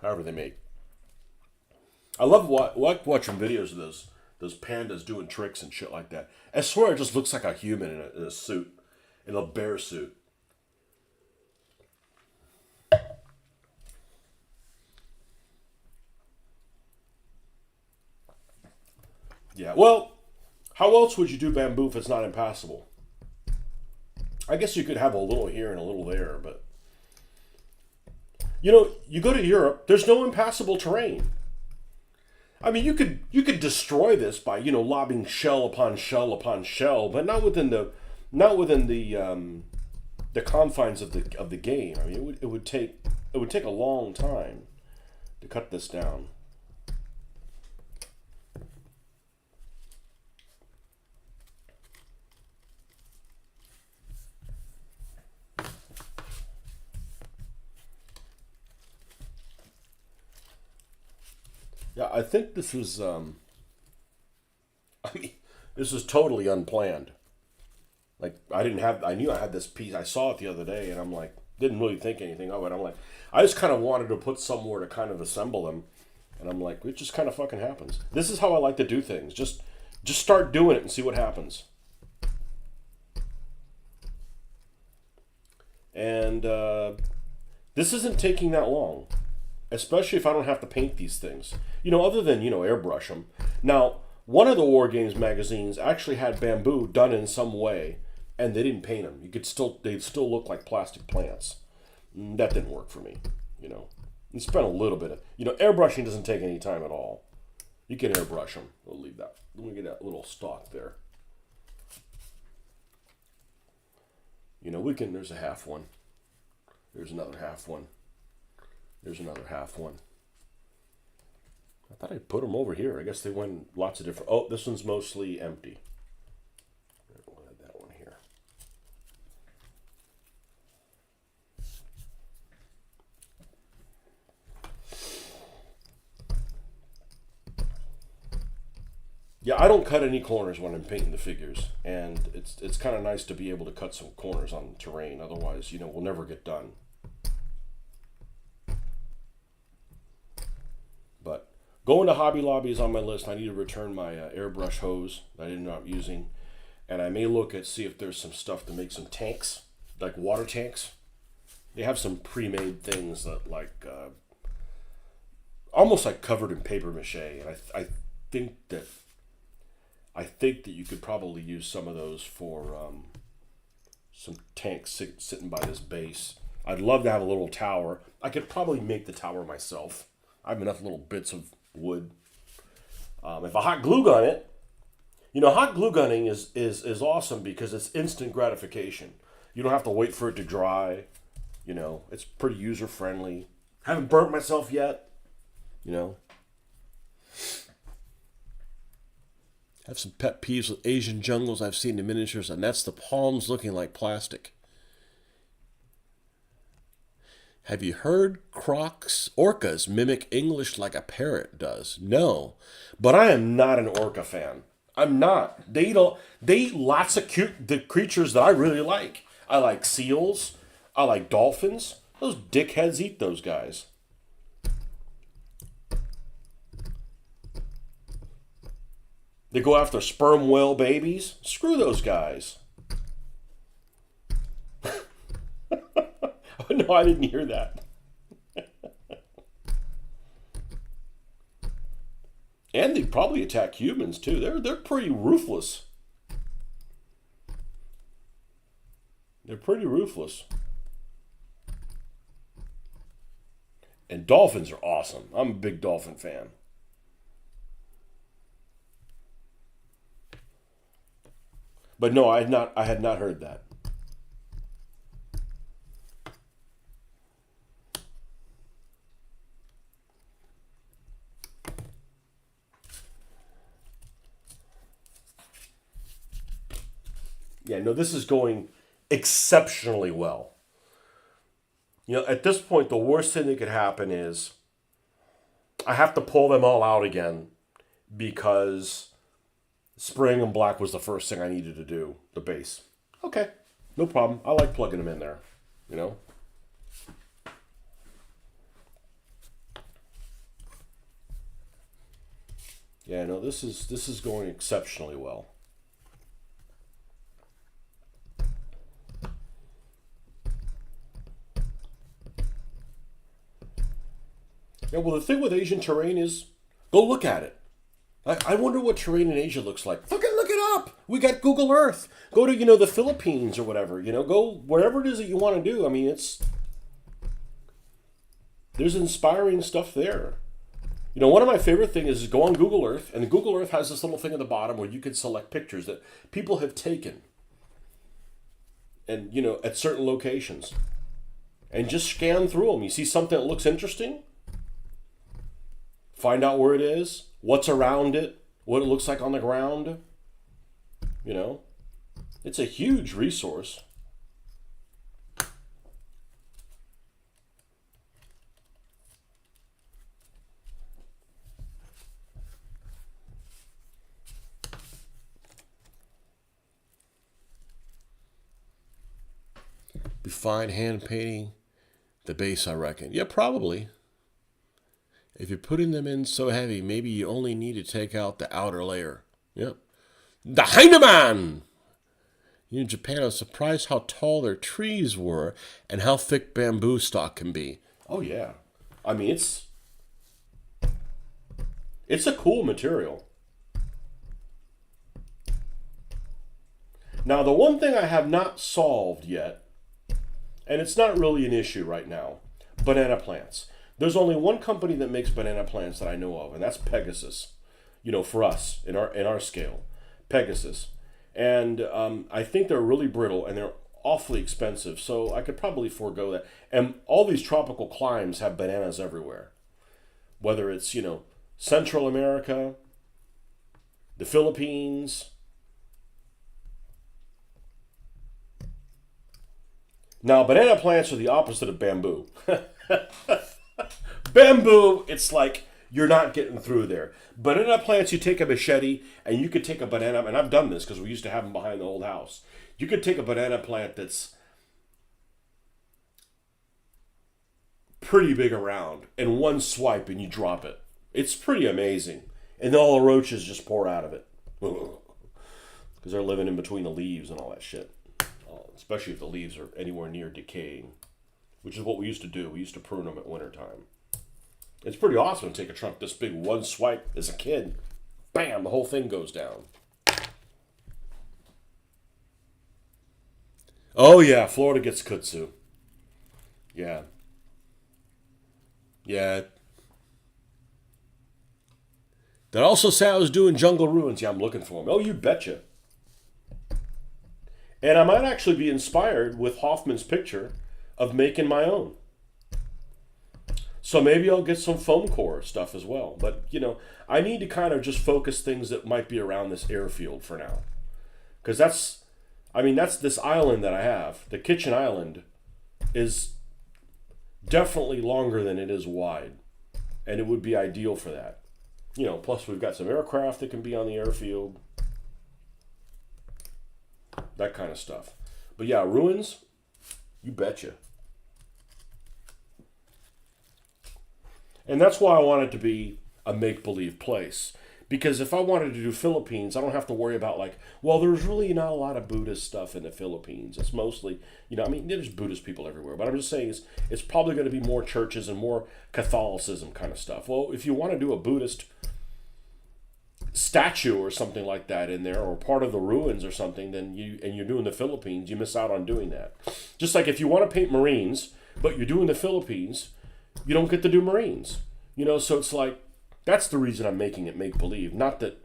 However they make. I love watching videos of those pandas doing tricks and shit like that. I swear it just looks like a human in a suit. In a bear suit. Yeah, well, how else would you do bamboo if it's not impassable? I guess you could have a little here and a little there, but... you go to Europe, there's no impassable terrain. I mean, you could destroy this by, lobbing shell upon shell upon shell, but not within the confines of the game. I mean, it would take a long time to cut this down. Yeah, I think this was, this was totally unplanned. Like, I knew I had this piece, I saw it the other day, and I'm like, didn't really think anything of it. I'm like, I just kind of wanted to put somewhere to kind of assemble them, and I'm like, it just kind of fucking happens. This is how I like to do things. Just start doing it and see what happens. And, this isn't taking that long. Especially if I don't have to paint these things. Other than, airbrush them. Now, one of the War Games magazines actually had bamboo done in some way, and they didn't paint them. They'd still look like plastic plants. That didn't work for me, you know. You spent a little bit of, airbrushing doesn't take any time at all. You can airbrush them. We'll leave that. Let me get that little stalk there. There's a half one. There's another half one. There's another half one. I thought I'd put them over here. I guess they went lots of different. Oh, this one's mostly empty. We'll add that one here. Yeah, I don't cut any corners when I'm painting the figures, and it's kind of nice to be able to cut some corners on terrain. Otherwise, we'll never get done. But going to Hobby Lobby is on my list. I need to return my airbrush hose that I ended up using, and I may look at see if there's some stuff to make some tanks, like water tanks. They have some pre-made things that almost like covered in paper mache, and I think that you could probably use some of those for some tanks sitting by this base. I'd love to have a little tower. I could probably make the tower myself. I have enough little bits of wood. If I hot glue gun it, hot glue gunning is awesome because it's instant gratification. You don't have to wait for it to dry. It's pretty user friendly. Haven't burnt myself yet. I have some pet peeves with Asian jungles I've seen in miniatures, and that's the palms looking like plastic. Have you heard orcas mimic English like a parrot does? No, but I am not an orca fan. I'm not. They eat lots of the creatures that I really like. I like seals. I like dolphins. Those dickheads eat those guys. They go after sperm whale babies. Screw those guys. Oh, no, I didn't hear that. And they probably attack humans too. They're pretty ruthless. They're pretty ruthless. And dolphins are awesome. I'm a big dolphin fan. But no, I had not heard that. Yeah, no, this is going exceptionally well. At this point, the worst thing that could happen is I have to pull them all out again because spraying them black was the first thing I needed to do, the base. Okay, no problem. I like plugging them in there, Yeah, no, this is going exceptionally well. Yeah, well, the thing with Asian terrain is, go look at it. I wonder what terrain in Asia looks like. Fucking look it up. We got Google Earth. Go to, the Philippines or whatever. Go wherever it is that you want to do. I mean, there's inspiring stuff there. One of my favorite things is go on Google Earth, and Google Earth has this little thing at the bottom where you can select pictures that people have taken. And, at certain locations. And just scan through them. You see something that looks interesting? Find out where it is, what's around it, what it looks like on the ground. It's a huge resource. Be fine hand painting the base, I reckon. Yeah, probably. If you're putting them in so heavy, maybe you only need to take out the outer layer. Yep. The Heinemann! In Japan, I was surprised how tall their trees were and how thick bamboo stock can be. Oh, yeah. I mean, it's a cool material. Now, the one thing I have not solved yet, and it's not really an issue right now. Banana plants. There's only one company that makes banana plants that I know of, and that's Pegasus. For us in our scale, Pegasus, and I think they're really brittle and they're awfully expensive. So I could probably forego that. And all these tropical climes have bananas everywhere, whether it's Central America, the Philippines. Now, banana plants are the opposite of bamboo. Bamboo, it's like you're not getting through there. Banana plants, you take a machete and you could take a banana, and I've done this because we used to have them behind the old house. You could take a banana plant that's pretty big around and one swipe and you drop it. It's pretty amazing. And all the roaches just pour out of it. Because they're living in between the leaves and all that shit. Especially if the leaves are anywhere near decaying. Which is what we used to do. We used to prune them at wintertime. It's pretty awesome to take a trunk this big, one swipe as a kid. Bam, the whole thing goes down. Oh yeah, Florida gets kudzu. Yeah. Yeah. That also say I was doing jungle ruins. Yeah, I'm looking for them. Oh, you betcha. And I might actually be inspired with Hoffman's picture of making my own. So maybe I'll get some foam core stuff as well. But, I need to kind of just focus things that might be around this airfield for now. Because that's this island that I have. The kitchen island is definitely longer than it is wide. And it would be ideal for that. Plus we've got some aircraft that can be on the airfield. That kind of stuff. But yeah, ruins, you betcha. And that's why I want it to be a make-believe place. Because if I wanted to do Philippines, I don't have to worry about there's really not a lot of Buddhist stuff in the Philippines. It's mostly, there's Buddhist people everywhere. But I'm just saying it's probably going to be more churches and more Catholicism kind of stuff. Well, if you want to do a Buddhist statue or something like that in there, or part of the ruins or something, then you're doing the Philippines, you miss out on doing that. Just like if you want to paint Marines, but you're doing the Philippines, you don't get to do Marines. So it's like, that's the reason I'm making it make-believe. Not that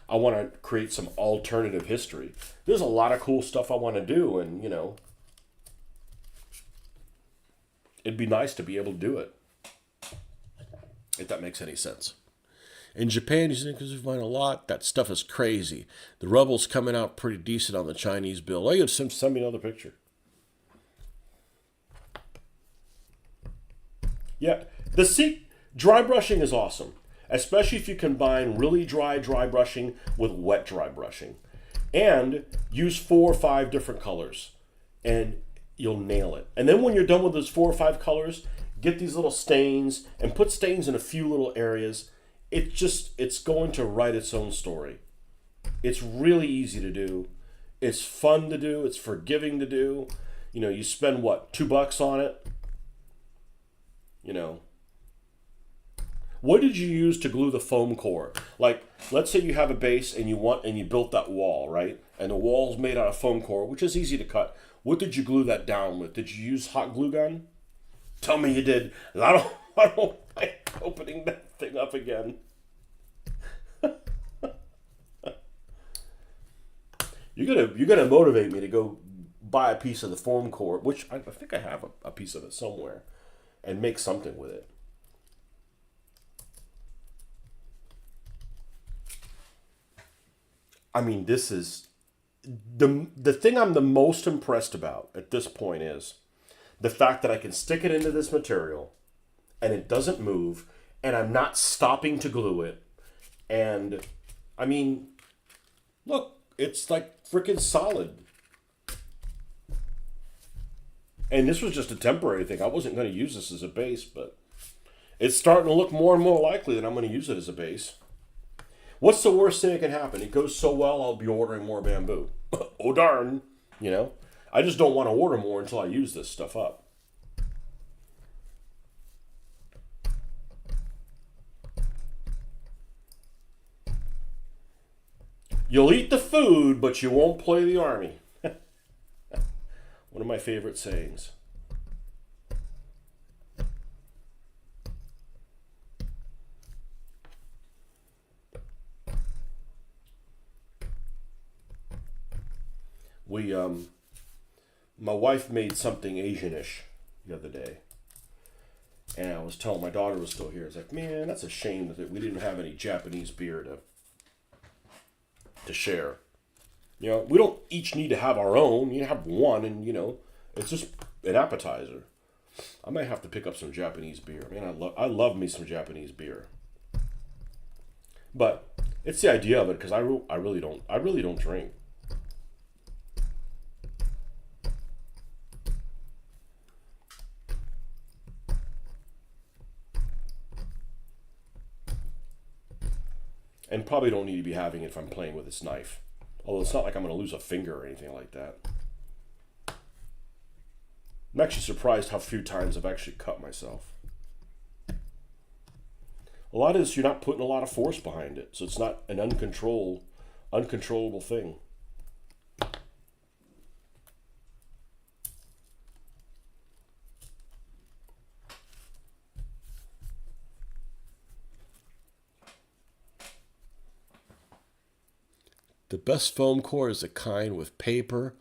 I want to create some alternative history. There's a lot of cool stuff I want to do, and, it'd be nice to be able to do it. If that makes any sense. In Japan, you think we find a lot. That stuff is crazy. The rubble's coming out pretty decent on the Chinese bill. Oh, you send me another picture. Yeah, dry brushing is awesome, especially if you combine really dry brushing with wet dry brushing, and use 4 or 5 different colors, and you'll nail it. And then when you're done with those 4 or 5 colors, get these little stains and put stains in a few little areas. It's going to write its own story. It's really easy to do. It's fun to do. It's forgiving to do. You spend $2 on it. What did you use to glue the foam core? Let's say you have a base and you built that wall, right? And the wall's made out of foam core, which is easy to cut. What did you glue that down with? Did you use hot glue gun? Tell me you did. I don't like opening that thing up again. You're gonna motivate me to go buy a piece of the foam core, which I think I have a piece of it somewhere, and make something with it. This is the thing I'm the most impressed about at this point is the fact that I can stick it into this material and it doesn't move, and I'm not stopping to glue it. And look, it's like freaking solid. And this was just a temporary thing. I wasn't going to use this as a base, but it's starting to look more and more likely that I'm going to use it as a base. What's the worst thing that can happen? It goes so well, I'll be ordering more bamboo. Oh, darn. I just don't want to order more until I use this stuff up. You'll eat the food, but you won't play the army. One of my favorite sayings. We my wife made something Asianish the other day, and I was telling my daughter was still here. I was like, man, that's a shame that we didn't have any Japanese beer to share. You know, we don't each need to have our own. You have one, and you know, it's just an appetizer. I might have to pick up some Japanese beer. Man, I love me some Japanese beer. But it's the idea of it because I really don't drink. And probably don't need to be having it if I'm playing with this knife. Although it's not like I'm going to lose a finger or anything like that. I'm actually surprised how few times I've actually cut myself. A lot of this, you're not putting a lot of force behind it, so it's not an uncontrollable thing. The best foam core is the kind with paper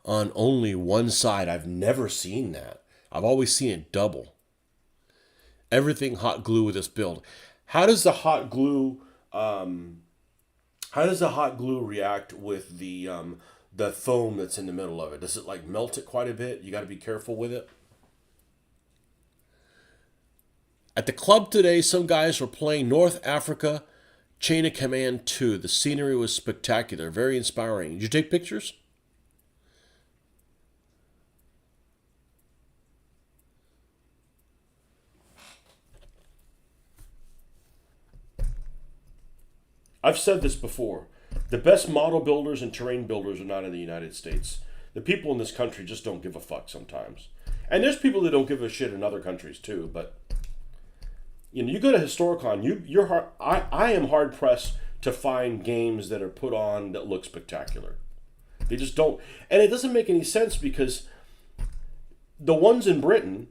on only one side. I've never seen that. I've always seen it double. Everything hot glue with this build. How does the hot glue react with the foam that's in the middle of it? Does it like melt it quite a bit? You got to be careful with it. At the club today, some guys were playing North Africa Chain of Command 2. The scenery was spectacular, very inspiring. Did you take pictures? I've said this before. The best model builders and terrain builders are not in the United States. The people in this country just don't give a fuck sometimes. And there's people that don't give a shit in other countries too, but you know, you go to Historicon, I am hard pressed to find games that are put on that look spectacular. They just don't. And it doesn't make any sense because the ones in Britain,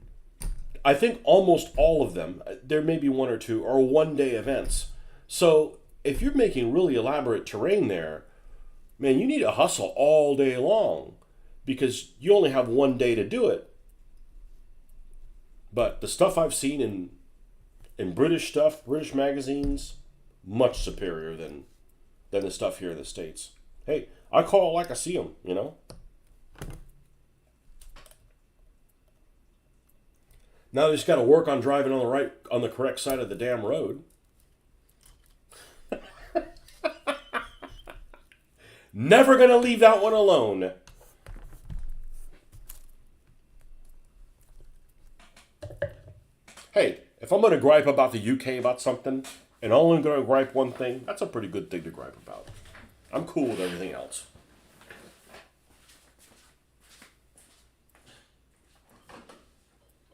I think almost all of them, there may be one or two, are one-day events. So if you're making really elaborate terrain there, man, you need to hustle all day long because you only have one day to do it. But the stuff I've seen in British stuff, British magazines, much superior than the stuff here in the States. Hey, I call it like I see them, you know? Now they just got to work on driving on the correct side of the damn road. Never going to leave that one alone. Hey, if I'm going to gripe about the UK about something, and I'm only going to gripe one thing, that's a pretty good thing to gripe about. I'm cool with everything else.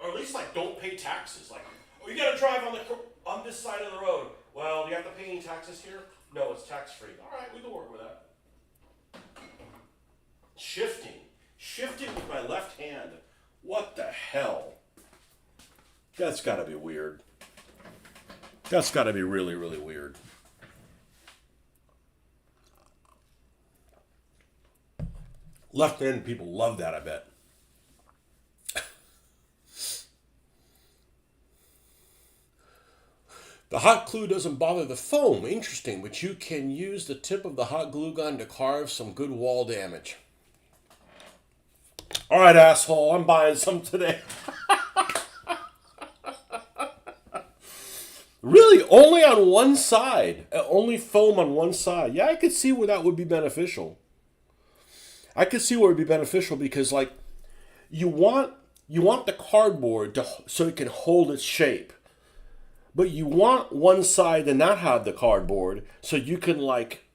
Or at least, like, don't pay taxes. Like, oh, you got to drive on this side of the road. Well, do you have to pay any taxes here? No, it's tax-free. All right, we can work with that. Shifting with my left hand. What the hell? That's got to be weird. That's got to be really, really weird. Left-handed people love that, I bet. The hot glue doesn't bother the foam. Interesting, but you can use the tip of the hot glue gun to carve some good wall damage. All right, asshole, I'm buying some today. Really, only on one side. Only foam on one side. Yeah, I could see where that would be beneficial. I could see where it would be beneficial because, like, you want the cardboard so it can hold its shape. But you want one side to not have the cardboard so you can, like,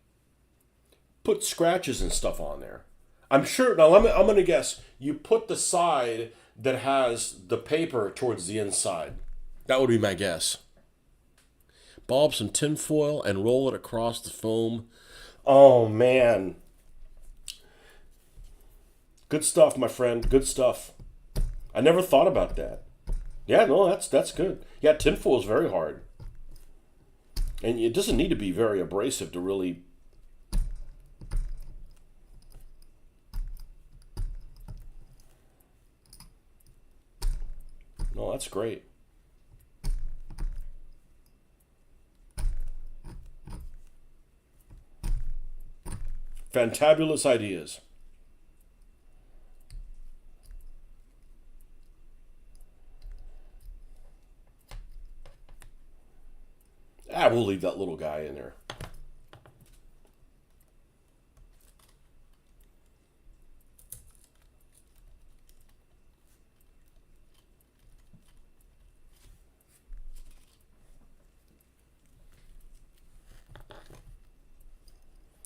put scratches and stuff on there. I'm sure, now I'm going to guess, you put the side that has the paper towards the inside. That would be my guess. Bulb some tin foil and roll it across the foam. Oh, man. Good stuff, my friend. Good stuff. I never thought about that. Yeah, no, that's good. Yeah, tin foil is very hard. And it doesn't need to be very abrasive to really No, that's great. Fantabulous ideas. Ah, we'll leave that little guy in there.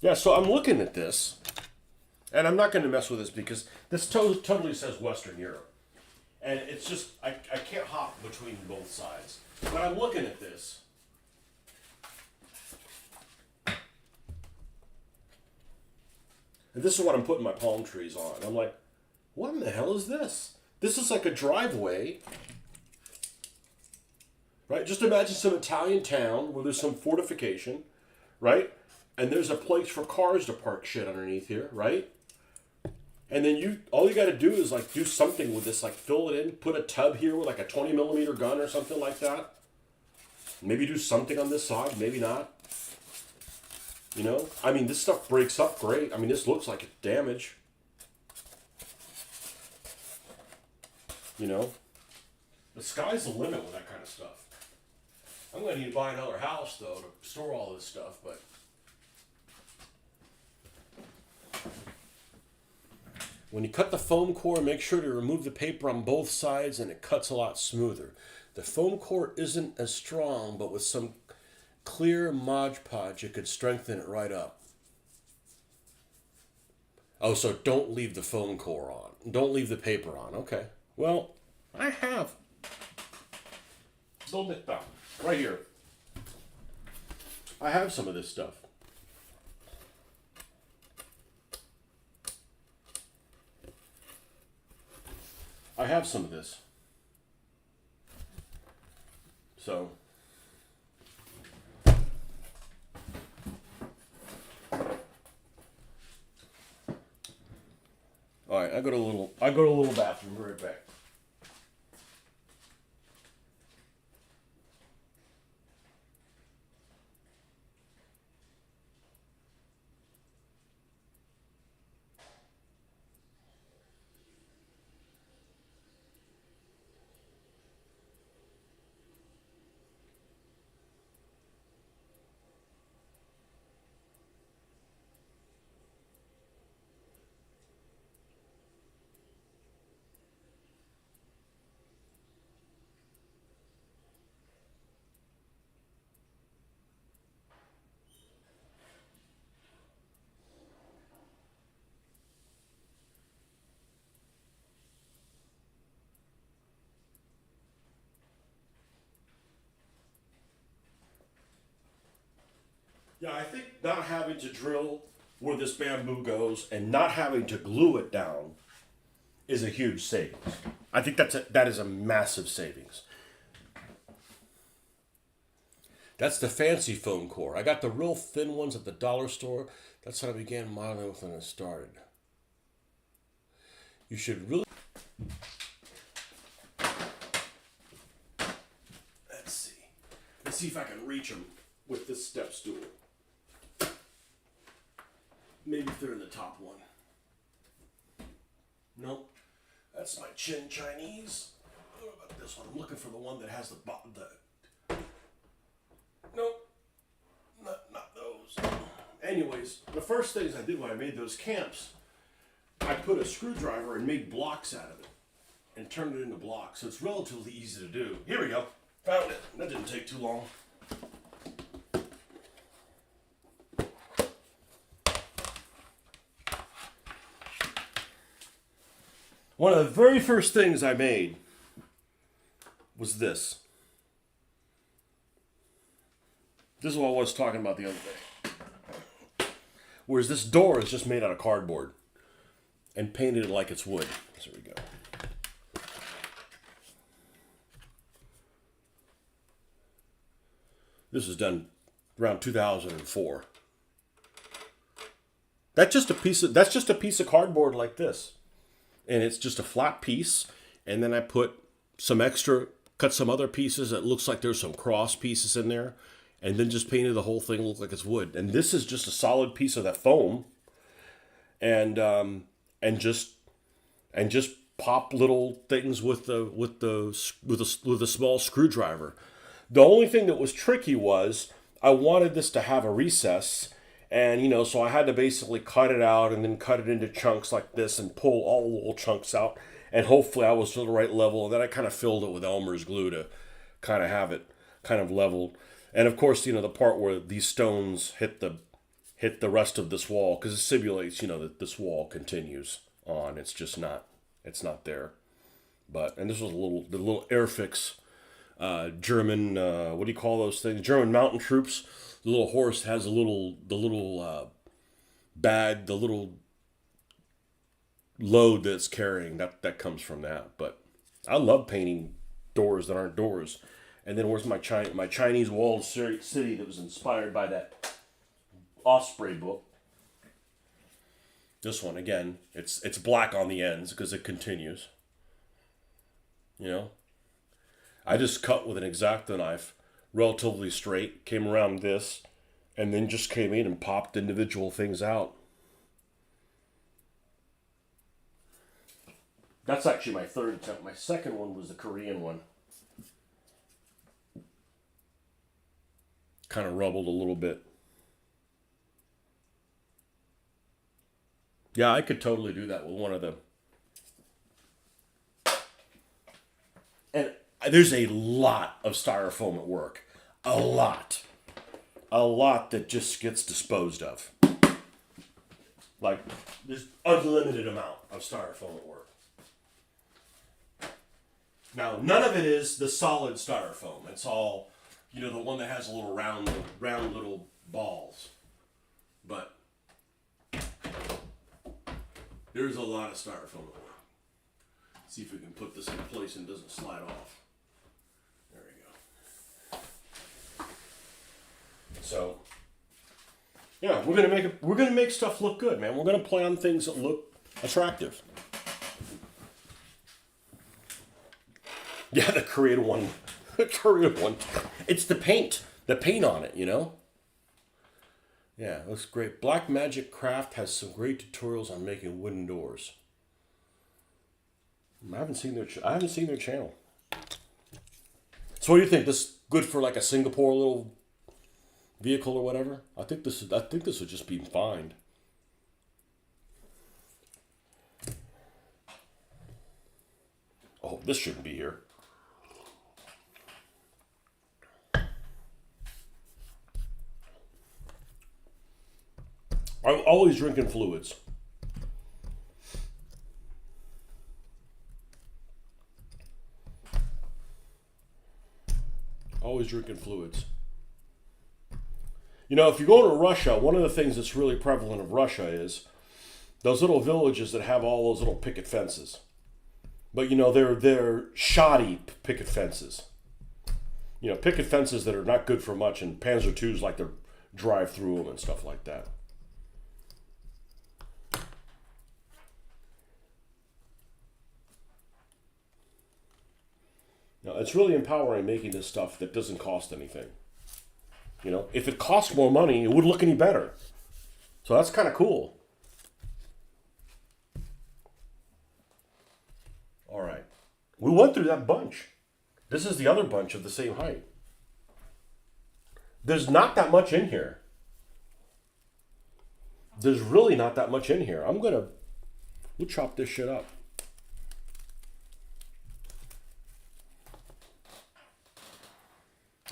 Yeah, so I'm looking at this, and I'm not going to mess with this because this totally says Western Europe. And it's just, I can't hop between both sides. But I'm looking at this. And this is what I'm putting my palm trees on. I'm like, what in the hell is this? This is like a driveway. Right? Just imagine some Italian town where there's some fortification, right? And there's a place for cars to park shit underneath here, right? And then all you got to do is like do something with this, like fill it in, put a tub here with like a 20 millimeter gun or something like that. Maybe do something on this side, maybe not. You know, I mean, this stuff breaks up great. I mean, this looks like it's damaged. You know, the sky's the limit with that kind of stuff. I'm going to need to buy another house though to store all this stuff, but. When you cut the foam core, make sure to remove the paper on both sides and it cuts a lot smoother. The foam core isn't as strong, but with some clear Mod Podge, it could strengthen it right up. Oh, so don't leave the foam core on. Don't leave the paper on. Okay. Well, I have. Right here. I have some of this stuff. I have some of this. So. All right, I go to a little bathroom. Be right back. Yeah, I think not having to drill where this bamboo goes and not having to glue it down is a huge savings. I think that is a massive savings. That's the fancy foam core. I got the real thin ones at the dollar store. That's how I began modeling with when I started. You should really... Let's see. Let's see if I can reach them with this step stool. Maybe if they're in the top one. Nope. That's my chin Chinese. What about this one? I'm looking for the one that has the bottom. Nope. Not those. Anyways, the first things I did when I made those camps, I put a screwdriver and made blocks out of it. And turned it into blocks. So it's relatively easy to do. Here we go. Found it. That didn't take too long. One of the very first things I made was this. This is what I was talking about the other day. Whereas this door is just made out of cardboard and painted like it's wood. So there we go. This was done around 2004. That's just a piece of cardboard like this. And it's just a flat piece. And then I put some extra, cut some other pieces that looks like there's some cross pieces in there, and then just painted the whole thing look like it's wood. And this is just a solid piece of that foam, and and just and just pop little things with a small screwdriver. The only thing that was tricky was I wanted this to have a recess, and so I had to basically cut it out and then cut it into chunks like this and pull all the little chunks out, and hopefully I was to the right level. And then I kind of filled it with Elmer's glue to kind of have it kind of leveled. And of course, the part where these stones hit the rest of this wall, because it simulates, that this wall continues on. It's just not. It's not there. And this was the little Airfix German. What do you call those things? German mountain troops. The little horse has the little bag, the little load that's carrying. That comes from that. But I love painting doors that aren't doors. And then where's my Chinese walled city that was inspired by that Osprey book? This one again, it's black on the ends because it continues. I just cut with an X-Acto knife, relatively straight, came around this, and then just came in and popped individual things out. That's actually my third attempt. My second one was the Korean one. Kind of rubbled a little bit. Yeah, I could totally do that with one of them. And there's a lot of styrofoam at work. A lot. A lot that just gets disposed of. Like, there's unlimited amount of styrofoam at work. Now, none of it is the solid styrofoam. It's all, the one that has a little round little balls. But there's a lot of styrofoam at work. See if we can put this in place and it doesn't slide off. There we go. So, yeah, we're gonna make stuff look good, man. We're gonna play on things that look attractive. Yeah, the Korean one. The Korean one. It's the paint on it, Yeah, it looks great. Black Magic Craft has some great tutorials on making wooden doors. I haven't seen their channel. So what do you think? This good for like a Singapore little vehicle or whatever? I think this would just be fine. Oh, this shouldn't be here. I'm always drinking fluids. Always drinking fluids. If you go to Russia, one of the things that's really prevalent of Russia is those little villages that have all those little picket fences. But they're shoddy picket fences. Picket fences that are not good for much, and Panzer IIs like to drive through them and stuff like that. Now, it's really empowering making this stuff that doesn't cost anything. If it cost more money, it wouldn't look any better. So that's kind of cool. All right. We went through that bunch. This is the other bunch of the same height. There's not that much in here. There's really not that much in here. We'll chop this shit up.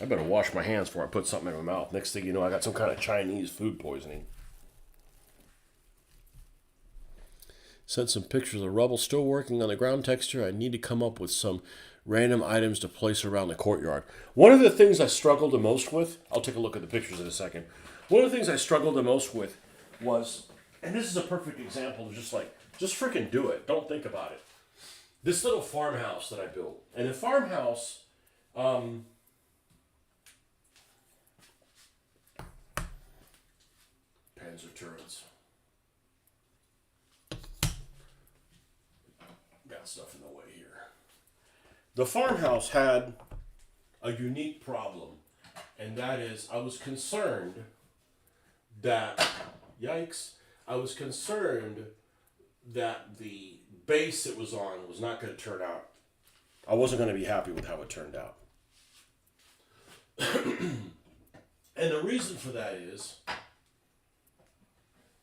I better wash my hands before I put something in my mouth. Next thing you know, I got some kind of Chinese food poisoning. Sent some pictures of rubble. Still working on the ground texture. I need to come up with some random items to place around the courtyard. One of the things I struggled the most with, I'll take a look at the pictures in a second. One of the things I struggled the most with was, and this is a perfect example of just freaking do it. Don't think about it. This little farmhouse that I built. And the farmhouse, Panzer turrets. Got stuff in the way here. The farmhouse had a unique problem, and that is I was concerned that, yikes, I was concerned that the base it was on was not going to turn out. I wasn't going to be happy with how it turned out. And the reason for that is,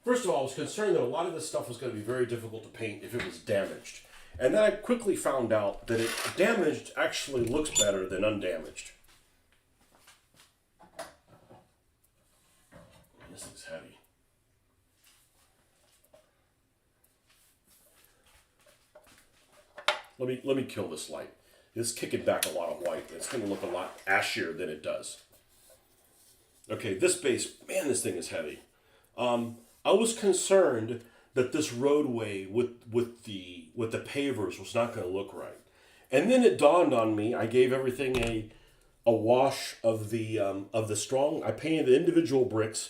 first of all, I was concerned that a lot of this stuff was going to be very difficult to paint if it was damaged. And then I quickly found out that it damaged actually looks better than undamaged. Man, this thing's heavy. Let me kill this light. It's kicking back a lot of white. It's going to look a lot ashier than it does. Okay, this base, man, this thing is heavy. I was concerned that this roadway with the pavers was not going to look right, and then it dawned on me. I gave everything a wash of the strong. I painted the individual bricks,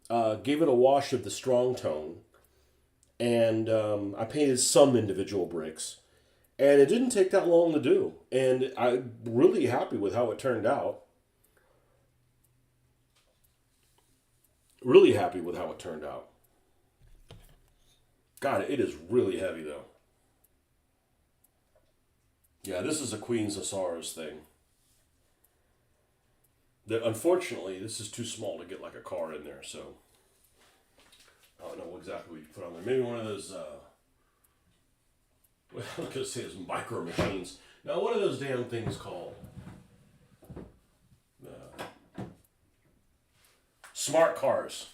gave it a wash of the strong tone, and I painted some individual bricks, and it didn't take that long to do, and I'm really happy with how it turned out. Really happy with how it turned out. God, it is really heavy though. Yeah, this is a Queen's Asara's thing. Unfortunately, this is too small to get like a car in there, so I don't know exactly what you put on there. Maybe one of those, well, I was going to say those micro machines. Now, what are those damn things called? Smart cars.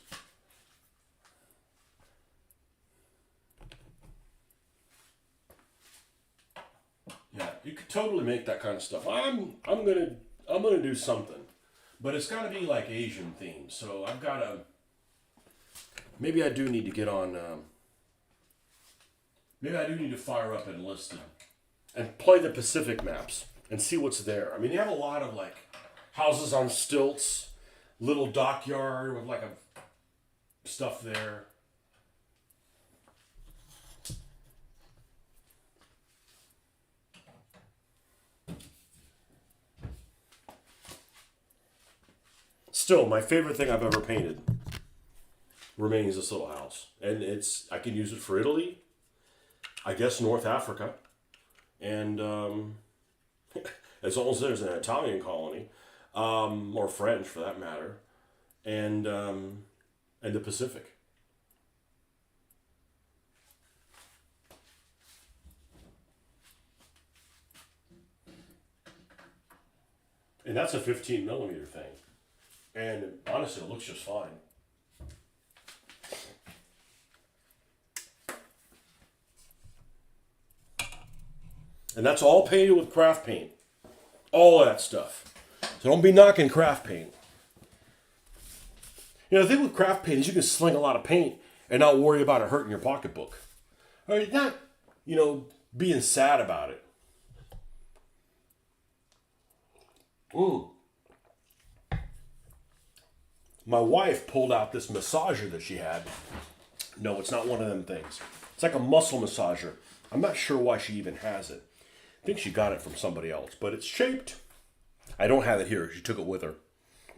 Yeah, you could totally make that kind of stuff. I'm gonna do something, but it's got to be like Asian themed. So I've got to. Maybe I do need to get on. Maybe I do need to fire up Enlisted and play the Pacific maps and see what's there. I mean, you have a lot of like houses on stilts, little dockyard with like a stuff there. Still, my favorite thing I've ever painted remains this little house, and I can use it for Italy, I guess North Africa, and as long as there's an Italian colony, or French for that matter, and the Pacific. And that's a 15 millimeter thing. And honestly, it looks just fine. And that's all painted with craft paint. All of that stuff. So don't be knocking craft paint. You know, the thing with craft paint is you can sling a lot of paint and not worry about it hurting your pocketbook. Or you're not, being sad about it. My wife pulled out this massager that she had. No, it's not one of them things. It's like a muscle massager. I'm not sure why she even has it. I think she got it from somebody else, but it's shaped. I don't have it here. She took it with her.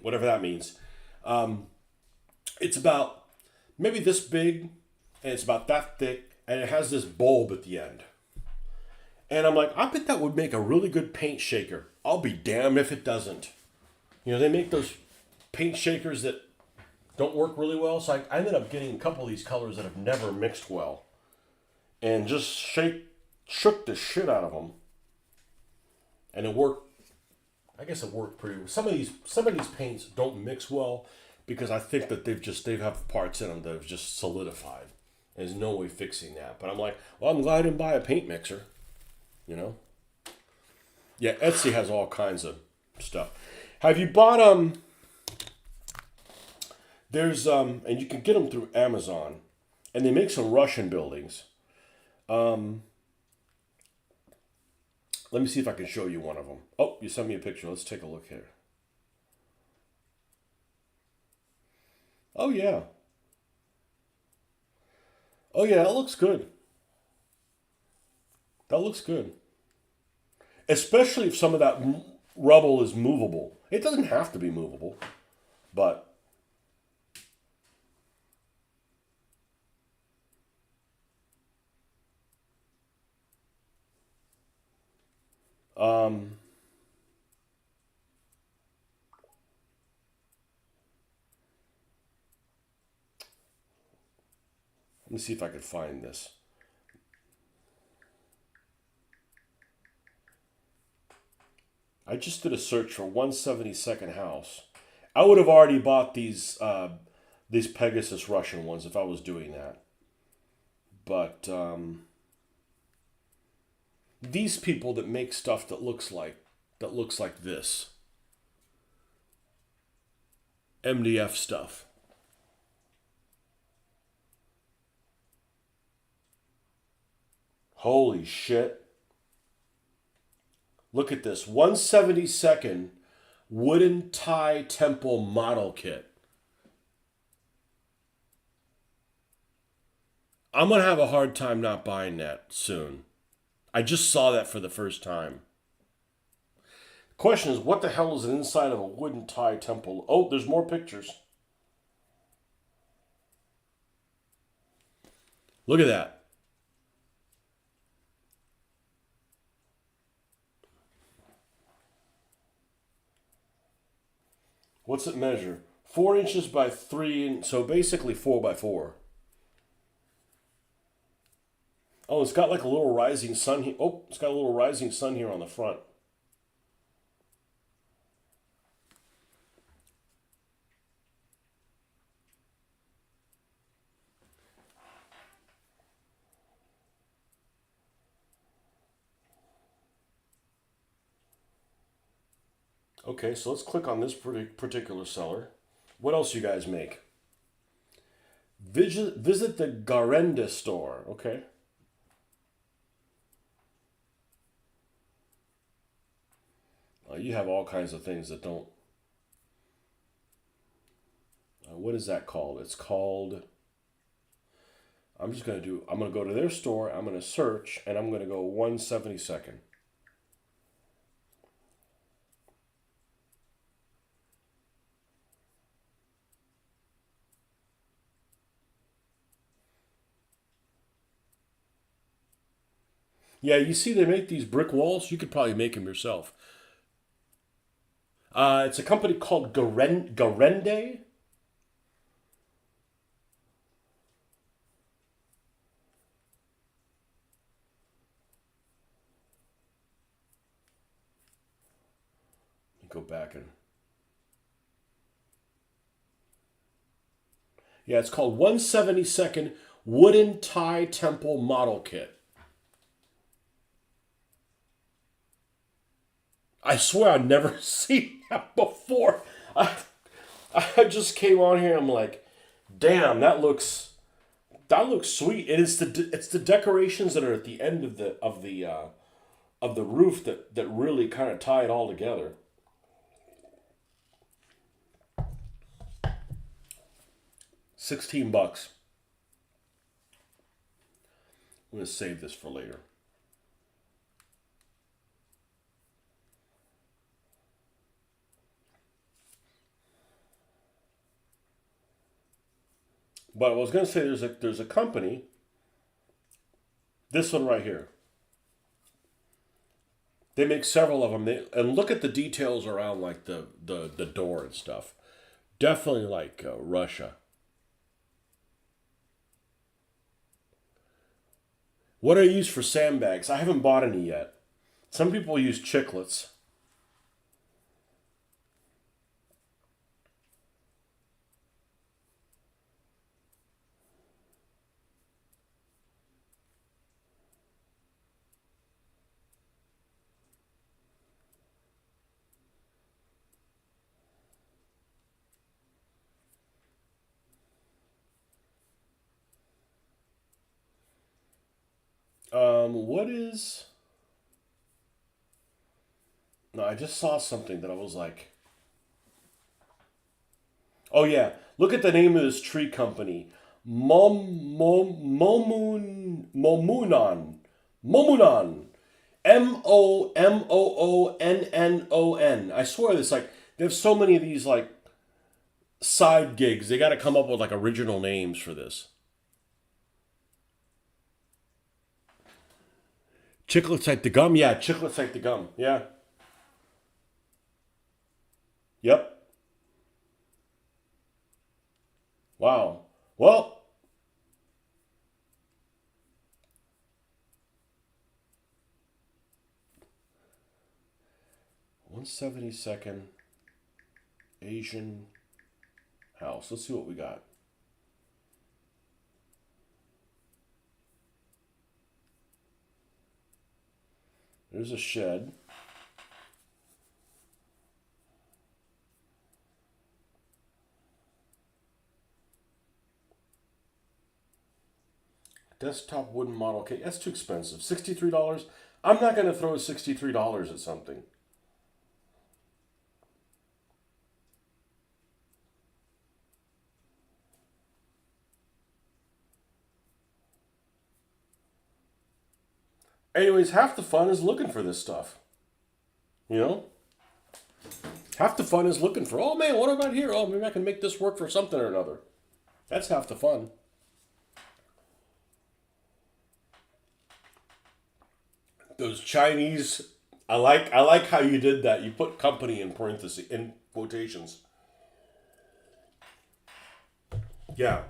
Whatever that means. It's about maybe this big, and it's about that thick, and it has this bulb at the end. And I'm like, I bet that would make a really good paint shaker. I'll be damned if it doesn't. They make those paint shakers that don't work really well. So I ended up getting a couple of these colors that have never mixed well. And just shook the shit out of them. And it worked. I guess it worked pretty well. Some of these paints don't mix well because I think that they have parts in them that have just solidified. There's no way fixing that. But I'm like, well, I'm glad I didn't buy a paint mixer. Yeah, Etsy has all kinds of stuff. Have you bought there's and you can get them through Amazon, and they make some Russian buildings. Let me see if I can show you one of them. Oh, you sent me a picture. Let's take a look here. Oh yeah. Oh yeah, that looks good. That looks good. especially if some of that rubble is movable. It doesn't have to be movable, but um, let me see if I can find this. I just did a search for 172nd house. I would have already bought these Pegasus Russian ones if I was doing that. But these people that make stuff that looks like this MDF stuff. Holy shit. Look at this 172nd wooden Thai temple model kit. I'm going to have a hard time not buying that soon. I just saw that for the first time. Question is, what the hell is an inside of a wooden Thai temple? Oh, there's more pictures. Look at that. What's it measure? 4 inches by 3, so basically 4 by 4. Oh, it's got like a little rising sun here. Oh, it's got a little rising sun here on the front. Okay, so let's click on this particular seller. What else you guys make? Visit the Garenda store. Okay. You have all kinds of things that don't. What is that called? It's called. I'm going to go to their store. I'm going to search, and I'm going to go 172nd. Yeah, you see, they make these brick walls. You could probably make them yourself. It's a company called Garende. Go back and. Yeah, it's called 172nd Wooden Thai Temple Model Kit. I swear I've never seen that before. I just came on here. I'm like, damn, that looks sweet. It's the decorations that are at the end of the roof that really kind of tie it all together. 16 bucks. I'm gonna save this for later. But I was gonna say there's a company. This one right here. They make several of them. And look at the details around like the door and stuff. Definitely like Russia. What I use for sandbags? I haven't bought any yet. Some people use chiclets. What is? No, I just saw something that I was like, oh yeah, look at the name of this tree company, Momunan, Momunan. Mooonnon. I swear this, like, they have so many of these, like, side gigs. They got to come up with, like, original names for this. Chiclets like the gum? Yeah, chiclets like the gum. Yeah. Yep. Wow. Well, 172nd Asian house. Let's see what we got. There's a shed. Desktop wooden model cake. That's too expensive. $63. I'm not going to throw $63 at something. Anyways, half the fun is looking for this stuff. You know? Half the fun is looking for, oh man, what about here? Oh, maybe I can make this work for something or another. That's half the fun. Those Chinese, I like how you did that. You put company in parentheses, in quotations. Yeah.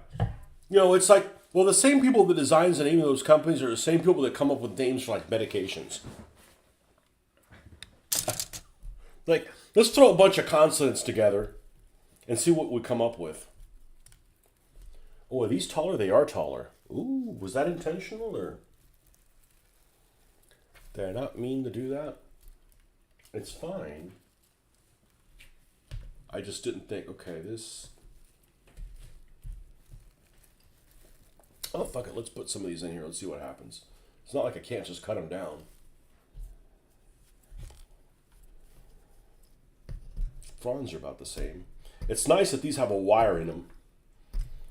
You know, it's like, well, the same people that designs the name of those companies are the same people that come up with names for like medications. Like, let's throw a bunch of consonants together and see what we come up with. Oh, are these taller? They are taller. Ooh, was that intentional or did I not mean to do that? It's fine. I just didn't think, okay, this. Oh, fuck it. Let's put some of these in here. Let's see what happens. It's not like I can't just cut them down. Fronds are about the same. It's nice that these have a wire in them.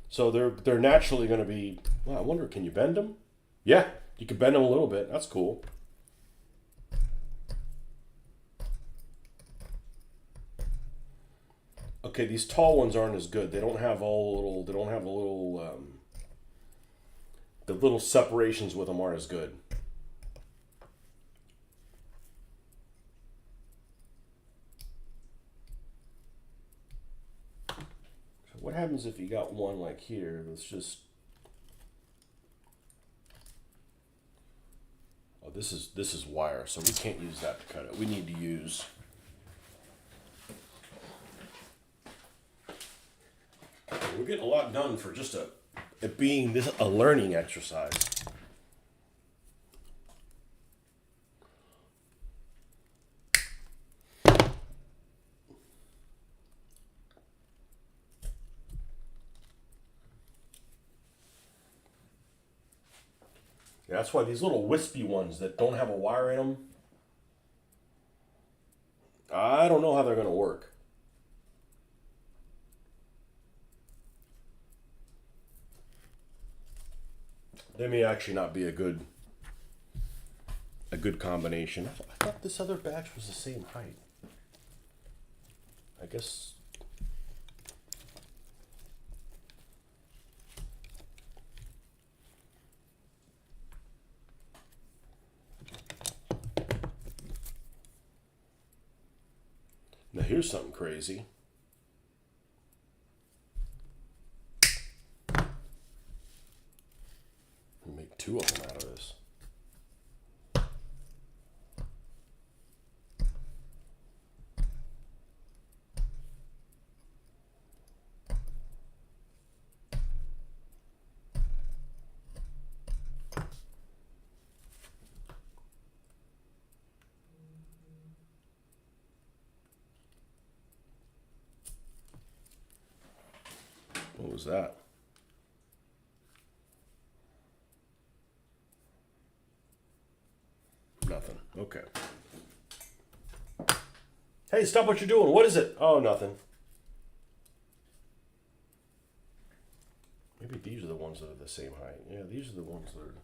So they're naturally going to be. Well, I wonder, can you bend them? Yeah, you can bend them a little bit. That's cool. Okay, these tall ones aren't as good. They don't have all little. They don't have a little. The little separations with them aren't as good. So what happens if you got one like here? Let's just. Oh, this is wire, so we can't use that to cut it. We need to use. We're getting a lot done for just it being this a learning exercise. Yeah, that's why these little wispy ones that don't have a wire in them, I don't know how they're going to work. They may actually not be a good combination. I thought this other batch was the same height. I guess. Now here's something crazy. We'll make two of them out of this. What was that? Nothing. Okay. Hey, stop what you're doing. What is it? Oh, nothing. Maybe these are the ones that are the same height. Yeah, these are the ones that are.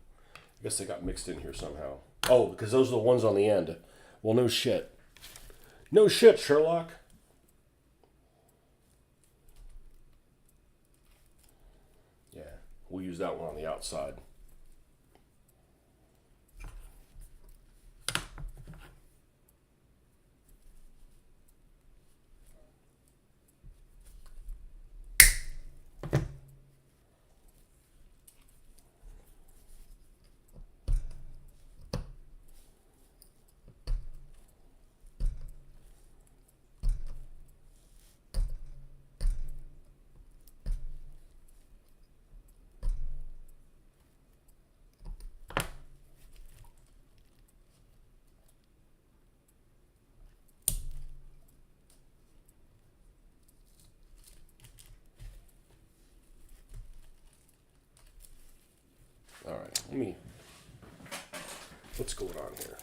I guess they got mixed in here somehow. Oh, because those are the ones on the end. Well, no shit. No shit, Sherlock. Yeah, we'll use that one on the outside. All right, what's going on here?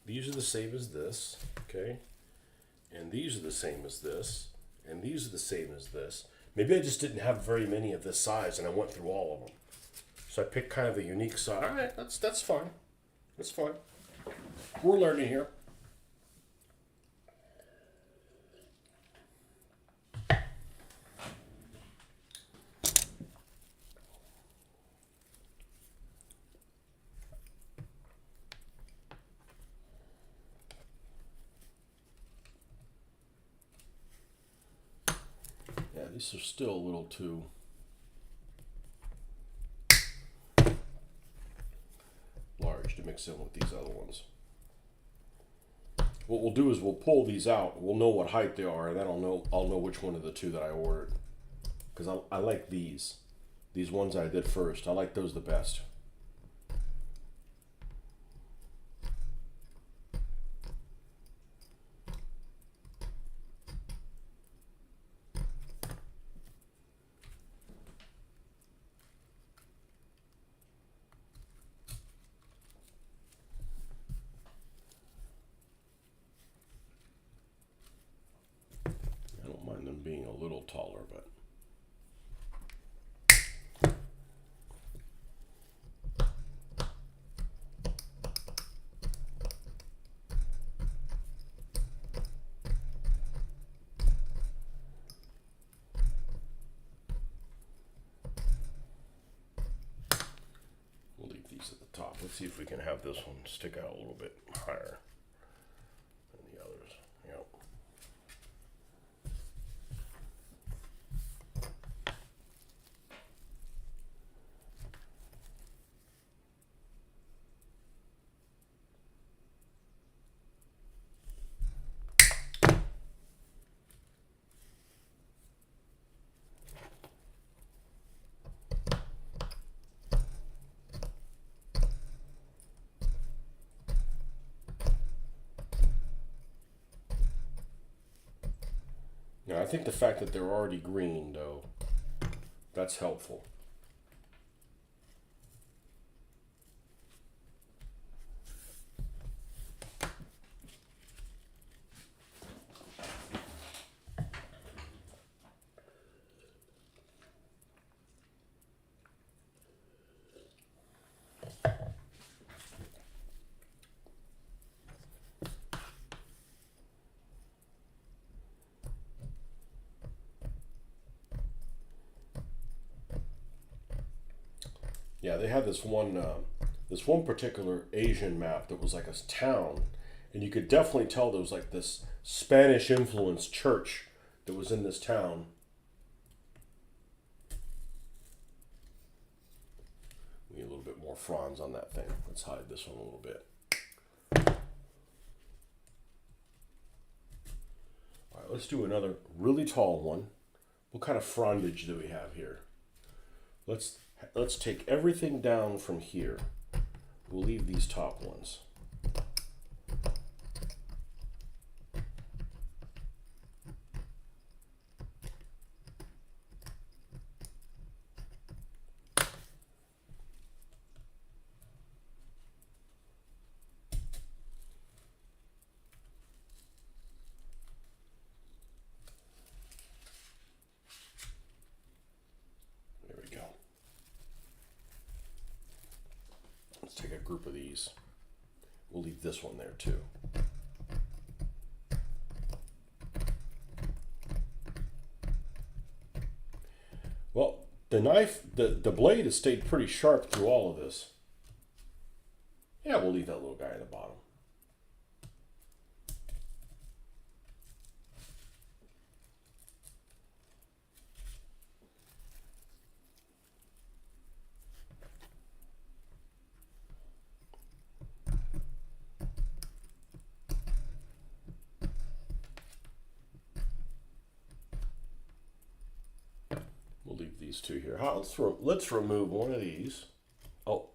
These are the same as this, okay? And these are the same as this, and these are the same as this. Maybe I just didn't have very many of this size, and I went through all of them. So I picked kind of a unique size. All right, that's fine. That's fine. We're learning here. Yeah, these are still a little too large to mix in with these other ones. What we'll do is we'll pull these out. We'll know what height they are, and then I'll know which one of the two that I ordered. Because I like these ones I did first. I like those the best. I don't mind them being a little taller, but we'll leave these at the top. Let's see if we can have this one stick out a little bit higher than the others. Yep. Now, I think the fact that they're already green, though, that's helpful. Yeah, they had this one particular Asian map that was like a town, and you could definitely tell there was like this Spanish influenced church that was in this town. We need a little bit more fronds on that thing. Let's hide this one a little bit. All right, let's do another really tall one. What kind of frondage do we have here? Let's take everything down from here. We'll leave these top ones. group of these. We'll leave this one there too. Well, the knife, the blade has stayed pretty sharp through all of this. Yeah, we'll leave that little guy in the bottom. We'll leave these two here. Let's remove one of these. Oh.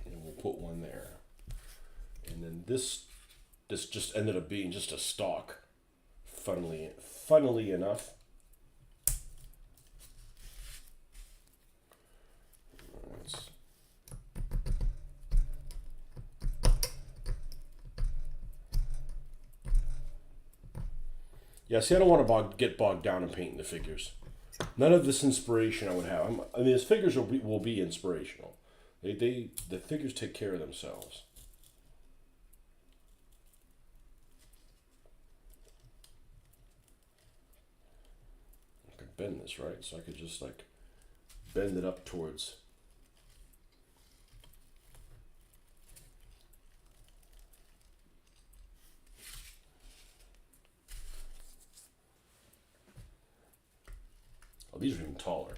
And we'll put one there. And then this just ended up being just a stalk. Funnily enough. Yeah, see, I don't want to get bogged down in painting the figures. None of this inspiration I would have. I mean, his figures will be inspirational. The figures take care of themselves. I could bend this, right? So I could just like bend it up towards. Oh, these are even taller.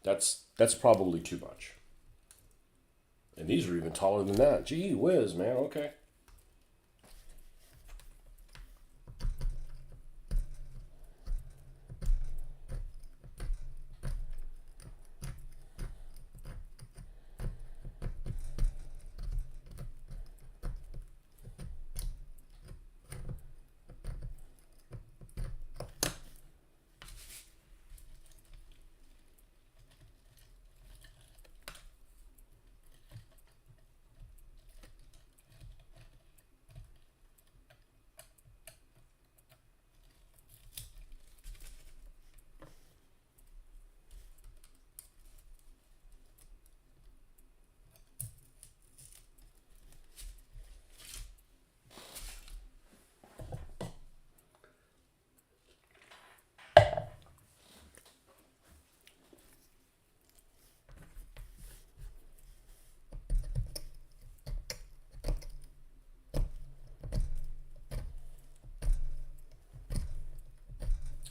That's probably too much. And these are even taller than that. Gee whiz, man. Okay.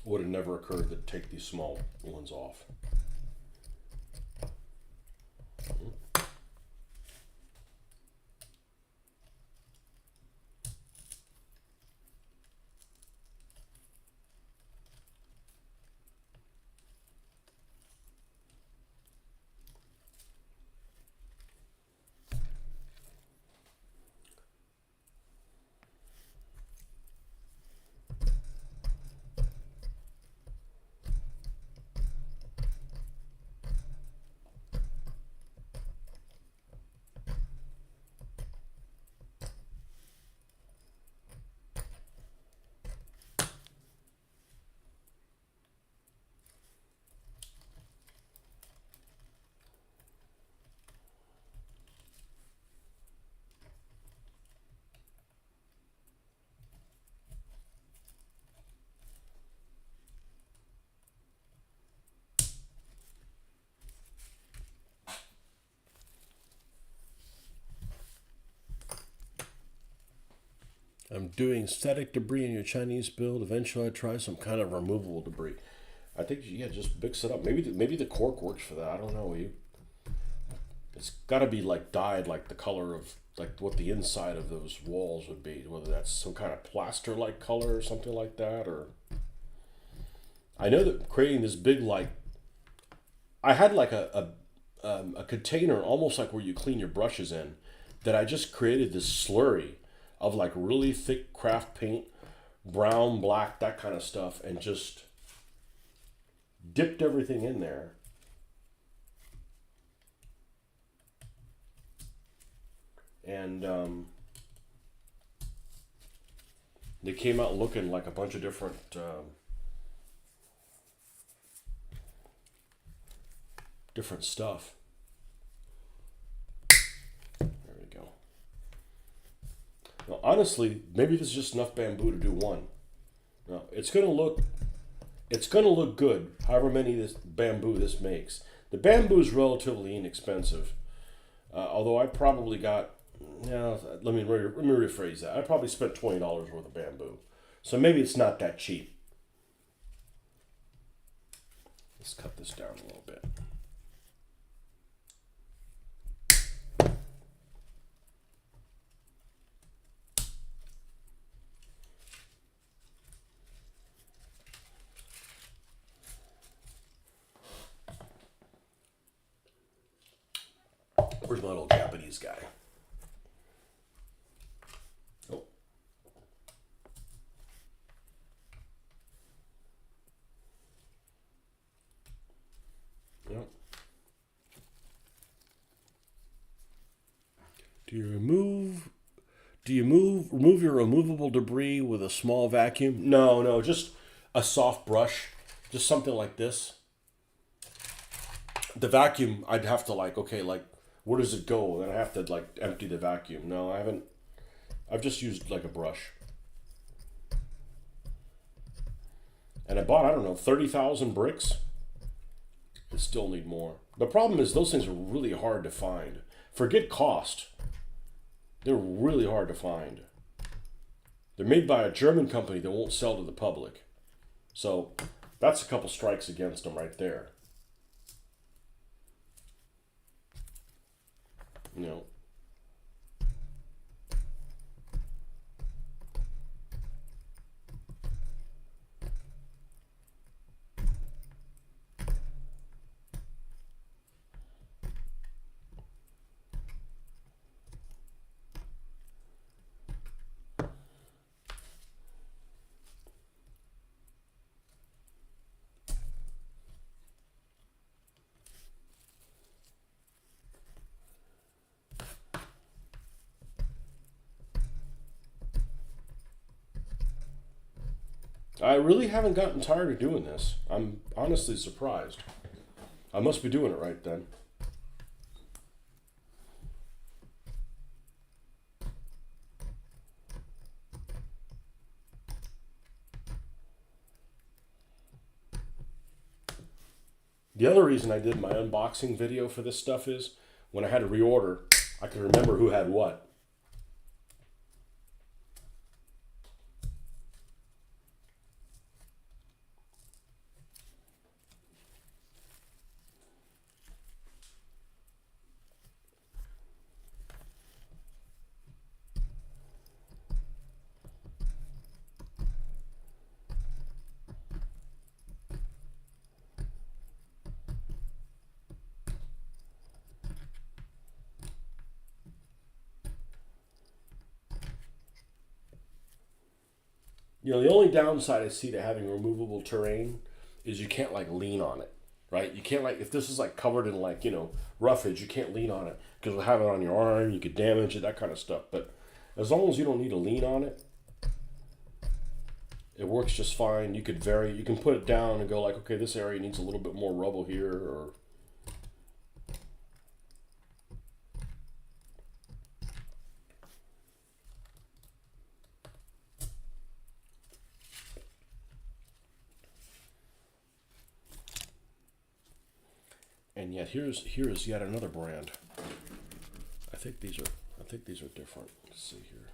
Would have never occurred to take these small ones off. I'm doing static debris in your Chinese build. Eventually, I try some kind of removable debris. I think, yeah, just mix it up. Maybe the cork works for that. I don't know. It's got to be like dyed like the color of like what the inside of those walls would be. Whether that's some kind of plaster-like color or something like that, or I know that creating this big like I had like a container almost like where you clean your brushes in that I just created this slurry of like really thick craft paint, brown, black, that kind of stuff, and just dipped everything in there. and they came out looking like a bunch of different stuff. There we go. Now, honestly, maybe this is just enough bamboo to do one. Now, it's gonna look good. However many this bamboo this makes. The bamboo is relatively inexpensive, although I probably got. Yeah, let me rephrase that. I probably spent $20 worth of bamboo, so maybe it's not that cheap. Let's cut this down a little bit. Where's my little Japanese guy? Oh. Yep. Do you remove your removable debris with a small vacuum? No, just a soft brush, just something like this. The vacuum, I'd have to where does it go? Then I have to empty the vacuum. No, I haven't. I've just used a brush. And I bought, I don't know, 30,000 bricks. I still need more. The problem is those things are really hard to find. Forget cost. They're really hard to find. They're made by a German company that won't sell to the public. So that's a couple strikes against them right there. You know. I really haven't gotten tired of doing this. I'm honestly surprised. I must be doing it right then. The other reason I did my unboxing video for this stuff is when I had to reorder, I could remember who had what. You know, the only downside I see to having removable terrain is you can't lean on it, right? You can't if this is covered in roughage, you can't lean on it because you'll have it on your arm, you could damage it, that kind of stuff. But as long as you don't need to lean on it, it works just fine. You could vary, you can put it down and go okay, this area needs a little bit more rubble here, or and yet here's yet another brand. I think these are different. Let's see here.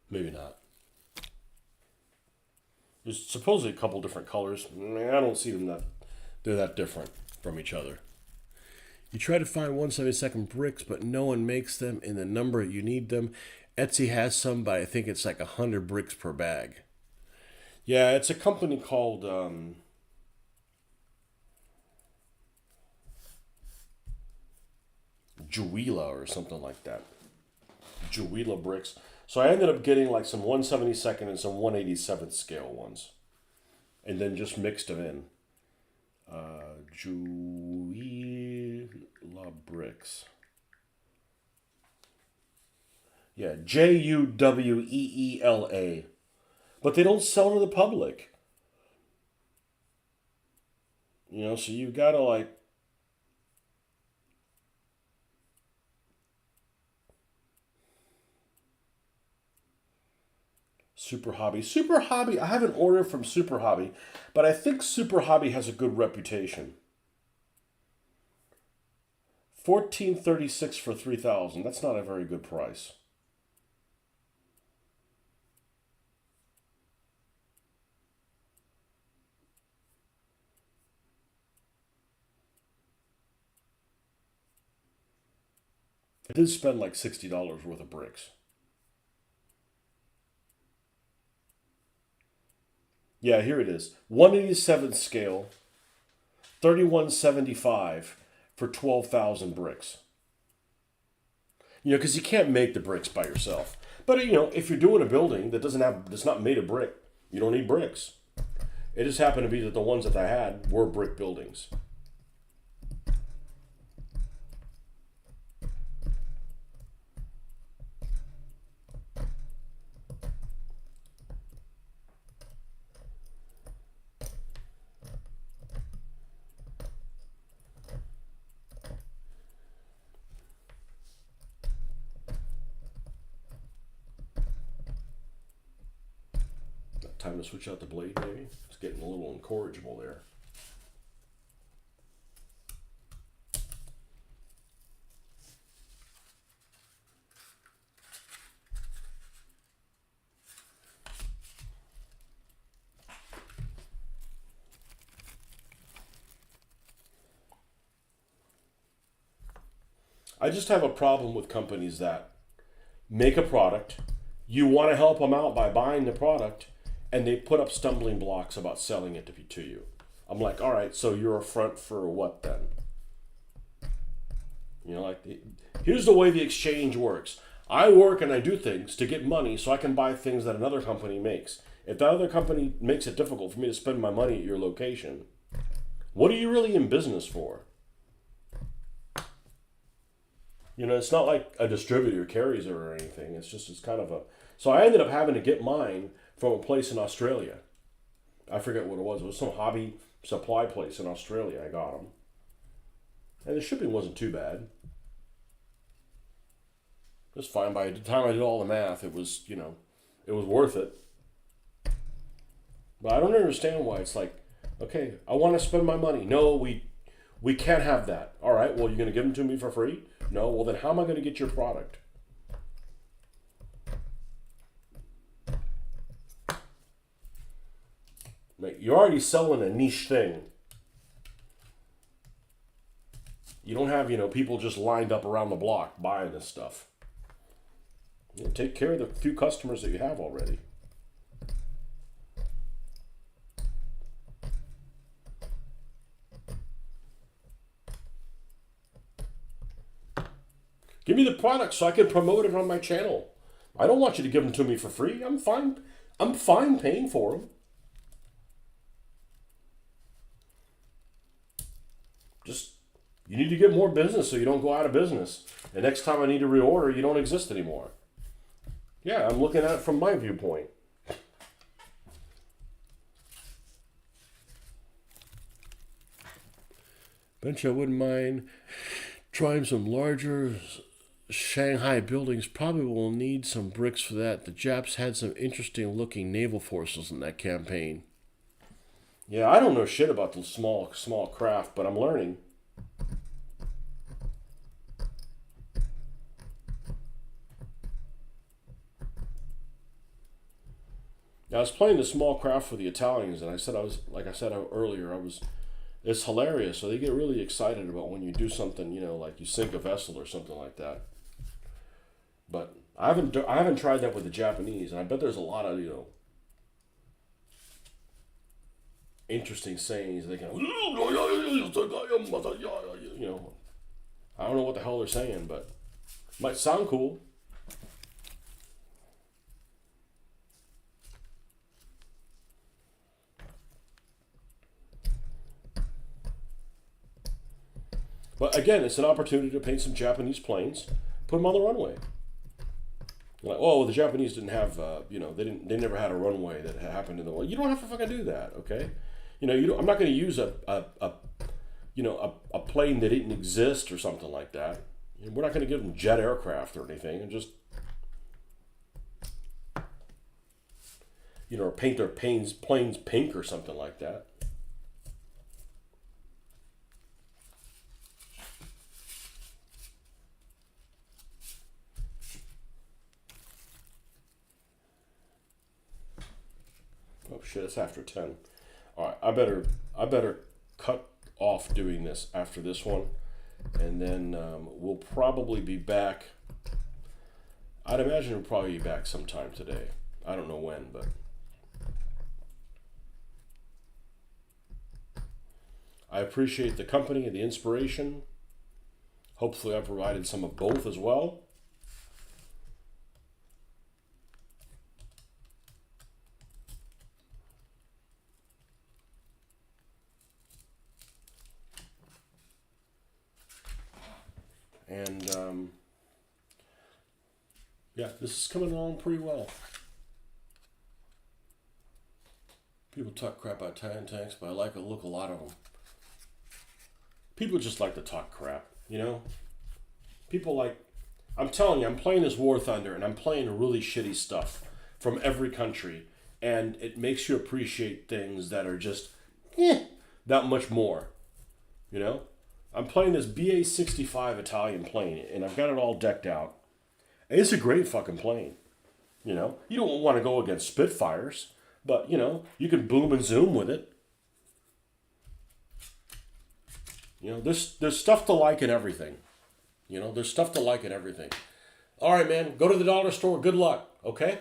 Maybe not. There's supposedly a couple different colors. I don't see them they're that different from each other. You try to find 1/72 bricks, but no one makes them in the number you need them. Etsy has some, but I think it's 100 bricks per bag. Yeah, it's a company called Juwela or something like that. Juwela bricks. So I ended up getting some 1/72 and some 1/87 scale ones, and then just mixed them in. La Bricks. Yeah, Juweela. But they don't sell to the public. You know, so you gotta like. Super Hobby. Super Hobby, I haven't ordered from Super Hobby, but I think Super Hobby has a good reputation. 1436 for 3,000. That's not a very good price. I did spend like $60 worth of bricks. Yeah, here it is. 187th scale, 3175 for 12,000 bricks. You know, because you can't make the bricks by yourself. But you know, if you're doing a building that that's not made of brick, you don't need bricks. It just happened to be that the ones that I had were brick buildings. Time to switch out the blade, maybe? It's getting a little incorrigible there. I just have a problem with companies that make a product, you want to help them out by buying the product, and they put up stumbling blocks about selling it to you. I'm like, all right, so you're a front for what then? You know, like, here's the way the exchange works. I work and I do things to get money so I can buy things that another company makes. If that other company makes it difficult for me to spend my money at your location, what are you really in business for? You know, it's not like a distributor carries it or anything. It's kind of a. So I ended up having to get mine from a place in Australia. I forget what it was. It was some hobby supply place in Australia. I got them. And the shipping wasn't too bad. It was fine. By the time I did all the math, it was, you know, it was worth it. But I don't understand why it's like, okay, I want to spend my money. No, we can't have that. All right, well, you're going to give them to me for free? No, well, then how am I going to get your product? Like, you're already selling a niche thing. You don't have, you know, people just lined up around the block buying this stuff. You know, take care of the few customers that you have already. Give me the product so I can promote it on my channel. I don't want you to give them to me for free. I'm fine. I'm fine paying for them. Just, you need to get more business so you don't go out of business. And next time I need to reorder, you don't exist anymore. Yeah, I'm looking at it from my viewpoint. Bet you I wouldn't mind trying some larger Shanghai buildings. Probably will need some bricks for that. The Japs had some interesting looking naval forces in that campaign. Yeah, I don't know shit about the small craft, but I'm learning. I was playing the small craft for the Italians, and like I said earlier, it's hilarious. So they get really excited about when you do something, you know, like you sink a vessel or something like that. But I haven't tried that with the Japanese, and I bet there's a lot of, you know, interesting sayings. They can, you know, I don't know what the hell they're saying, but it might sound cool. But again, it's an opportunity to paint some Japanese planes, put them on the runway. You're like, oh, well, the Japanese didn't have, they never had a runway that happened in the world. You don't have to fucking do that, okay? I'm not going to use a plane that didn't exist or something like that. We're not going to give them jet aircraft or anything, and just, or paint their planes pink or something like that. Oh shit, it's after 10. All right, I better cut off doing this after this one, and then we'll probably be back. I'd imagine we'll probably be back sometime today. I don't know when, but I appreciate the company and the inspiration. Hopefully I provided some of both as well. And yeah, this is coming along pretty well. People talk crap about tan tanks, but I like to look a lot of them. People just like to talk crap, People like, I'm telling you, I'm playing this War Thunder, and I'm playing really shitty stuff from every country, and it makes you appreciate things that are just, that much more, I'm playing this BA-65 Italian plane, and I've got it all decked out. And it's a great fucking plane, You don't want to go against Spitfires, but, you can boom and zoom with it. There's stuff to like in everything. There's stuff to like in everything. All right, man, go to the dollar store. Good luck, okay?